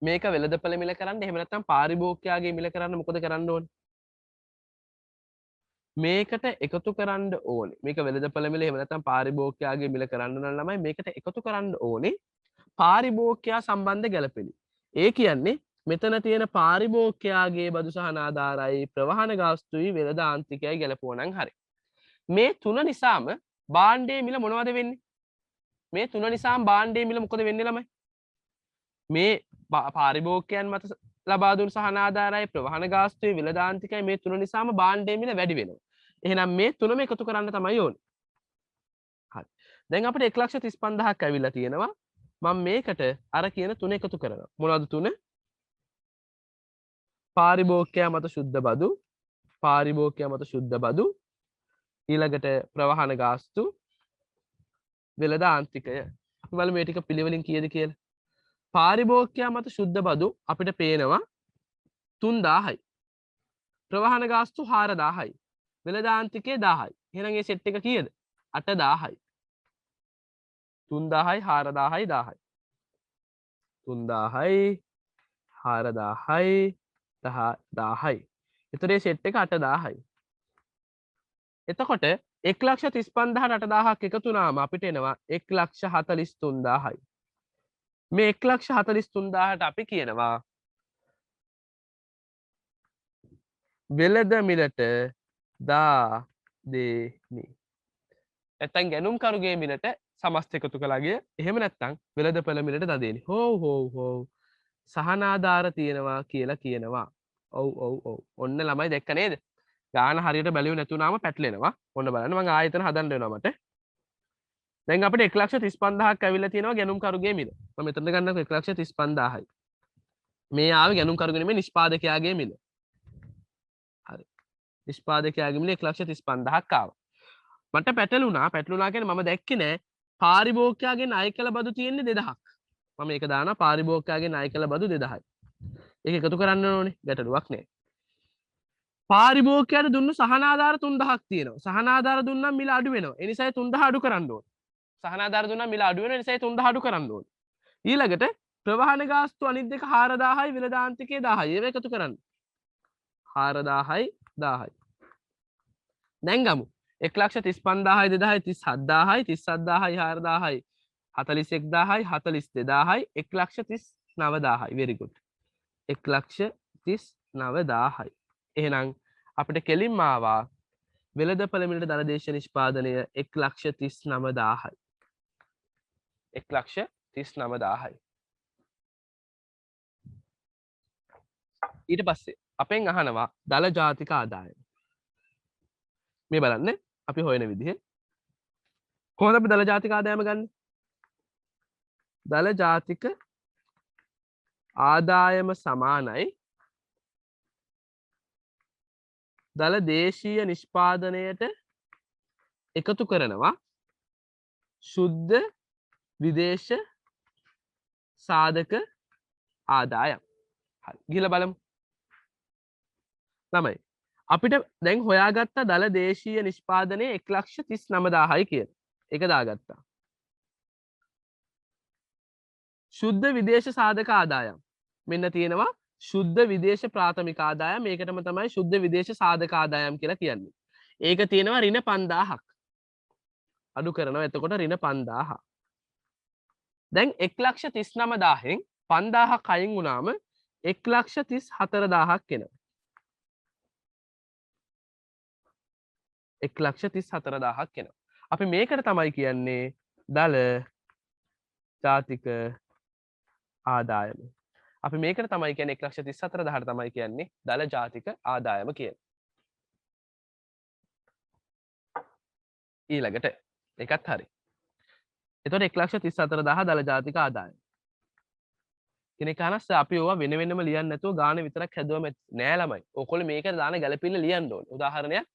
මේක වෙළඳපළ මිල කරන්න. එහෙම නැත්නම් පාරිභෝගිකයාගේ මිල කරන්න මොකද කරන්න ඕන? මේකට එකතු කරන්න ඕනේ. මේක වෙළඳපළ මිල එහෙම නැත්නම් පාරිභෝගිකයාගේ මිල කරන්න නම් ළමයි මේකට එකතු කරන්න ඕනේ පාරිභෝගිකයා සම්බන්ධ ගැළපෙළි. ඒ කියන්නේ මෙතන තියෙන පාරිභෝගිකයාගේ බදු සහන ආධාරයි ප්‍රවාහන ගාස්තුයි වෙළඳ ආන්තිකයයි ගැලපුවනම් හරි. මේ තුන නිසාම භාණ්ඩයේ මිල මොනවද වෙන්නේ? මේ තුන නිසාම භාණ්ඩයේ මිල මොකද වෙන්නේ ළමයි? මේ පාරිභෝගිකයන් මත ලබා දුන් සහන ආධාරයි ප්‍රවාහන ගාස්තුයි වෙළඳ ආන්තිකයයි මේ තුන නිසාම භාණ්ඩයේ මිල වැඩි වෙනවා. එහෙනම් මේ තුනම එකතු කරන්න තමයි ඕනේ. හරි. දැන් අපිට 1,35,000ක් ඇවිල්ලා තියෙනවා. මම මේකට අර කියන තුන එකතු කරනවා. මොනවද තුන? පාරිභෝගිකයා මත සුද්ධ බදු, පාරිභෝගිකයා මත සුද්ධ බදු, ඊළඟට ප්‍රවාහන ගාස්තු, වෙළඳ ආන්තිකය. අපි බලමු මේ ටික පිළිවෙලින් කීයද කියලා. පාරිභෝගිකයා මත සුද්ධ බදු අපිට පේනවා 3000යි. ප්‍රවාහන ගාස්තු 4000යි. වෙළඳ ආන්තිකය 1000යි. එහෙනම් මේ සෙට් එක කීයද? 8000යි. 3000යි 4000යි 1000යි. 3000යි 4000යි 1000යි. එතකොට මේ සෙට් එක 8000යි. එතකොට 1,35,000ට 8000ක් එකතු වුණාම අපිට එනවා 1,43,000යි. මේ 1,43,000ට අපි කියනවා වෙළඳ මිලට දා දෙනි. නැත්තම් ගැනුම් කරුගේ මිලට සමස්ත එකතු කළාගේ එහෙම නැත්තම් වෙළඳපළ මිලට දා දෙනි. හෝ සහනාධාර තියෙනවා කියලා කියනවා. ඔව්. ඔන්න ළමයි දැක්ක නේද? ගාන හරියට බැලුවේ නැතුණාම පැටලෙනවා. ඔන්න බලන්න මම ආයෙතන හදන්න වෙනවා මට. දැන් අපිට 1,35,000ක් ඇවිල්ලා තියෙනවා ගැනුම් කරුගේ මිල. මම මෙතනද ගන්නකො 1,35,000යි. මේ ආවේ ගැනුම් කරුගේ නෙමෙයි නිෂ්පාදකයාගේ මිල. හරි. නිෂ්පාදකයාගේ මිල 1,35,000ක් ආවා. මට පැටලුණා කියන්නේ මම දැක්කේ නෑ පාරිභෝගිකයාගේ ණය කළ බදු තියෙන්නේ 2,000ක්. මම ඒක දානවා පාරිභෝගිකයාගේ ණය කළ බදු 2,000යි. ඒක එකතු කරන්න ඕනේ. ගැටලුවක් නෑ. පාරිභෝගිකයාට දුන්නු සහන ආධාර 3,000ක් තියෙනවා. සහන ආධාර දුන්නම් මිල අඩු වෙනවා. ඒ නිසා 3,000 අඩු කරන්න ඕනේ. සහන ආධාර දුන්නම් මිල අඩු වෙනවා. ඒ නිසා 3,000 අඩු කරන්න ඕනේ. ඊළඟට ප්‍රවාහන ගාස්තු අනිත් දෙක 4,000යි වෙළඳ ආන්තිකය 1000යි. ඒව එකතු කරන්න. 4,000යි 1000යි. දැන් ගමු. 1,35,000යි 2,000යි 37,000යි 37,000යි 4,000යි 41,000යි 42,000යි 1,39,000යි. very good. 1,39,000යි. එහෙනම් අපිට කෙලින්ම ආවා වෙළඳපළ මිලට ධනදේශ නිෂ්පාදනය 1,39,000යි. 1,39,000යි. ඊට පස්සේ අපෙන් අහනවා දල ජාතික ආදායම. මේ බලන්න අපි හොයන විදිහ. කොහොමද අපි දල ජාතික ආදායම ගන්න? දල ජාතික ආදායම සමානයි දල දේශීය නිෂ්පාදනයට එකතු කරනවා ශුද්ධ විදේශ සාධක ආදායම්. හරි. ගිහලා බලමු. ළමයි අපිට දැන් හොයාගත්ත දල දේශීය නිෂ්පාදනය 1,39,000යි කියලා. ඒක දාගත්තා. ශුද්ධ විදේශ සාධක ආදායම්. මෙන්න තියෙනවා ශුද්ධ විදේශ ප්‍රාථමික ආදායම්. මේකටම තමයි ශුද්ධ විදේශ සාධක ආදායම් කියලා කියන්නේ. ඒක තියෙනවා ඍණ 5,000ක්. අඩු කරනවා එතකොට ඍණ 5,000. දැන් 1,39,000න් 5,000ක් අයින් වුණාම 1,34,000ක් එනවා. 1,34,000ක් එනවා. අපි මේකට තමයි කියන්නේ දල ජාතික ආදායම. අපි මේකට තමයි කියන්නේ 1,34,000ට තමයි කියන්නේ දල ජාතික ආදායම කියලා. ඊළඟට ඒකත් හරි. එතකොට 1,34,000 දල ජාතික ආදායම. කෙනෙක් අහනස් අපි ඕවා වෙන වෙනම ලියන්න නැතුව ගාන විතරක් හැදුවම නෑ ළමයි. ඔයගොල්ලෝ මේකට දාන ගැළපෙන්න ලියන්න ඕනේ. උදාහරණයක්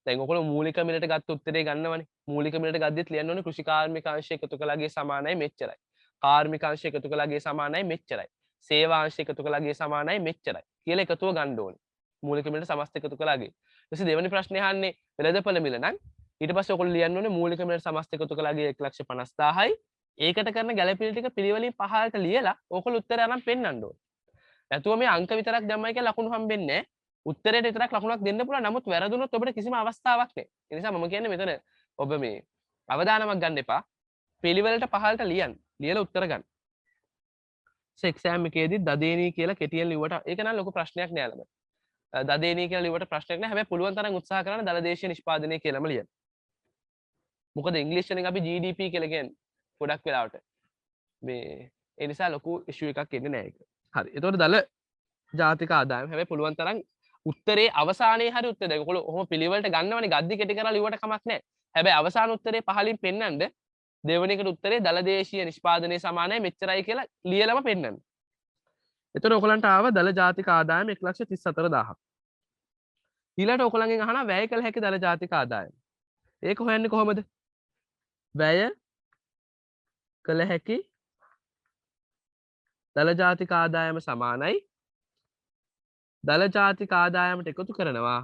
දැන් ඔයගොල්ලෝ මූලික මිලට ගත්ත උත්තරේ ගන්නවනේ. මූලික මිලට ගද්දිත් ලියන්න ඕනේ කෘෂි කාර්මික අංශය එකතු කළාගේ සමානයි මෙච්චරයි. කාර්මික අංශය එකතු කළාගේ සමානයි මෙච්චරයි. සේවා අංශය එකතු කළාගේ සමානයි මෙච්චරයි. කියලා එකතුව ගන්න ඕනේ. මූලික මිලට සමස්ත එකතු කළාගේ. ඊට පස්සේ දෙවෙනි ප්‍රශ්නේ අහන්නේ වෙළඳපොළ මිල නම් ඊට පස්සේ ඔයගොල්ලෝ ලියන්න ඕනේ මූලික මිල සමස්ත එකතු කළාගේ 1,50,000යි. ඒකට කරන ගැළපිලි ටික පිළිවෙලින් පහළට ලියලා ඕගොල්ලෝ උත්තරය අරන් පෙන්නන්න ඕනේ. නැතුව මේ අංක විතරක් දැම්මයි කියලා ලකුණු හම්බෙන්නේ නැහැ. උත්තරයට විතරක් ලකුණක් දෙන්න පුළුවන්. නමුත් වැරදුනොත් ඔබට කිසිම අවස්ථාවක් නැහැ. ඒ නිසා මම කියන්නේ මෙතන ඔබ මේ අවදානමක් ගන්න එපා. පිළිවෙලට පහළට ලියන්න. ලියලා උත්තර ගන්න. එක්සෑම් එකේදී දදේනී කියලා කෙටියෙන් ලිව්වට ඒක නම් ලොකු ප්‍රශ්නයක් නෑ ළමයි. දදේනී කියලා ලිව්වට ප්‍රශ්නයක් නෑ. හැබැයි පුළුවන් තරම් උත්සාහ කරන්න දලදේශීය නිෂ්පාදනය කියලාම ලියන්න. මොකද ඉංග්‍රීසි වලින් අපි GDP කියලා කියන්නේ ගොඩක් වෙලාවට මේ ඒ නිසා ලොකු ඉෂුව එකක් එන්නේ නෑ ඒක. හරි. එතකොට දල ජාතික ආදායම හැබැයි පුළුවන් තරම් උත්තරේ අවසානයේ හරි උත්තර දෙන්න. ඔයගොල්ලෝ ඔහොම පිළිවෙලට ගන්නවනේ ගද්දි කෙටි කරලා ලිව්වට කමක් නෑ. හැබැයි අවසාන උත්තරේ පහලින් පෙන්නන්න දෙවෙනි එකට උත්තරේ දලදේශීය නිෂ්පාදනයේ සමානයි මෙච්චරයි කියලා ලියලම පෙන්නන්න. එතකොට ඔයගලන්ට ආව දල ජාතික ආදායම 1,34,000ක්. ඊළඟට ඔයගලගෙන් අහනවා වැය කළ හැකි දල ජාතික ආදායම. ඒක හොයන්නේ කොහොමද? වැය කළ හැකි දල ජාතික ආදායම සමානයි දල ජාතික ආදායමට එකතු කරනවා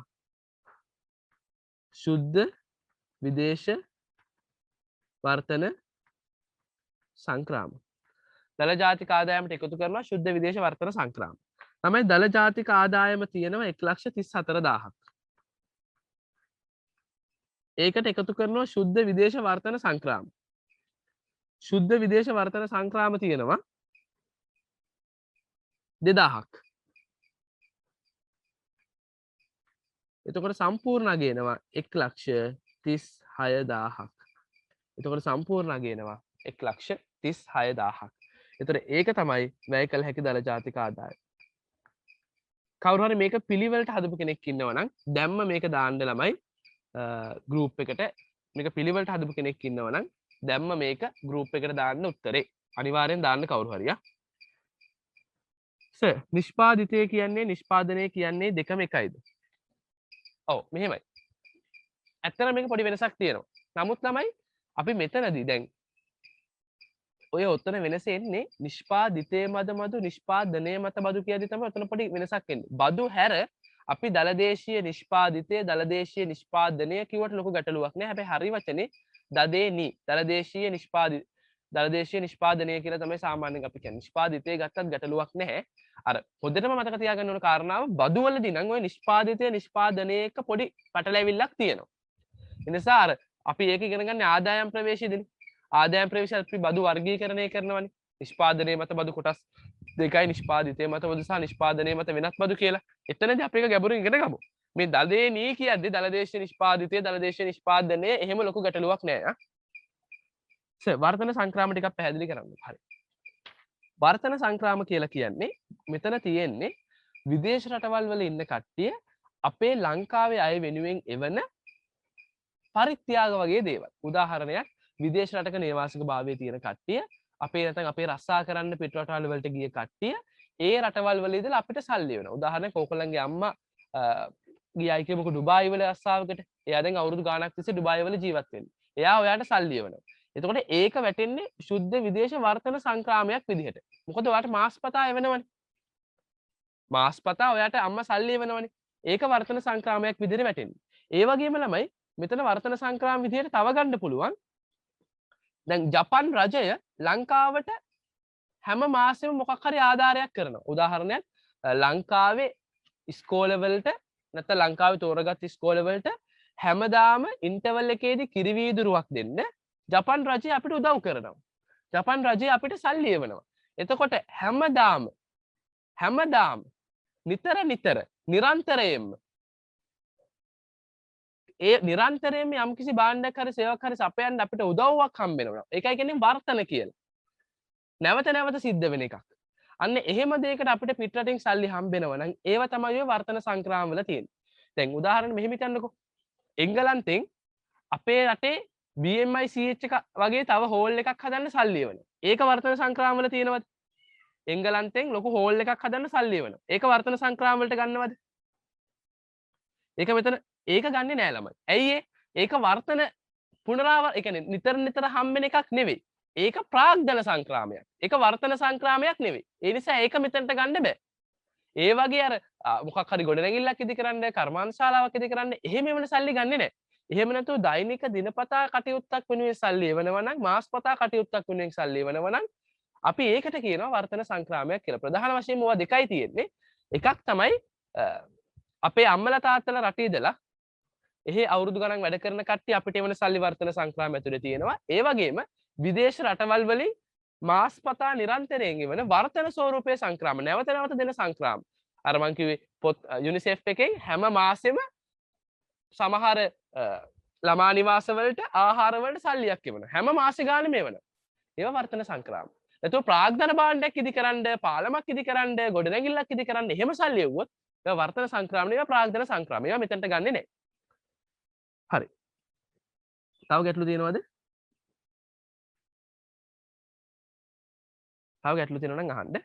ශුද්ධ විදේශ වර්තන සංක්‍රාම. දල ජාතික ආදායමට එකතු කරනවා ශුද්ධ විදේශ වර්තන සංක්‍රාම. තමයි දල ජාතික ආදායම තියෙනවා 1,34,000ක්. ඒකට එකතු කරනවා ශුද්ධ විදේශ වර්තන සංක්‍රාම. ශුද්ධ විදේශ වර්තන සංක්‍රාම තියෙනවා 2,000ක්. එතකොට සම්පූර්ණ අගයනවා 1,36,000ක්. එතකොට සම්පූර්ණ අගයනවා 1,36,000ක්. එතකොට ඒක තමයි වැය කළ හැකි දල ජාතික ආදායම. කවුරු හරි මේක පිළිවෙලට හදපු කෙනෙක් ඉන්නවා නම් දැම්ම මේක දාන්න ළමයි ගෲප් එකට මේක පිළිවෙලට හදපු කෙනෙක් ඉන්නවා නම් දැම්ම මේක ගෲප් එකට දාන්න උත්තරේ අනිවාර්යෙන් දාන්න කවුරු හරියා. සර් නිෂ්පාදිතය කියන්නේ නිෂ්පාදනය කියන්නේ දෙකම එකයිද? ඔව් මෙහෙමයි. ඇත්තට මේක පොඩි වෙනසක් තියෙනවා. නමුත් ළමයි අපි මෙතනදී දැන් ඔය ඔතන වෙනස එන්නේ නිෂ්පාදිතේ මත බදු නිෂ්පාදනයේ මත බදු කියද්දි තමයි ඔතන පොඩි වෙනසක් එන්නේ. බදු හැර අපි දලදේශීය නිෂ්පාදිතය දලදේශීය නිෂ්පාදනය කිව්වට ලොකු ගැටලුවක් නෑ. හැබැයි හරි වචනේ දදේනි දලදේශීය නිෂ්පාදනය කියලා තමයි සාමාන්‍යයෙන් අපි කියන්නේ. නිෂ්පාදිතේ ගත්තත් ගැටලුවක් නැහැ. අර හොඳටම මතක තියාගන්න ඕන කාරණාව බදු වලදී නම් ඔය නිෂ්පාදිතය නිෂ්පාදනයේක පොඩි පැටලැවිල්ලක් තියෙනවා. ඒ නිසා අර අපි ඒක ඉගෙන ගන්න ආදායම් ප්‍රවේශයේදී ආදායම් ප්‍රවේශය අපි බදු වර්ගීකරණය කරනවානේ. නිෂ්පාදනයේ මත බදු කොටස් දෙකයි නිෂ්පාදිතයේ මත බදු සහ නිෂ්පාදනයේ මත වෙනත් බදු කියලා. එතනදී අපි ඒක ගැඹුරින් ඉගෙන ගමු. මේ දදේනී කියද්දි දලදේශීය නිෂ්පාදිතය දලදේශීය නිෂ්පාදනය එහෙම ලොකු ගැටලුවක් නෑ. සර් වර්තන සංක්‍රාම ටිකක් පැහැදිලි කරන්න. හරි. වර්තන සංක්‍රාම කියලා කියන්නේ මෙතන තියෙන්නේ විදේශ රටවල් වල ඉන්න කට්ටිය අපේ ලංකාවේ අය වෙනුවෙන් එවන පරිත්‍යාග වගේ දේවල්. උදාහරණයක් විදේශ රටක නේවාසික භාවයේ තියෙන කට්ටිය අපේ නැත්නම් අපේ රස්සා කරන්න පිට රටවල් වලට ගිය කට්ටිය ඒ රටවල් වල ඉඳලා අපිට සල්ලි වෙනවා. උදාහරණයක් ඕගොල්ලන්ගේ අම්මා ගියයි කියමුකෝ ඩුබායි වල රස්සාවකට. එයා දැන් අවුරුදු ගාණක් තිස්සේ ඩුබායි වල ජීවත් වෙන්නේ. එයා ඔයාට සල්ලි එවනවා. එතකොට ඒක වැටෙන්නේ ශුද්ධ විදේශ වර්තන සංක්‍රාමයක් විදිහට. මොකද ඔයාට මාස්පතා එවනවනේ. මාස්පතා ඔයාට අම්මා සල්ලි එවනවනේ. ඒක වර්තන සංක්‍රාමයක් විදිහට වැටෙන්නේ. ඒ වගේම ළමයි මෙතන වර්තන සංක්‍රාම විදිහට තව ගන්න පුළුවන්. දැන් ජපන් රජය ලංකාවට හැම මාසෙම මොකක් හරි ආධාරයක් කරනවා. උදාහරණයක් ලංකාවේ ඉස්කෝලවලට නැත්නම් ලංකාවේ තෝරගත් ඉස්කෝලවලට හැමදාම ඉන්ටර්වල් එකේදී කිරි වීදුරුවක් දෙන්න ජපන් රජය අපිට උදව් කරනවා. ජපන් රජය අපිට සල්ලි එවනවා. එතකොට හැමදාම නිතර නිරන්තරයෙන්ම ඒ නිරන්තරයෙන්ම යම්කිසි භාණ්ඩයක් හරි සේවයක් හරි සපයන්න අපිට උදව්වක් හම්බ වෙනවා. ඒකයි කියන්නේ වර්තන කියලා. නැවත සිද්ධ වෙන එකක්. අන්න එහෙම දෙයකට අපිට පිට රටින් සල්ලි හම්බ වෙනවා නම් ඒව තමයි ඔය වර්තන සංක්‍රාම වල තියෙන්නේ. දැන් උදාහරණ මෙහෙම හිතන්නකෝ. එංගලන්තෙන් අපේ රටේ BMI CH එක වගේ තව හෝල් එකක් හදන්න සල්ලි එවනවා. ඒක වර්තන සංක්‍රාම වල තියෙනවද? එංගලන්තෙන් ලොකු හෝල් එකක් හදන්න සල්ලි එවනවා. ඒක වර්තන සංක්‍රාම වලට ගන්නවද? ඒක මෙතන ඒක ගන්නේ නෑ ළමයි. ඇයි ඒක වර්තන ඒ කියන්නේ නිතර හම්බෙන එකක් නෙවෙයි. ඒක ප්‍රාග්ධන සංක්‍රාමයක්. ඒක වර්තන සංක්‍රාමයක් නෙවෙයි. ඒ නිසා ඒක මෙතනට ගන්න බෑ. ඒ වගේ අර මොකක් හරි ගොඩනැගිල්ලක් ඉදි කරන්න කර්මාන්තශාලාවක් ඉදි කරන්න එහෙම එවන සල්ලි ගන්නෙ නැහැ. එහෙම නැතුව දෛනික දිනපතා කටයුත්තක් වෙනුවෙන් සල්ලි එවනවා නම් මාසපතා කටයුත්තක් වෙනුවෙන් සල්ලි එවනවා නම් අපි ඒකට කියනවා වර්තන සංක්‍රාමයක් කියලා. ප්‍රධාන වශයෙන් මොවා දෙකයි තියෙන්නේ. එකක් තමයි අපේ අම්මලා තාත්තලා රටේ ඉඳලා එහි අවුරුදු ගණන් වැඩ කරන කට්ටිය අපිට එවන සල්ලි වර්තන සංක්‍රාම ඇතුලේ තියෙනවා. ඒ වගේම විදේශ රටවල් වලින් මාස්පතා නිරන්තරයෙන් එවන වර්තන ස්වරූපයේ සංක්‍රාම නැවත නැවත දෙන සංක්‍රාම. අර මං කිව්වේ පොත් යුනිසෙෆ් එකෙන් හැම මාසෙම සමහර ළමා නිවාස වලට ආහාර වලට සල්ලියක් එවනවා. හැම මාසෙ ගානෙම එවනවා. ඒවා වර්තන සංක්‍රාම. නැතුව ප්‍රාග්ධන භාණ්ඩයක් ඉදි කරන්න, පාලමක් ඉදි කරන්න, ගොඩනැගිල්ලක් ඉදි කරන්න එහෙම සල්ලි එව්වොත් ඒවා වර්තන සංක්‍රාම නෙවෙයි ප්‍රාග්ධන සංක්‍රාම. ඒවා මෙතනට ගන්නෙ නැහැ. හරි. තව ගැටලු තියෙනවද? තව ගැටලු තියෙනවා නම් අහන්න.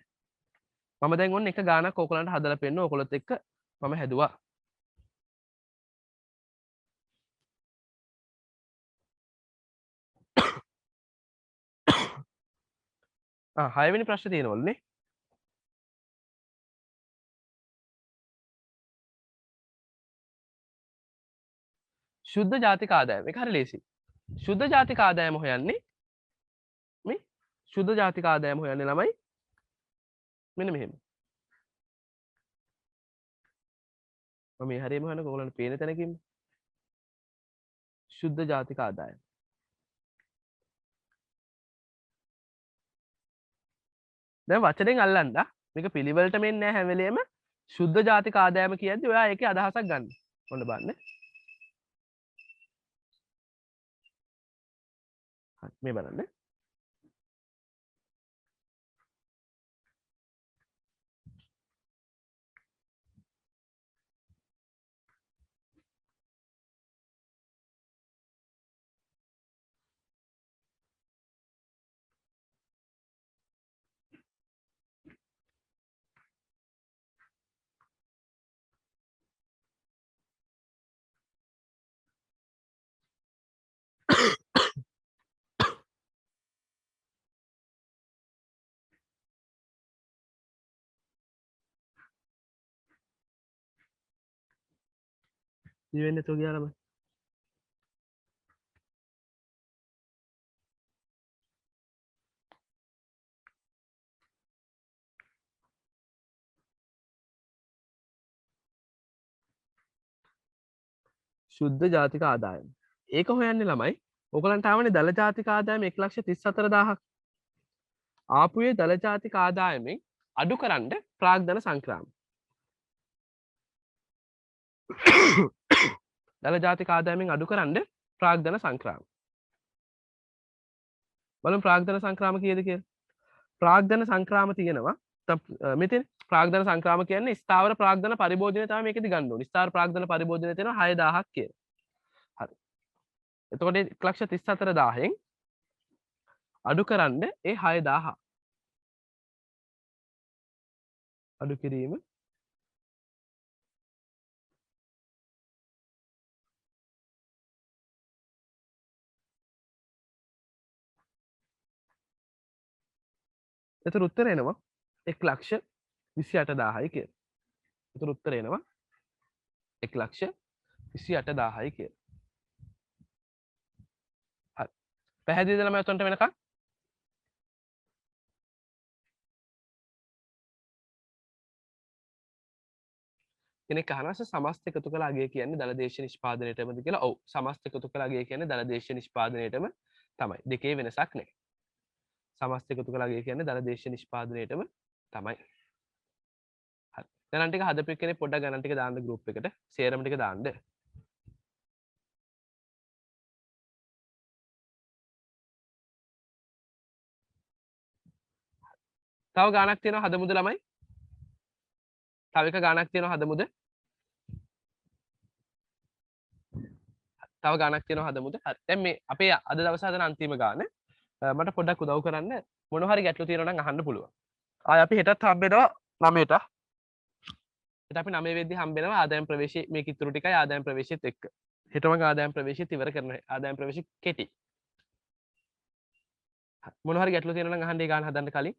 මම දැන් ඔන්න එක ගානක් ඕගලන්ට හදලා පෙන්නනවා. ඕගොල්ලොත් එක්ක මම හැදුවා. හයවෙනි ප්‍රශ්නේ තියෙනවලුනේ. ශුද්ධ ජාතික ආදායම. ඒක හරි ලේසි. ශුද්ධ ජාතික ආදායම හොයන්නේ මේ ශුද්ධ ජාතික ආදායම හොයන්නේ ළමයි මෙන්න මෙහෙම. මම මේ හරියම හොයනකොට ඕගොල්ලන්ට පේන තැනකින් ශුද්ධ ජාතික ආදායම. දැන් වචනෙන් අල්ලන්න මේක පිළිවෙලට මෙන්නේ නැහැ හැම වෙලේම ශුද්ධ ජාතික ආදායම කියද්දි ඔයා ඒකේ අදහසක් ගන්න. ඔන්න බලන්න. හරි මේ බලන්න. දිවෙන්නේ තෝ ගියා ළමයි. ශුද්ධ ජාතික ආදායම. ඒක හොයන්නේ ළමයි. ඕගලන්ට ආවනේ දල ජාතික ආදායම 1,34,000ක්. ආපුයේ දල ජාතික ආදායමෙන් අඩු කරන්න ප්‍රාග්ධන සංක්‍රාම. දල ජාතික ආදායමෙන් අඩු කරන්න ප්‍රාග්ධන සංක්‍රාම. බලමු ප්‍රාග්ධන සංක්‍රාම කීයද කියලා. ප්‍රාග්ධන සංක්‍රාම තියෙනවා. මෙතන ප්‍රාග්ධන සංක්‍රාම කියන්නේ ස්ථාවර ප්‍රාග්ධන පරිභෝජනය තමයි මේකෙදි ගන්න ඕනේ. ස්ථාවර ප්‍රාග්ධන පරිභෝජනය තියෙනවා 6000ක් කියලා. හරි. එතකොට 1,34,000න් අඩු කරන්න ඒ 6000 අඩු කිරීම එතකොට උත්තර එනවා 1,28,000යි කියලා. එතකොට උත්තර එනවා 1,28,000යි කියලා. හරි. පැහැදිලිද ළමයි ඔතනට වෙනකන්? කෙනෙක් අහනවා සමස්ත එකතු කළ අගය කියන්නේ දල දේශීය නිෂ්පාදනයටමද කියලා. ඔව් සමස්ත එකතු කළ අගය කියන්නේ දල දේශීය නිෂ්පාදනයටම තමයි. දෙකේ වෙනසක් නැහැ. සමස්ත එකතු කළ අගය කියන්නේ දල දේශීය නිෂ්පාදනයටම තමයි. හරි. ගණන් ටික හදපු කෙනෙක් පොඩ්ඩක් ගණන් ටික දාන්න ගෲප් එකට. සේරම ටික දාන්න. තව ගානක් තියෙනවා හදමුද ළමයි? තව එක ගානක් තියෙනවා හදමුද? තව ගානක් තියෙනවා හදමුද? හරි. දැන් මේ අපේ අද දවසේ හදන අන්තිම ගාන මට පොඩ්ඩක් උදව් කරන්න මොන හරි ගැටලු තියෙනවා නම් අහන්න පුළුවන්. ආයි අපි හෙටත් හම්බෙනවා 9ට. හෙට අපි 9 වෙද්දි හම්බෙනවා ආදායම් ප්‍රවේශයේ මේක ඉතුරු ටිකයි ආදායම් ප්‍රවේශයේත් එක්ක. හෙටම ආදායම් ප්‍රවේශයේත් ඉවර කරන ආදායම් ප්‍රවේශය කෙටි. මොන හරි ගැටලු තියෙනවා නම් අහන්න ඒ ගාන හදන්න කලින්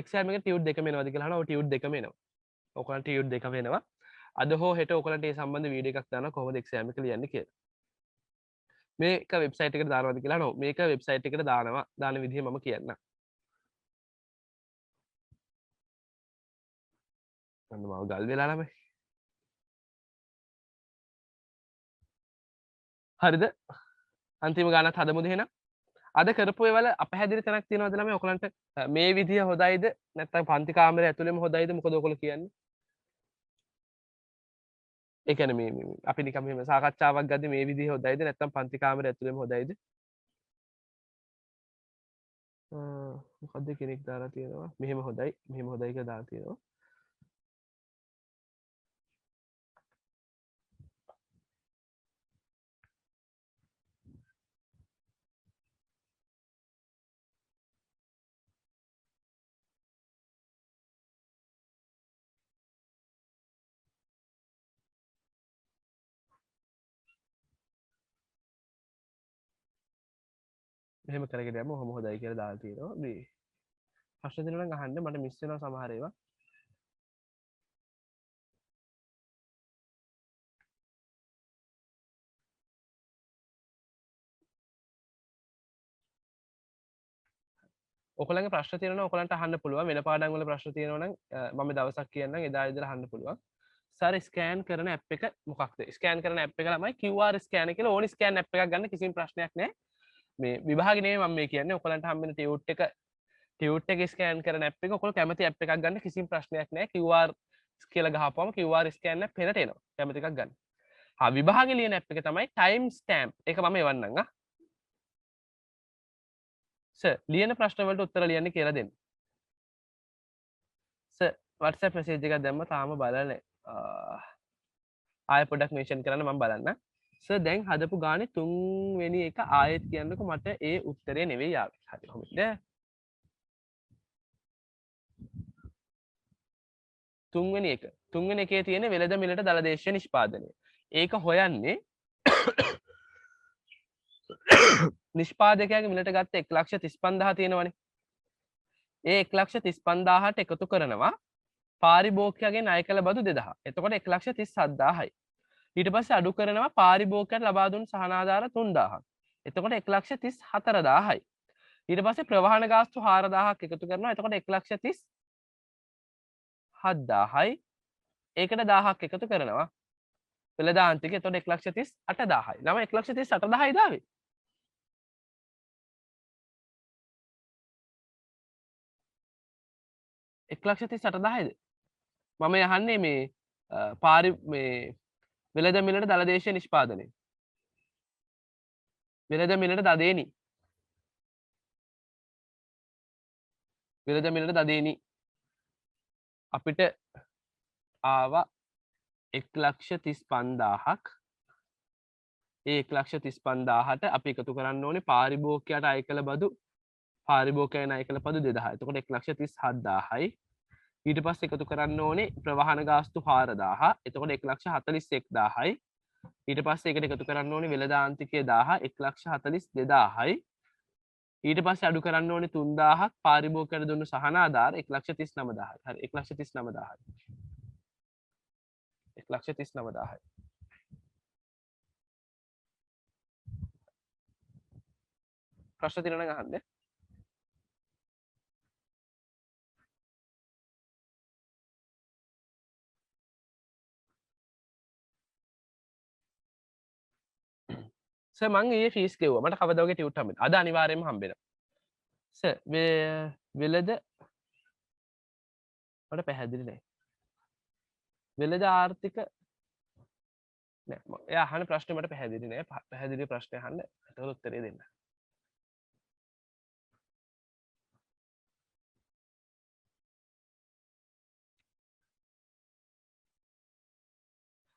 එක්සෑම් එකේ ටියුට් දෙකම එනවද කියලා අහනවා. ඔව් ටියුට් දෙකම එනවා. ඔයගොල්ලන්ට ටියුට් දෙකම එනවා. අද හෝ හෙට ඔයගොල්ලන්ට ඒ සම්බන්ධ වීඩියෝ එකක් දානවා කොහොමද එක්සෑම් එක ලියන්නේ කියලා. මේක වෙබ්සයිට් එකට දානවද කියලා අහනවා. මේක වෙබ්සයිට් එකට දානවා. දාන විදිහ මම කියන්නම්. අන්න මම ගල් වෙලා ළමයි. හරිද? අන්තිම ගානත් හදමුද එහෙනම්? අද කරපු ඒවල අපහැදිලි තැනක් තියෙනවද ළමයි ඔයගොල්ලන්ට මේ විදිය හොඳයිද නැත්නම් පන්ති කාමරය ඇතුළේම හොඳයිද මොකද ඔයගොල්ලෝ කියන්නේ? ඒ කියන්නේ මේ අපි නිකන් මෙහෙම සාකච්ඡාවක් ගද්දි මේ විදිය හොඳයිද නැත්නම් පන්ති කාමරය ඇතුළේම හොඳයිද? මොකද්ද කෙනෙක් දාලා තියෙනවා මෙහෙම හොඳයි කියලා දාලා තියෙනවා. මෙහෙම කරගෙන යමු ඔහොම හොඳයි කියලා දාලා තියෙනවා. මේ ප්‍රශ්න දෙනවා නම් අහන්න මට මිස් වෙනවා සමහර ඒවා. ඔයගොල්ලන්ගේ ප්‍රශ්න තියෙනවා නම් ඔයගොල්ලන්ට අහන්න පුළුවන්. වෙන පාඩම් වල ප්‍රශ්න තියෙනවා නම් මම දවසක් කියන්නම් එදා ඉඳලා අහන්න පුළුවන්. සර් ස්කෑන් කරන ඇප් එක මොකක්ද? ස්කෑන් කරන ඇප් එක ළමයි QR ස්කෑනර් කියලා ඕනි ස්කෑන් ඇප් එකක් ගන්න කිසිම ප්‍රශ්නයක් නැහැ. මේ විභාගේ නෙමෙයි මම මේ කියන්නේ. ඔයගොල්ලන්ට හම්බෙන ටියුට් එක ස්කෑන් කරන ඇප් එක ඔයගොල්ලෝ කැමති ඇප් එකක් ගන්න කිසිම ප්‍රශ්නයක් නැහැ. QR කියලා ගහපුවම QR ස්කෑන් ඇප් පෙරට එනවා. කැමති එකක් ගන්න. විභාගේ ලියන ඇප් එක තමයි ටයිම් ස්ටෑම්ප්. ඒක මම එවන්නම් ආ. සර් ලියන ප්‍රශ්න වලට උත්තර ලියන්න කියලා දෙන්න. සර් WhatsApp message එකක් දැම්ම තාම බලලා නැහැ. ආයෙ පොඩ්ඩක් මෙන්ෂන් කරන්න මම බලන්න. සර් දැන් හදපු ගානේ 3 වෙනි එක ආයෙත් කියන්නකො මට ඒ උත්තරේ නෙවෙයි ආවේ. හරි කොහොමද? 3 වෙනි එක. 3 වෙනි එකේ තියෙන වෙළඳ මිලට දලදේශීය නිෂ්පාදනය. ඒක හොයන්නේ නිෂ්පාදකයාගේ මිලට ගත්ත 1,35,000 තියෙනවනේ. ඒ 1,35,000ට එකතු කරනවා පාරිභෝගිකයාගෙන් අය කළ බදු 2,000. එතකොට 1,37,000යි. ඊට පස්සේ අඩු කරනවා පාරිභෝගිකයාට ලබා දුන් සහනාධාර 3,000ක්. එතකොට 1,34,000යි. ඊට පස්සේ ප්‍රවාහන ගාස්තු 4,000ක් එකතු කරනවා. එතකොට 1,37,000යි. ඒකට 1,000ක් එකතු කරනවා. වෙළඳාන්තික එතකොට 1,38,000යි. නම 1,38,000යි දාවේ. 1,38,000ද? මම යහන්නේ මේ මේ වෙළඳ මිලට දලදේශීය නිෂ්පාදනය. වෙළඳ මිලට දදේනි. වෙළඳ මිලට දදේනි. අපිට ආවා 1,35,000ක්. ඒ 1,35,000ට අපි එකතු කරන්න ඕනේ පාරිභෝගිකයාට අය කළ බදු පාරිභෝගිකයන් අය කළ බදු 2,000. එතකොට 1,37,000යි. ඊට පස්සේ එකතු කරන්න ඕනේ ප්‍රවාහන ගාස්තු 4,000. එතකොට 1,41,000යි. ඊට පස්සේ ඒකට එකතු කරන්න ඕනේ වෙළඳාන්තිකය 1,000 1,42,000යි. ඊට පස්සේ අඩු කරන්න ඕනේ 3,000ක් පාරිභෝගිකයට දුන්නු සහනාධාර 1,39,000යි. හරි 1,39,000යි. 1,39,000යි. ප්‍රශ්න තියෙනවා නම් අහන්න. සර් මං ඊයේ ෆීස් ගෙවුවා. මට කවදා වගේ ටියුට් හම්බෙනවා. අද අනිවාර්යයෙන්ම හම්බෙනවා. සර් වෙළඳ මට පැහැදිලි නෑ. වෙළඳ ආර්ථික නෑ. එයා අහන ප්‍රශ්නේ මට පැහැදිලි නෑ. පැහැදිලි ප්‍රශ්න අහන්න. එතකොට උත්තරේ දෙන්න.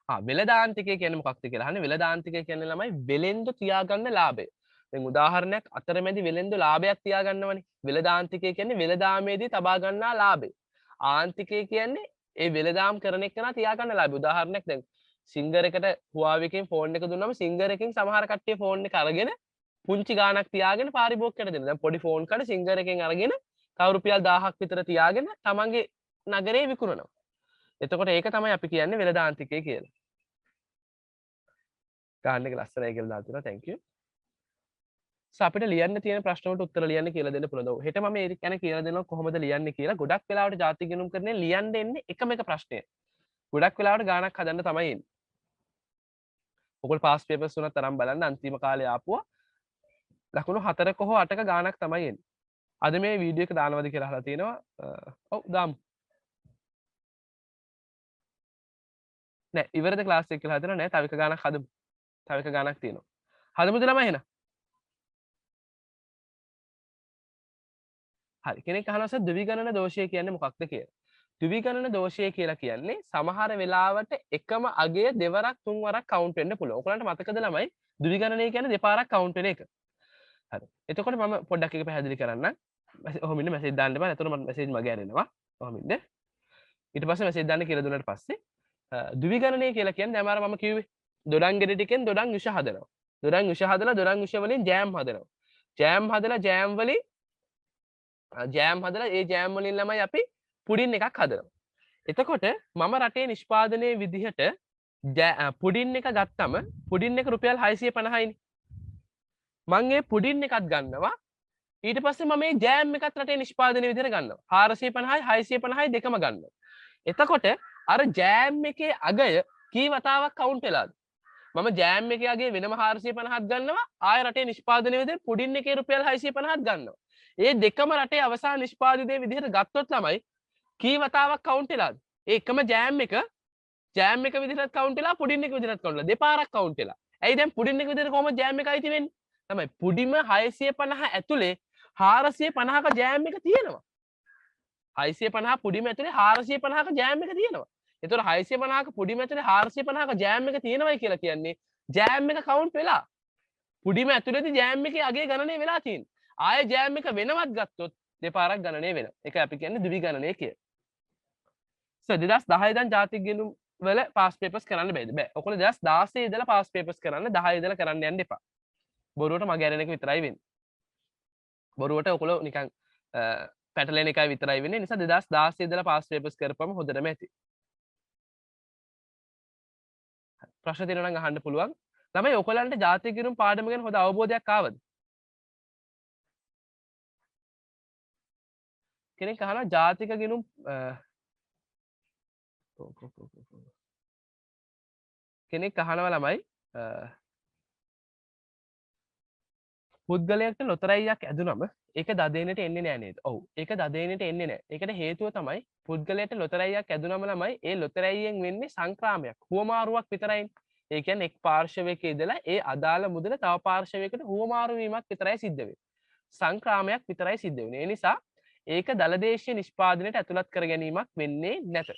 වෙළඳාන්තිකය කියන්නේ මොකක්ද කියලා අහන්නේ. වෙළඳාන්තිකය කියන්නේ ළමයි වෙළෙන්දු තියාගන්න ලාභය. දැන් උදාහරණයක් අතරමැදි වෙළෙන්දු ලාභයක් තියාගන්නවනේ. වෙළඳාන්තිකය කියන්නේ වෙළඳාමේදී තබා ගන්නා ලාභය. ආන්තිකය කියන්නේ ඒ වෙළඳාම් කරන එකන තියාගන්න ලාභය. උදාහරණයක් දැන් සිංගර් එකට Huawei එකෙන් ෆෝන් එක දුන්නම සිංගර් එකෙන් සමහර කට්ටිය ෆෝන් එක අරගෙන පුංචි ගාණක් තියාගෙන පාරිභෝගිකයට දෙනවා. දැන් පොඩි ෆෝන් කඩ සිංගර් එකෙන් අරගෙන තව රුපියල් 1000ක් විතර තියාගෙන තමන්ගේ නගරේ විකුණනවා. එතකොට ඒක තමයි අපි කියන්නේ වෙළඳාන්තිකය කියලා. ගාන්න එක ලස්සනයි කියලා දාලා තියෙනවා. thank you. අපිට ලියන්න තියෙන ප්‍රශ්න වලට උත්තර ලියන්න කියලා දෙන්න පුළුවන්. හෙට මම ඒක ගැන කියලා දෙනවා කොහොමද ලියන්නේ කියලා. ගොඩක් වෙලාවට ජාති ගිණුම් කරන්නේ ලියන්න එන්නේ එකම එක ප්‍රශ්නය. ගොඩක් වෙලාවට ගානක් හදන්න තමයි එන්නේ. ඔයගොල්ලෝ පාස් පේපර්ස් තුනක් තරම් බලන්න අන්තිම කාලේ ආපුවා ලකුණු 4ක හෝ 8ක ගානක් තමයි එන්නේ. අද මේ වීඩියෝ එක දානවද කියලා අහලා තියෙනවා. ඔව් දාමු. නෑ ඉවරද ක්ලාස් එක කියලා හදලා නෑ. තව එක ගානක් හදමු. තව එක ගානක් තියෙනවා. හදමුද ළමයි එහෙනම්? හරි. කෙනෙක් අහනවා ද්විගණන දෝෂය කියන්නේ මොකක්ද කියලා. ද්විගණන දෝෂය කියලා කියන්නේ සමහර වෙලාවට එකම අගය දෙවරක් තුන්වරක් කවුන්ට් වෙන්න පුළුවන්. ඔයගලන්ට මතකද ළමයි? ද්විගණනය කියන්නේ දෙපාරක් කවුන්ට් වෙන එක. හරි. එතකොට මම පොඩ්ඩක් එක පැහැදිලි කරන්නම්. ඔහොම ඉන්න මැසේජ් දාන්න බෑ. එතකොට මම මැසේජ් මගේ ඇරෙනවා. ඔහොම ඉන්න. ඊට පස්සේ මැසේජ් දාන්න කියලා දුන්නාට පස්සේ ද්විගණනය කියලා කියන්නේ දැන් මම කිව්වේ දොඩම් ගෙඩි ටිකෙන් දොඩම් යුෂ හදනවා. දොඩම් යුෂ හදලා දොඩම් යුෂ වලින් ජෑම් හදනවා. ජෑම් හදලා ජෑම් වලින් ජෑම් හදලා ඒ ජෑම් වලින් ළමයි අපි පුඩින් එකක් හදනවා. එතකොට මම රටේ නිෂ්පාදනයේ විදිහට පුඩින් එක ගත්තම පුඩින් එක රුපියල් 650යිනේ. මම ඒ පුඩින් එකත් ගන්නවා. ඊට පස්සේ මම මේ ජෑම් එකත් රටේ නිෂ්පාදනයේ විදිහට ගන්නවා. 450යි 650යි දෙකම ගන්නවා. එතකොට අර ජෑම් එකේ අගය කී වතාවක් කවුන්ට් වෙලාද? මම ජෑම් එකේ අගය වෙනම 450ක් ගන්නවා. ආය රටේ නිෂ්පාදනයේ විදිහට පුඩින් එකේ රුපියල් 650ක් ගන්නවා. ඒ දෙකම රටේ අවසාන නිෂ්පාදිතයේ විදිහට ගත්තොත් ළමයි කී වතාවක් කවුන්ට් වෙලාද? ඒ එකම ජෑම් එක විදිහට කවුන්ට් වෙලා පුඩින් එක විදිහට කවුන්ට් වෙලා දෙපාරක් කවුන්ට් වෙලා. ඇයි දැන් පුඩින් එක විදිහට කොහොමද ජෑම් එක අයිති වෙන්නේ? තමයි පුඩිම 650 ඇතුලේ 450ක ජෑම් එක තියෙනවා. 650 පුඩිම ඇතුලේ 450ක ජෑම් එක තියෙනවා. ඒතකොට 650ක පුඩිම ඇතුලේ 450ක ජෑම් එක තියෙනවයි කියලා කියන්නේ ජෑම් එක කවුන්ට් වෙලා. පුඩිම ඇතුලේදී ජෑම් එකේ අගේ ගණනය වෙලා තියෙන්නේ. ආය ජෑම් එක වෙනවත් ගත්තොත් දෙපාරක් ගණනය වෙනවා. ඒක අපි කියන්නේ ද්විගණනය කියලා. 2010 ඉඳන් ජාතික ගිණුම් වල පාස් පේපර්ස් කරන්න බෑද? බෑ. ඔයගොල්ලෝ 2016 ඉඳලා පාස් පේපර්ස් කරන්න 10 ඉඳලා කරන්න යන්න එපා. බොරුවට මගේ ඇරෙන එක විතරයි වෙන්නේ. බොරුවට ඔයගොල්ලෝ නිකන් පැටලෙන එකයි විතරයි වෙන්නේ. නිසා 2016 ඉඳලා පාස් පේපර්ස් කරපුවම හොඳටම ඇති. ප්‍රශ්න තියෙනවා නම් අහන්න පුළුවන්. ළමයි ඔයගොල්ලන්ට ජාතික ගිණුම් පාඩම ගැන හොඳ අවබෝධයක් ආවද? කෙනෙක් අහනවා ජාතික ගිණුම් කෙනෙක් අහනවා ළමයි පුද්ගලයෙක්ට ලොතරැයියක් ඇදුනම ඒක දදේනට එන්නේ නෑ නේද? ඔව්. ඒක දදේනට එන්නේ නෑ. ඒකට හේතුව තමයි පුද්ගලයාට ලොතරැයියක් ඇදුනම ළමයි ඒ ලොතරැයියෙන් වෙන්නේ සංක්‍රාමයක්. හුවමාරුවක් විතරයි. ඒ කියන්නේ එක් පාර්ශවයක ඉඳලා ඒ අදාළ මුදල තව පාර්ශවයකට හුවමාරු වීමක් විතරයි සිද්ධ වෙන්නේ. සංක්‍රාමයක් විතරයි සිද්ධ වෙන්නේ. ඒ නිසා ඒක දලදේශීය නිෂ්පාදනයට ඇතුළත් කර ගැනීමක් වෙන්නේ නැත.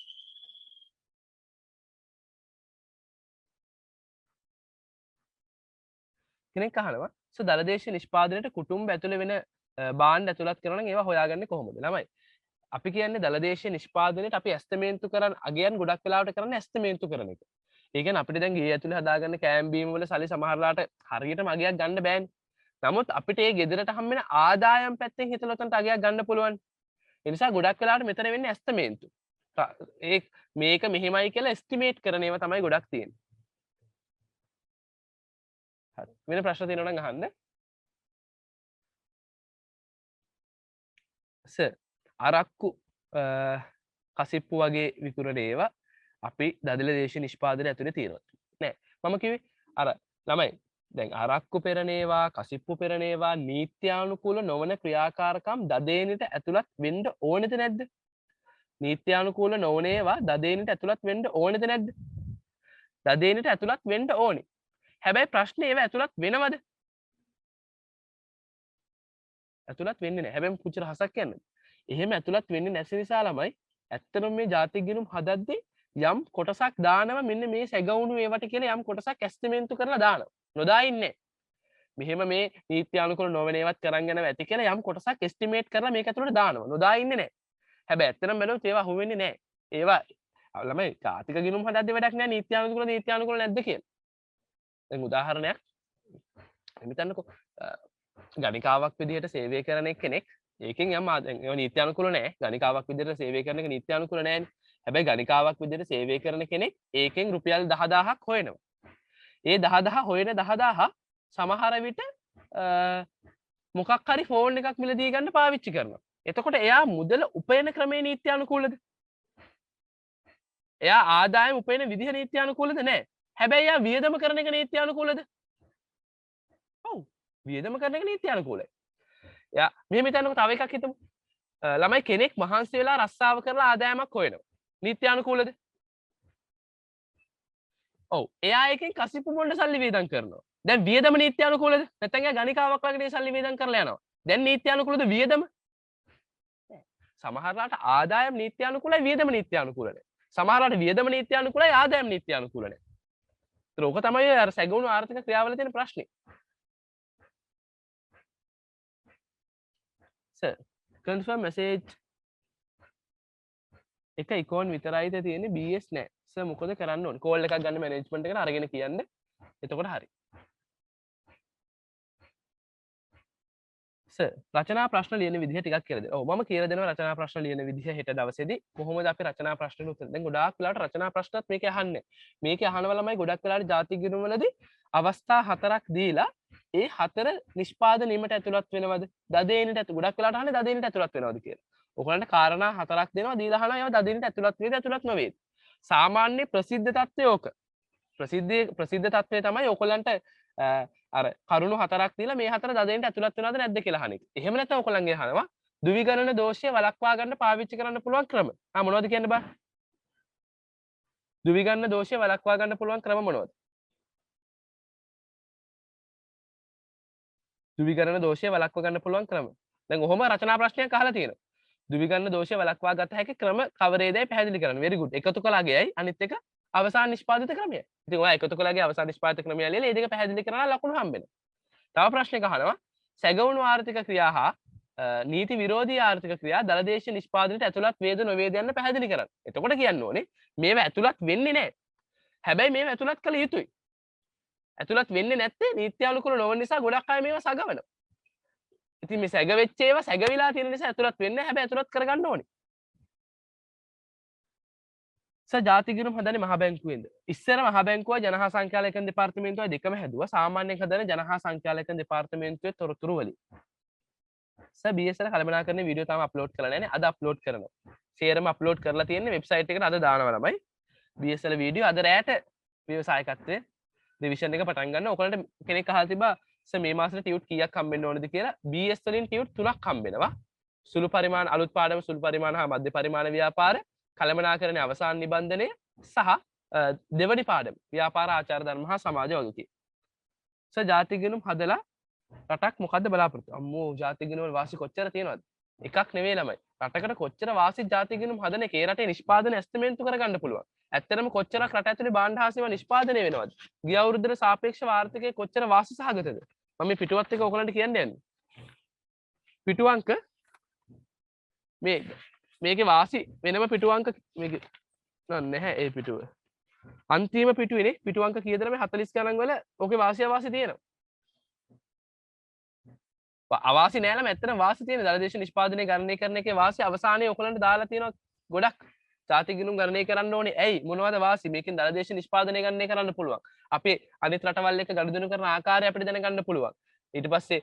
කෙනෙක් අහනවා දලදේශීය නිෂ්පාදනයට කුටුම්බ ඇතුළේ වෙන භාණ්ඩ ඇතුළත් කරනවා නම් ඒවා හොයාගන්නේ කොහොමද? ළමයි අපි කියන්නේ දලදේශීය නිෂ්පාදනයට අපි ඇස්තමේන්තු කරන අගයන් ගොඩක් වෙලාවට කරන්නේ ඇස්තමේන්තු කරන එක. ඒ කියන්නේ අපිට දැන් ගේ ඇතුළේ හදාගන්න කෑම් බීම වල සල්ලි සමහරලාට හරියටම අගයක් ගන්න බෑනේ. නමුත් අපිට ඒ ගෙදරට හම්බෙන ආදායම් පැත්තෙන් හිතලා උතන්ට අගයක් ගන්න පුළුවන්. ඒ නිසා ගොඩක් වෙලාවට මෙතන වෙන්නේ ඇස්තමේන්තු. මේක මෙහෙමයි කියලා එස්ටිමේට් කරන ඒවා තමයි ගොඩක් තියෙන්නේ. හරි. වෙන ප්‍රශ්න තියෙනවා නම් අහන්න. සර් අරක්කු කසිප්පු වගේ විකුණන ඒවා අපි දදල දේශීය නිෂ්පාදනය ඇතුලේ තියෙනවා. නෑ මම කිව්වේ අර ළමයි දැන් අරක්කු පෙරණේවා කසිප්පු පෙරණේවා නීත්‍යානුකූල නොවන ක්‍රියාකාරකම් දදේනට ඇතුළත් වෙන්න ඕනේද නැද්ද? නීත්‍යානුකූල නොවන ඒවා දදේනට ඇතුළත් වෙන්න ඕනේද නැද්ද? දදේනට ඇතුළත් වෙන්න ඕනේ. හැබැයි ප්‍රශ්නේ ඒවා ඇතුළත් වෙනවද? ඇතුළත් වෙන්නේ නැහැ. හැබැයි පුංචි රහසක් කියන්නේ. එහෙම ඇතුළත් වෙන්නේ නැති නිසා ළමයි ඇත්තටම මේ ජාතික ගිණුම් හදද්දී යම් කොටසක් දානවා මෙන්න මේ සැගවුණු ඒවට කියලා යම් කොටසක් ඇස්ටිමේන්තු කරලා දානවා. නොදා ඉන්නේ. මෙහෙම මේ නීත්‍යානුකූල නොවන ඒවත් කරන් යනවා ඇති කියලා යම් කොටසක් එස්ටිමේට් කරලා මේක ඇතුළට දානවා. නොදා ඉන්නේ නැහැ. හැබැයි ඇත්තටම බැලුවොත් ඒවා අහු වෙන්නේ නැහැ. ඒවා ළමයි ජාතික ගිණුම් හදද්දී වැඩක් නැහැ නීත්‍යානුකූල නැද්ද කියලා. දැන් උදාහරණයක් හිතන්නකෝ ගණිකාවක් විදිහට සේවය කරන කෙනෙක් ඒකෙන් යම් නීත්‍යානුකූල නැහැ. ගණිකාවක් විදිහට සේවය කරන එක නීත්‍යානුකූල නැහැනේ. හැබැයි ගණිකාවක් විදිහට සේවය කරන කෙනෙක් ඒකෙන් රුපියල් 10000ක් හොයනවා. ඒ 10000 හොයන 10000 සමහර විට මොකක් හරි ෆෝන් එකක් මිලදී ගන්න පාවිච්චි කරනවා. එතකොට එයා මුදල උපයන ක්‍රමේ නීත්‍යානුකූලද? එයා ආදායම උපයන විදිහ නීත්‍යානුකූලද? නැහැ. හැබැයි එයා වියදම කරන එක නීත්‍යානුකූලද? ඔව්. වියදම කරන එක නීත්‍යානුකූලයි. එයා මෙහෙම හිතන්නකො තව එකක් හිතමු. ළමයි කෙනෙක් මහන්සි වෙලා රස්සාව කරලා ආදායමක් හොයනවා. නීත්‍යානුකූලද? ඔව්. එයා එකෙන් කසිප්පු බොණ්ඩ සල්ලි වේදම් කරනවා. දැන් වියදම නීත්‍යානුකූලද? නැත්නම් එයා ගණිකාවක් ළඟට සල්ලි වේදම් කරලා යනවා. දැන් නීත්‍යානුකූලද වියදම? සමහරලාට ආදායම් නීත්‍යානුකූලයි වියදම නීත්‍යානුකූල නැහැ. සමහරලාට වියදම නීත්‍යානුකූලයි ආදායම් නීත්‍යානුකූල නැහැ. ඒතර ඕක තමයි අර සැගවුණු ආර්ථික ක්‍රියාවල තියෙන ප්‍රශ්නේ. සර් confirm message එක ඉකෝන් විතරයිද තියෙන්නේ BS නැහැ. සර් මොකද කරන්න ඕනේ? කෝල් එකක් ගන්න මැනේජ්මන්ට් එකට අරගෙන කියන්න. එතකොට හරි. සර් රචනා ප්‍රශ්න ලියන විදිහ ටිකක් කියලා දෙන්න. ඔව් මම කියලා දෙනවා රචනා ප්‍රශ්න ලියන විදිහ හෙට දවසේදී කොහොමද අපි රචනා ප්‍රශ්නෙට උත්තර දෙන්නේ. ගොඩාක් වෙලාවට රචනා ප්‍රශ්නත් මේකේ අහන්නේ. මේකේ අහනවා ළමයි ගොඩක් වෙලාවට ජාතික ගිණුම් වලදී අවස්ථා 4ක් දීලා ඒ 4 නිෂ්පාදනීමට ඇතුළත් වෙනවද? දදේනට ගොඩක් වෙලාවට අහන්නේ දදේනට ඇතුළත් වෙනවද කියලා. ඔයගොල්ලන්ට කාරණා 4ක් දෙනවා දීලා අහනවා ඒවා දදේනට ඇතුළත් වේද ඇතුළත් නොවේද? සාමාන්‍ය ප්‍රසිද්ධ තත්ත්වය ඕක. ප්‍රසිද්ධ තත්ත්වය තමයි ඔයගොල්ලන්ට අර කරුණු 4ක් දීලා මේ 4 දදේනට ඇතුළත් වෙනවද නැද්ද කියලා අහන එක. එහෙම නැත්නම් ඔයගොල්ලන්ගේ අහනවා ද්විගණන දෝෂය වළක්වා ගන්න පාවිච්චි කරන්න පුළුවන් ක්‍රම. මොනවද කියන්න බෑ? ද්විගණන දෝෂය වළක්වා ගන්න පුළුවන් ක්‍රම මොනවද? ද්විගණන දෝෂය වළක්වා ගන්න පුළුවන් ක්‍රම. දැන් ඔහොම රචනා ප්‍රශ්නයක් අහලා තියෙනවා. ද්විගණන දෝෂය වළක්වා ගත හැකි ක්‍රම කවරේදයි පැහැදිලි කරන්න. very good. එකතු කළාගේයි අනිත් එක අවසාන නිෂ්පාදිත ක්‍රමයයි. ඉතින් ඔයා එකතු කළාගේ අවසාන නිෂ්පාදිත ක්‍රමය ලියලා මේ දෙක පැහැදිලි කරලා ලකුණු හම්බෙනවා. තව ප්‍රශ්නයක් අහනවා සැගවුණු ආර්ථික ක්‍රියා හා නීති විරෝධී ආර්ථික ක්‍රියා දලදේශීය නිෂ්පාදනයට ඇතුළත් වේද නොවේද යන්න පැහැදිලි කරන්න. එතකොට කියන්න ඕනේ මේවා ඇතුළත් වෙන්නේ නැහැ. හැබැයි මේවා ඇතුළත් කළ යුතුයි. ඇතුළත් වෙන්නේ නැත්තේ නීත්‍යානුකූල නොවන නිසා ගොඩක් අය මේවා සගවනවා. ඉතින් මේ සැගවෙච්ච ඒවා සැගවිලා තියෙන නිසා ඇතුළත් වෙන්නේ නැහැ. හැබැයි ඇතුළත් කරගන්න ඕනේ. ජාතික ගිණුම් හදන්නේ මහ බැංකුවෙන්ද? ඉස්සර මහ බැංකුව ජනහා සංඛ්‍යාලේඛන දෙපාර්තමේන්තුවයි දෙකම හැදුවා. සාමාන්‍යයෙන් හදන්නේ ජනහා සංඛ්‍යාලේඛන දෙපාර්තමේන්තුවේ තොරතුරු වලින්. BSL කළමනාකරන වීඩියෝ තාම අප්ලෝඩ් කරලා නැහැ නේ. අද අප්ලෝඩ් කරනවා. සේරම අප්ලෝඩ් කරලා තියෙන්නේ වෙබ්සයිට් එකට අද දානවා ළමයි. BSL වීඩියෝ අද රැට ව්‍යවසායකත්වයේ රිවිෂන් එක පටන් ගන්න. ඔයගලන්ට කෙනෙක් අහලා තිබා සර් මේ මාසෙට ටියුට් කීයක් හම්බෙන්න ඕනද කියලා. BS වලින් ටියුට් 3ක් හම්බෙනවා. සුළු පරිමාණ අලුත් පාඩම සුළු පරිමාණ හා මධ්‍ය පරිමාණ ව්‍යාපාර කළමනාකරණයේ අවසාන නිබන්ධනය සහ දෙවනි පාඩම ව්‍යාපාර ආචාර ධර්ම හා සමාජ වගකීම්. ජාතික ගිණුම් හදලා රටක් මොකද්ද බලාපොරොත්තු? අම්මෝ ජාතික ගිණුම් වල වාසි කොච්චර තියෙනවද? එකක් නෙවෙයි ළමයි. රටකට කොච්චර වාසි ජාතික ගිණුම් හදන එක ඒ රටේ නිෂ්පාදන ඇස්තිමේන්තු කරගන්න පුළුවන්. ඇත්තටම කොච්චරක් රට ඇතුලේ භාණ්ඩ හා සේවා නිෂ්පාදනය වෙනවද? ගිය අවුරුද්දට සාපේක්ෂව ආර්ථිකය කොච්චර වාසි සහගතද? මම මේ පිටුවත් එක ඔයගලන්ට කියන්න යන්නේ. පිටු අංක මේකේ වාසි වෙනම පිටු අංක මේකේ නැහැ ඒ පිටුව. අන්තිම පිටුවේනේ පිටු අංක කීයද ළමයි 40 ගණන් වල ඕකේ වාසි අවාසි තියෙනවා. අවාසි නෑ ළමයි ඇත්තටම වාසි තියෙන දලදේශ නිෂ්පාදනය ගණනය කරන එකේ වාසි අවසානයේ ඔයගලන්ට දාලා තියෙනවා ගොඩක්. ජාතික ගිණුම් ගණනය කරන්න ඕනේ. ඇයි මොනවද වාසි? මේකෙන් දලදේශ නිෂ්පාදනය ගණනය කරන්න පුළුවන්. අපේ අනිත් රටවල් එක්ක ගනුදෙනු කරන ආකාරය අපිට දැනගන්න පුළුවන්. ඊට පස්සේ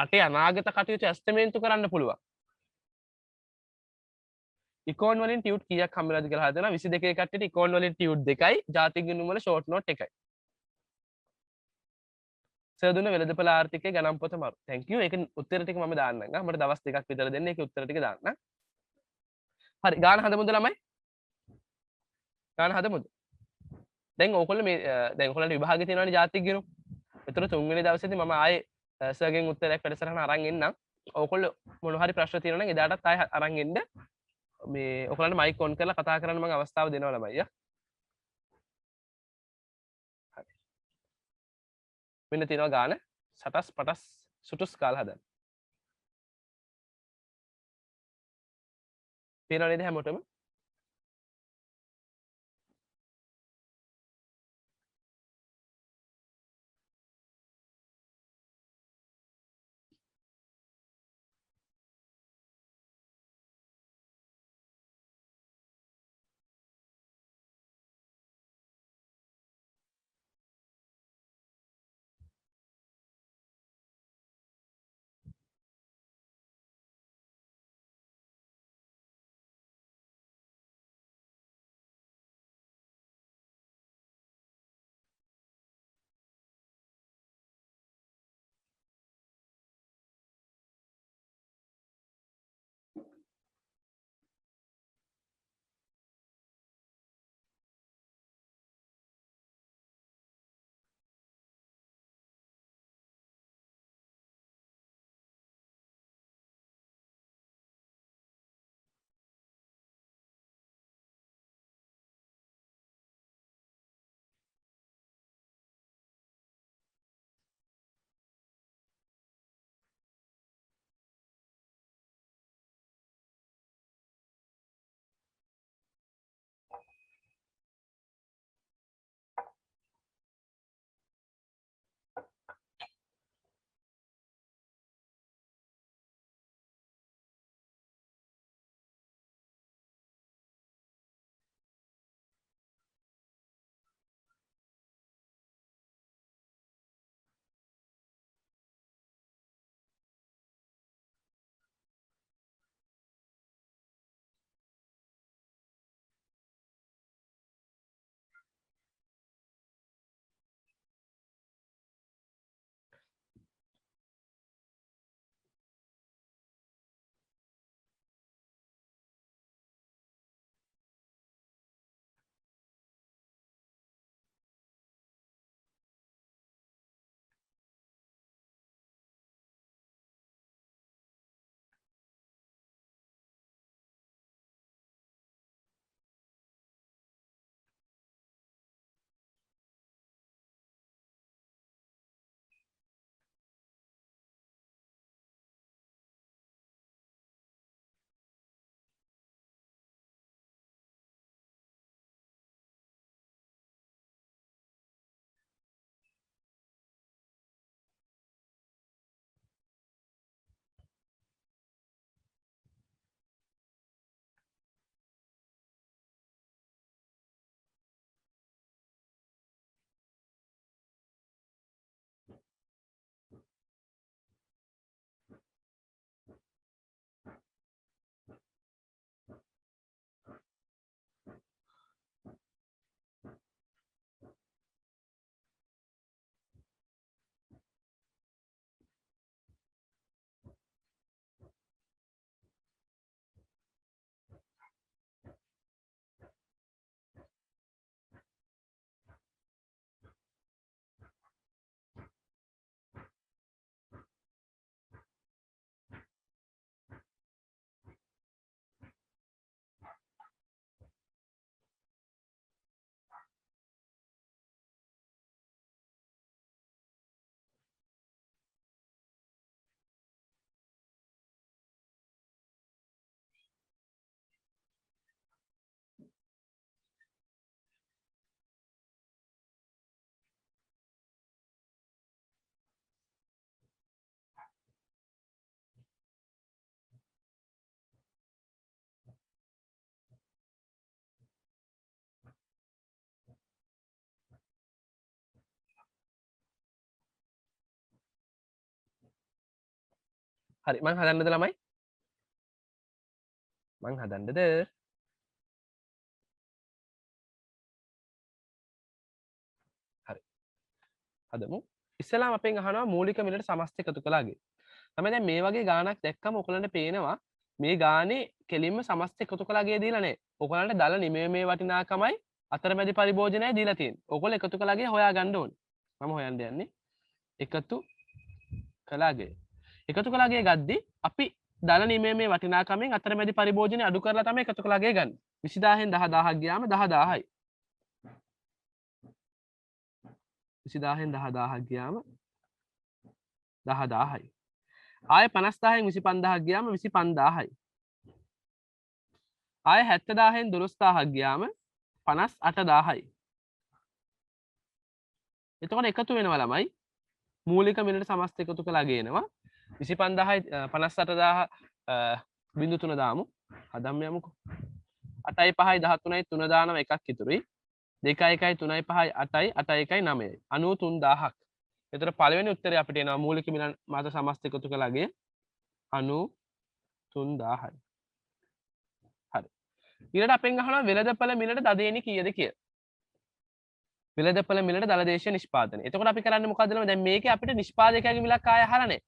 රටේ අනාගත කටයුතු ඇස්තමේන්තු කරන්න පුළුවන්. ඉකෝන් වලින් ටියුට් කීයක් හම්බෙලාද කියලා හදනවා. 22 කට්ටියට ඉකෝන් වලින් ටියුට් 2යි, ජාතික ගිණුම් වල ෂෝට් නෝට් 1යි. සර් දුන්න වෙළඳපොළ ආර්ථිකයේ ගණන් පොත මරු. thank you. ඒක උත්තර ටික මම දාන්නම්. මට දවස් 2ක් විතර දෙන්න. ඒකේ උත්තර ටික දාන්න. හරි ගාන හදමුද ළමයි? ගාන හදමුද? දැන් ඕගොල්ලෝ මේ දැන් ඔයගොල්ලන්ට විභාගෙ තියෙනවනේ ජාතික ගිණුම්. ඒතර තුන්වෙනි දවසේදී මම ආයේ සර්ගෙන් උත්තරයක් වැඩසටහන අරන් එන්නම්. ඕගොල්ලෝ මොන හරි ප්‍රශ්න තියෙනවා නම් එදාටත් ආයේ අරන් එන්න. මේ ඔයගොල්ලන්ට මයික් ඔන් කරලා කතා කරන්න මම අවස්ථාව දෙනවා ළමයි යා. හරි. මෙන්න තියෙනවා ගාන සටස් පටස් සුටුස් කාලා හදන්න. පේනව නේද හැමෝටම? හරි මං හදන්නද ළමයි මං හදන්නද හරි හදමු ඉස්සලාම අපෙන් අහනවා මූලික මිලට සමස්ත එකතු කළාගේ තමයි දැන් මේ වගේ ගාණක් දැක්කම ඔයගලන්ට පේනවා මේ ගානේ කෙලින්ම සමස්ත එකතු කළාගේ දීලා නැහැ ඔයගලන්ට දල නිමේමේ වටිනාකමයි අතරමැදි පරිභෝජනයයි දීලා තියෙන්නේ ඔයගොල්ලෝ එකතු කළාගේ හොයා ගන්න ඕනේ මම හොයන්න යන්නේ එකතු කළාගේ එකතු කළාගේ ගද්දි අපි දල නිමේමේ වටිනාකමෙන් අතරමැදි පරිභෝජනය අඩු කරලා තමයි එකතු කළාගේ ගන්න 20000න් 10000ක් ගියාම 10000යි 20000න් 10000ක් ගියාම 10000යි ආය 50000න් 25000ක් ගියාම 25000යි ආය 70000න් 12000ක් ගියාම 58000යි එතකොට එකතු වෙනවා ළමයි මූලික මිලට සමස්ත එකතු කළා ගේනවා 25000යි 58000 බිංදු 3 දාමු හදන්න යමුකෝ 8යි 5යි 13යි 3 දානම එකක් ඉතුරුයි 2යි 1යි 3යි 5යි 8යි 8යි 1යි 9යි 93000ක් එතකොට පළවෙනි උත්තරය අපිට එනවා මූලික මිල මත සමස්ත එකතු කළාගේ 93000යි හරි ඊළඟට අපෙන් අහනවා වෙළඳපළ මිලට දදේනි කීයද කියලා වෙළඳපළ මිලට දල දේශීය නිෂ්පාදනය එතකොට අපි කරන්නේ මොකද්ද දැන් මේකේ අපිට නිෂ්පාදකයාගේ මිලක් ආය අහලා නැහැ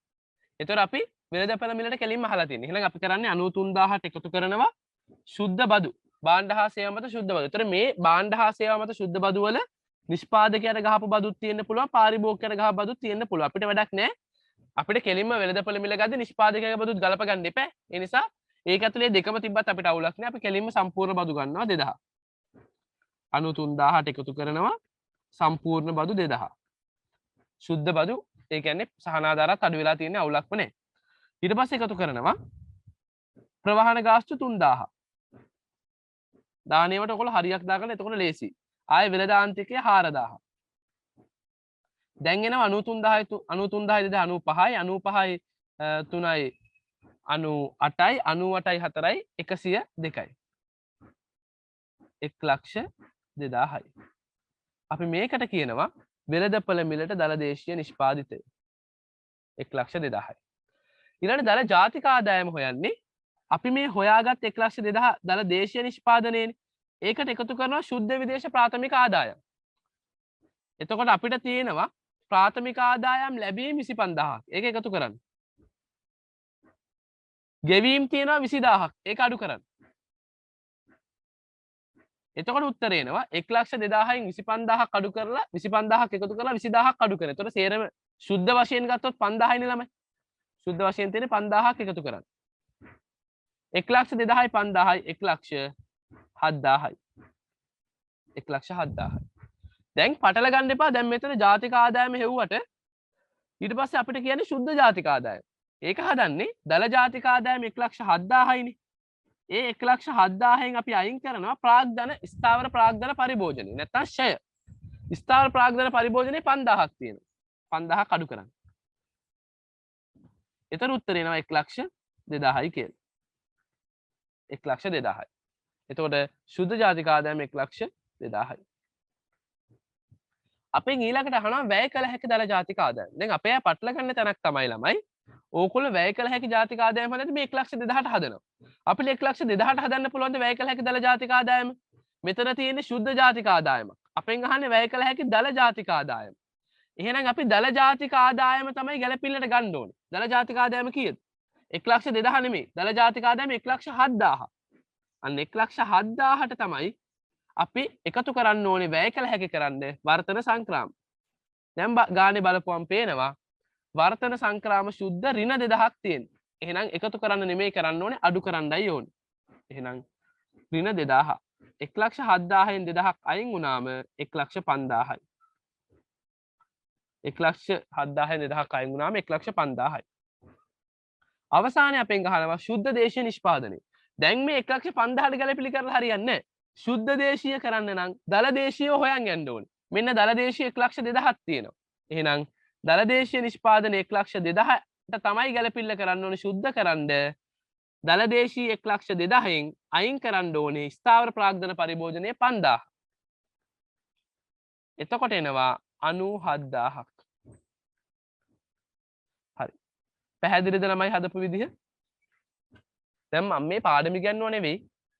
එතකොට අපි වෙළඳපළ මිලට කෙලින්ම අහලා තියෙන්නේ එහෙනම් අපි කරන්නේ 93000ට එකතු කරනවා ශුද්ධ බදු භාණ්ඩ හා සේවා මත ශුද්ධ බදු. ඒතර මේ භාණ්ඩ හා සේවා මත ශුද්ධ බදු වල නිෂ්පාදකයාට ගහපු බදුත් තියෙන්න පුළුවන් පාරිභෝගිකයාට ගහපු බදුත් තියෙන්න පුළුවන්. අපිට වැඩක් නැහැ. අපිට කෙලින්ම වෙළඳපළ මිල ගද්දි නිෂ්පාදකයාගේ බදුත් ගලප ගන්න එපා. ඒ නිසා ඒක ඇතුලේ දෙකම තිබ්බත් අපිට අවුලක් නැහැ. අපි කෙලින්ම සම්පූර්ණ බදු ගන්නවා 2000. 93000ට එකතු කරනවා සම්පූර්ණ බදු 2000. ශුද්ධ බදු ඒ කියන්නේ සහනාධාරات අඩු වෙලා තියෙන අවුලක්ම නැහැ. ඊට පස්සේ එකතු කරනවා ප්‍රවාහන ගාස්තු 3000. දානේවට ඔයගොල්ලෝ හරියක් දාගන්න එතකොට ලේසි. ආයේ වෙළඳාන්තිකය 4000. දැන් එනවා 93000 93000 95යි 3යි 98යි 98යි 4යි 102යි. 1,02,000යි. අපි මේකට කියනවා වෙළඳපළ මිලට දල දේශීය නිෂ්පාදිතය. 1,02,000යි. ඊළඟ දල ජාතික ආදායම හොයන්නේ අපි මේ හොයාගත් 1,02,000 දල දේශීය නිෂ්පාදනයේනේ. ඒකට එකතු කරනවා ශුද්ධ විදේශ ප්‍රාථමික ආදායම්. එතකොට අපිට තියෙනවා ප්‍රාථමික ආදායම් ලැබීම් 25000ක්. ඒක එකතු කරන්න. ගෙවීම් තියෙනවා 20000ක්. ඒක අඩු කරන්න. එතකොට උත්තරේ එනවා 1,02,000න් 25000ක් අඩු කරලා 25000ක් එකතු කරලා 20000ක් අඩු කරනවා. එතකොට සේරම ශුද්ධ වශයෙන් ගත්තොත් 5000යිනේ ළමයි. ශුද්ධ වශයෙන් තියෙන්නේ 5000ක් එකතු කරන්න. 1,02,000යි 5000යි 1,07,000යි. 1,07,000යි. දැන් පටල ගන්න එපා. දැන් මෙතන ජාතික ආදායම හෙව්වට ඊට පස්සේ අපිට කියන්නේ ශුද්ධ ජාතික ආදායම. ඒක හදන්නේ දල ජාතික ආදායම 1,07,000යිනේ. ඒ 1,07,000න් අපි අයින් කරනවා ප්‍රාග්ධන ස්ථාවර ප්‍රාග්ධන පරිභෝජනය. නැත්තම් ෂය. ස්ථාවර ප්‍රාග්ධන පරිභෝජනේ 5000ක් තියෙනවා. 5000ක් අඩු කරන්න. එතන උත්තරේ එනවා 1,02,000යි කියලා. 1,02,000යි. එතකොට ශුද්ධ ජාතික ආදායම 1,02,000යි. අපෙන් ඊළඟට අහනවා වැය කළ හැකි දල ජාතික ආදායම. දැන් අපේ අය පටල ගන්න තැනක් තමයි ළමයි. ඕගොල්ලෝ වැය කළ හැකි ජාතික ආදායම හදද්දී මේ 1,02,000ට හදනවා. අපිට 1,02,000ට හදන්න පුළුවන්ද වැය කළ හැකි දල ජාතික ආදායම? මෙතන තියෙන්නේ ශුද්ධ ජාතික ආදායමක්. අපෙන් අහන්නේ වැය කළ හැකි දල ජාතික ආදායම. එහෙනම් අපි දල ජාතික ආදායම තමයි ගැලපිල්ලට ගන්න ඕනේ. දල ජාතික ආදායම කීයද? 1,02,000 නෙමෙයි. දල ජාතික ආදායම 1,07,000. අන්න 1,07,000ට තමයි අපි එකතු කරන්න ඕනේ වැය කළ හැකි කරන්න වර්තන සංක්‍රාම. දැන් ගානේ බලපුවම් පේනවා වර්තන සංක්‍රාම ශුද්ධ ඍණ 2000ක් තියෙන. එහෙනම් එකතු කරන්න නෙමෙයි කරන්න ඕනේ අඩු කරන්නයි ඕනේ. එහෙනම් ඍණ 2000. 1,07,000න් 2000ක් අයින් වුණාම 1,05,000යි. 1,07,000න් 2000ක් අයින් වුණාම 1,05,000යි. අවසානයේ අපෙන් අහනවා ශුද්ධ දේශීය නිෂ්පාදනය. දැන් මේ 1,05,000ට ගැලපිලි කරලා හරියන්නේ නැහැ. ශුද්ධ දේශීය කරන්න නම් දල දේශීය හොයන් යන්න ඕනේ. මෙන්න දල දේශීය 1,02,000ක් තියෙනවා. එහෙනම් දල දේශීය නිෂ්පාදන 1,02,000ට තමයි ගැලපිල්ල කරන්න ඕනේ ශුද්ධ කරන්න. දල දේශීය 1,02,000න් අයින් කරන්න ඕනේ ස්ථාවර ප්‍රාග්ධන පරිභෝජනයේ 5,000. එතකොට එනවා 97,000ක්. හරි. පැහැදිලිද ළමයි හදපු විදිහ? දැන් මම මේ පාඩම ඉගෙනනව නෙවෙයි.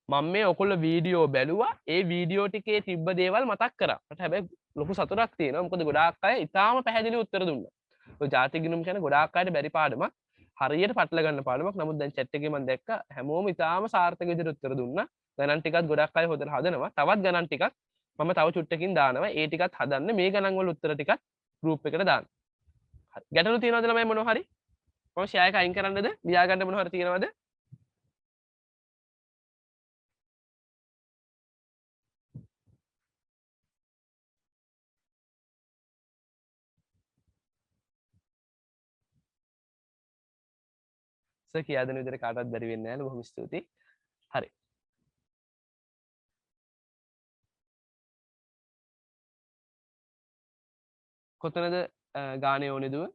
මම මේ ඔයකොල්ලෝ වීඩියෝ බැලුවා. ඒ වීඩියෝ ටිකේ තිබ්බ දේවල් මතක් කරා. මට හැබැයි ලොකු සතුටක් තියෙනවා. මොකද ගොඩාක් අය ඉතාලම පැහැදිලි උත්තර දුන්නා. ඔය ජාතික ගිණුම් කියන්නේ ගොඩාක් අයට බැරි පාඩමක්. හරියට පටල ගන්න පාඩමක්. නමුත් දැන් chat එකේ මම දැක්කා හැමෝම ඉතාලම සාර්ථක විදිහට උත්තර දුන්නා. ගණන් ටිකක් ගොඩක් අය හොදලා හදනවා. තවත් ගණන් ටිකක් මම තව චුට්ටකින් දානවා. ඒ ටිකත් හදන්න මේ ගණන් වල උත්තර ටිකත් group එකට දාන්න. හරි. ගැටලු තියෙනවද ළමයි මොනවා හරි? මම share එක අයින් කරන්නද? ලියා ගන්න මොනවා හරි තියෙනවද? සර් කියා දෙන විදිහට කාටවත් බැරි වෙන්නේ නැහැ. බොහොම ස්තුතියි. හරි. කොතනද ගානේ ඕනේ දුව?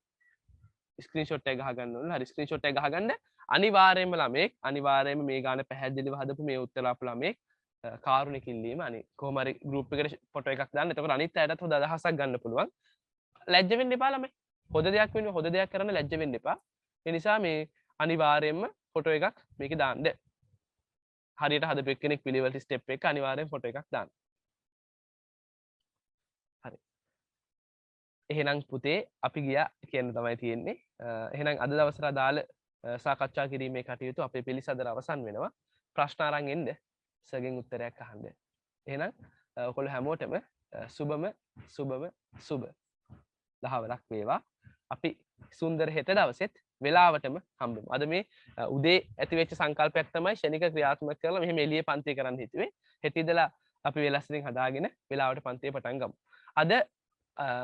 ස්ක්‍රීන්ෂොට් එක ගහගන්න ඕනේ. හරි ස්ක්‍රීන්ෂොට් එක ගහගන්න. අනිවාර්යයෙන්ම ළමෙක් අනිවාර්යයෙන්ම මේ ගාන පැහැදිලිව හදපු මේ උත්තර අපු ළමෙක් කාරුණික ඉල්ලීම අනේ කොහොම හරි ගෲප් එකට ෆොටෝ එකක් දාන්න. එතකොට අනිත් අයටත් හොඳ අදහසක් ගන්න පුළුවන්. ලැජ්ජ වෙන්න එපා ළමයි. හොඳ දෙයක් වෙන්නේ හොඳ දෙයක් කරන්න ලැජ්ජ වෙන්න එපා. ඒ නිසා මේ අනිවාර්යයෙන්ම ෆොටෝ එකක් මේකේ දාන්න. හරියට හදපු එක්කෙනෙක් පිළිවෙලට ස්ටෙප් එක අනිවාර්යෙන් ෆොටෝ එකක් දාන්න. හරි. එහෙනම් පුතේ අපි ගියා කියන්න තමයි තියෙන්නේ. එහෙනම් අද දවසට අදාළ සාකච්ඡා කිරීමේ කටයුතු අපේ පිළිසඳර අවසන් වෙනවා. ප්‍රශ්න අරන් එන්න සර්ගෙන් උත්තරයක් අහන්න. එහෙනම් ඔයගොල්ලෝ හැමෝටම සුබ දහවලක් වේවා. අපි සුන්දර හෙට දවසෙත් වෙලාවටම හම්බෙමු. අද මේ උදේ ඇතිවෙච්ච සංකල්පයක් තමයි ශනික ක්‍රියාත්මක කරලා මෙහෙම එළියේ පන්ති කරන්න හිතුවේ. හෙට ඉඳලා අපි වෙලස් වලින් හදාගෙන වෙලාවට පන්තිය පටන් ගමු. අද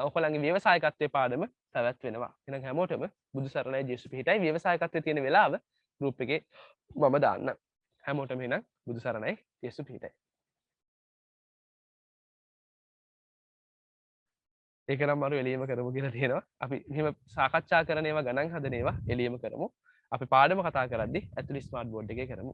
ඔයගොල්ලන්ගේ ව්‍යවසායකත්වයේ පාඩම පැවැත්වෙනවා. එහෙනම් හැමෝටම බුදු සරණයි ජේසුස් පිහිටයි. ව්‍යවසායකත්වයේ තියෙන වෙලාව ගෲප් එකේ මම දාන්න. හැමෝටම එහෙනම් බුදු සරණයි ජේසුස් පිහිටයි. ඒක නම් මරු එළියම කරමු කියලා තියෙනවා. අපි මෙහෙම සාකච්ඡා කරන ඒවා ගණන් හදන ඒවා එළියම කරමු. අපි පාඩම කතා කරද්දී ඇතුළේ ස්මාර්ට් බෝඩ් එකේ කරමු.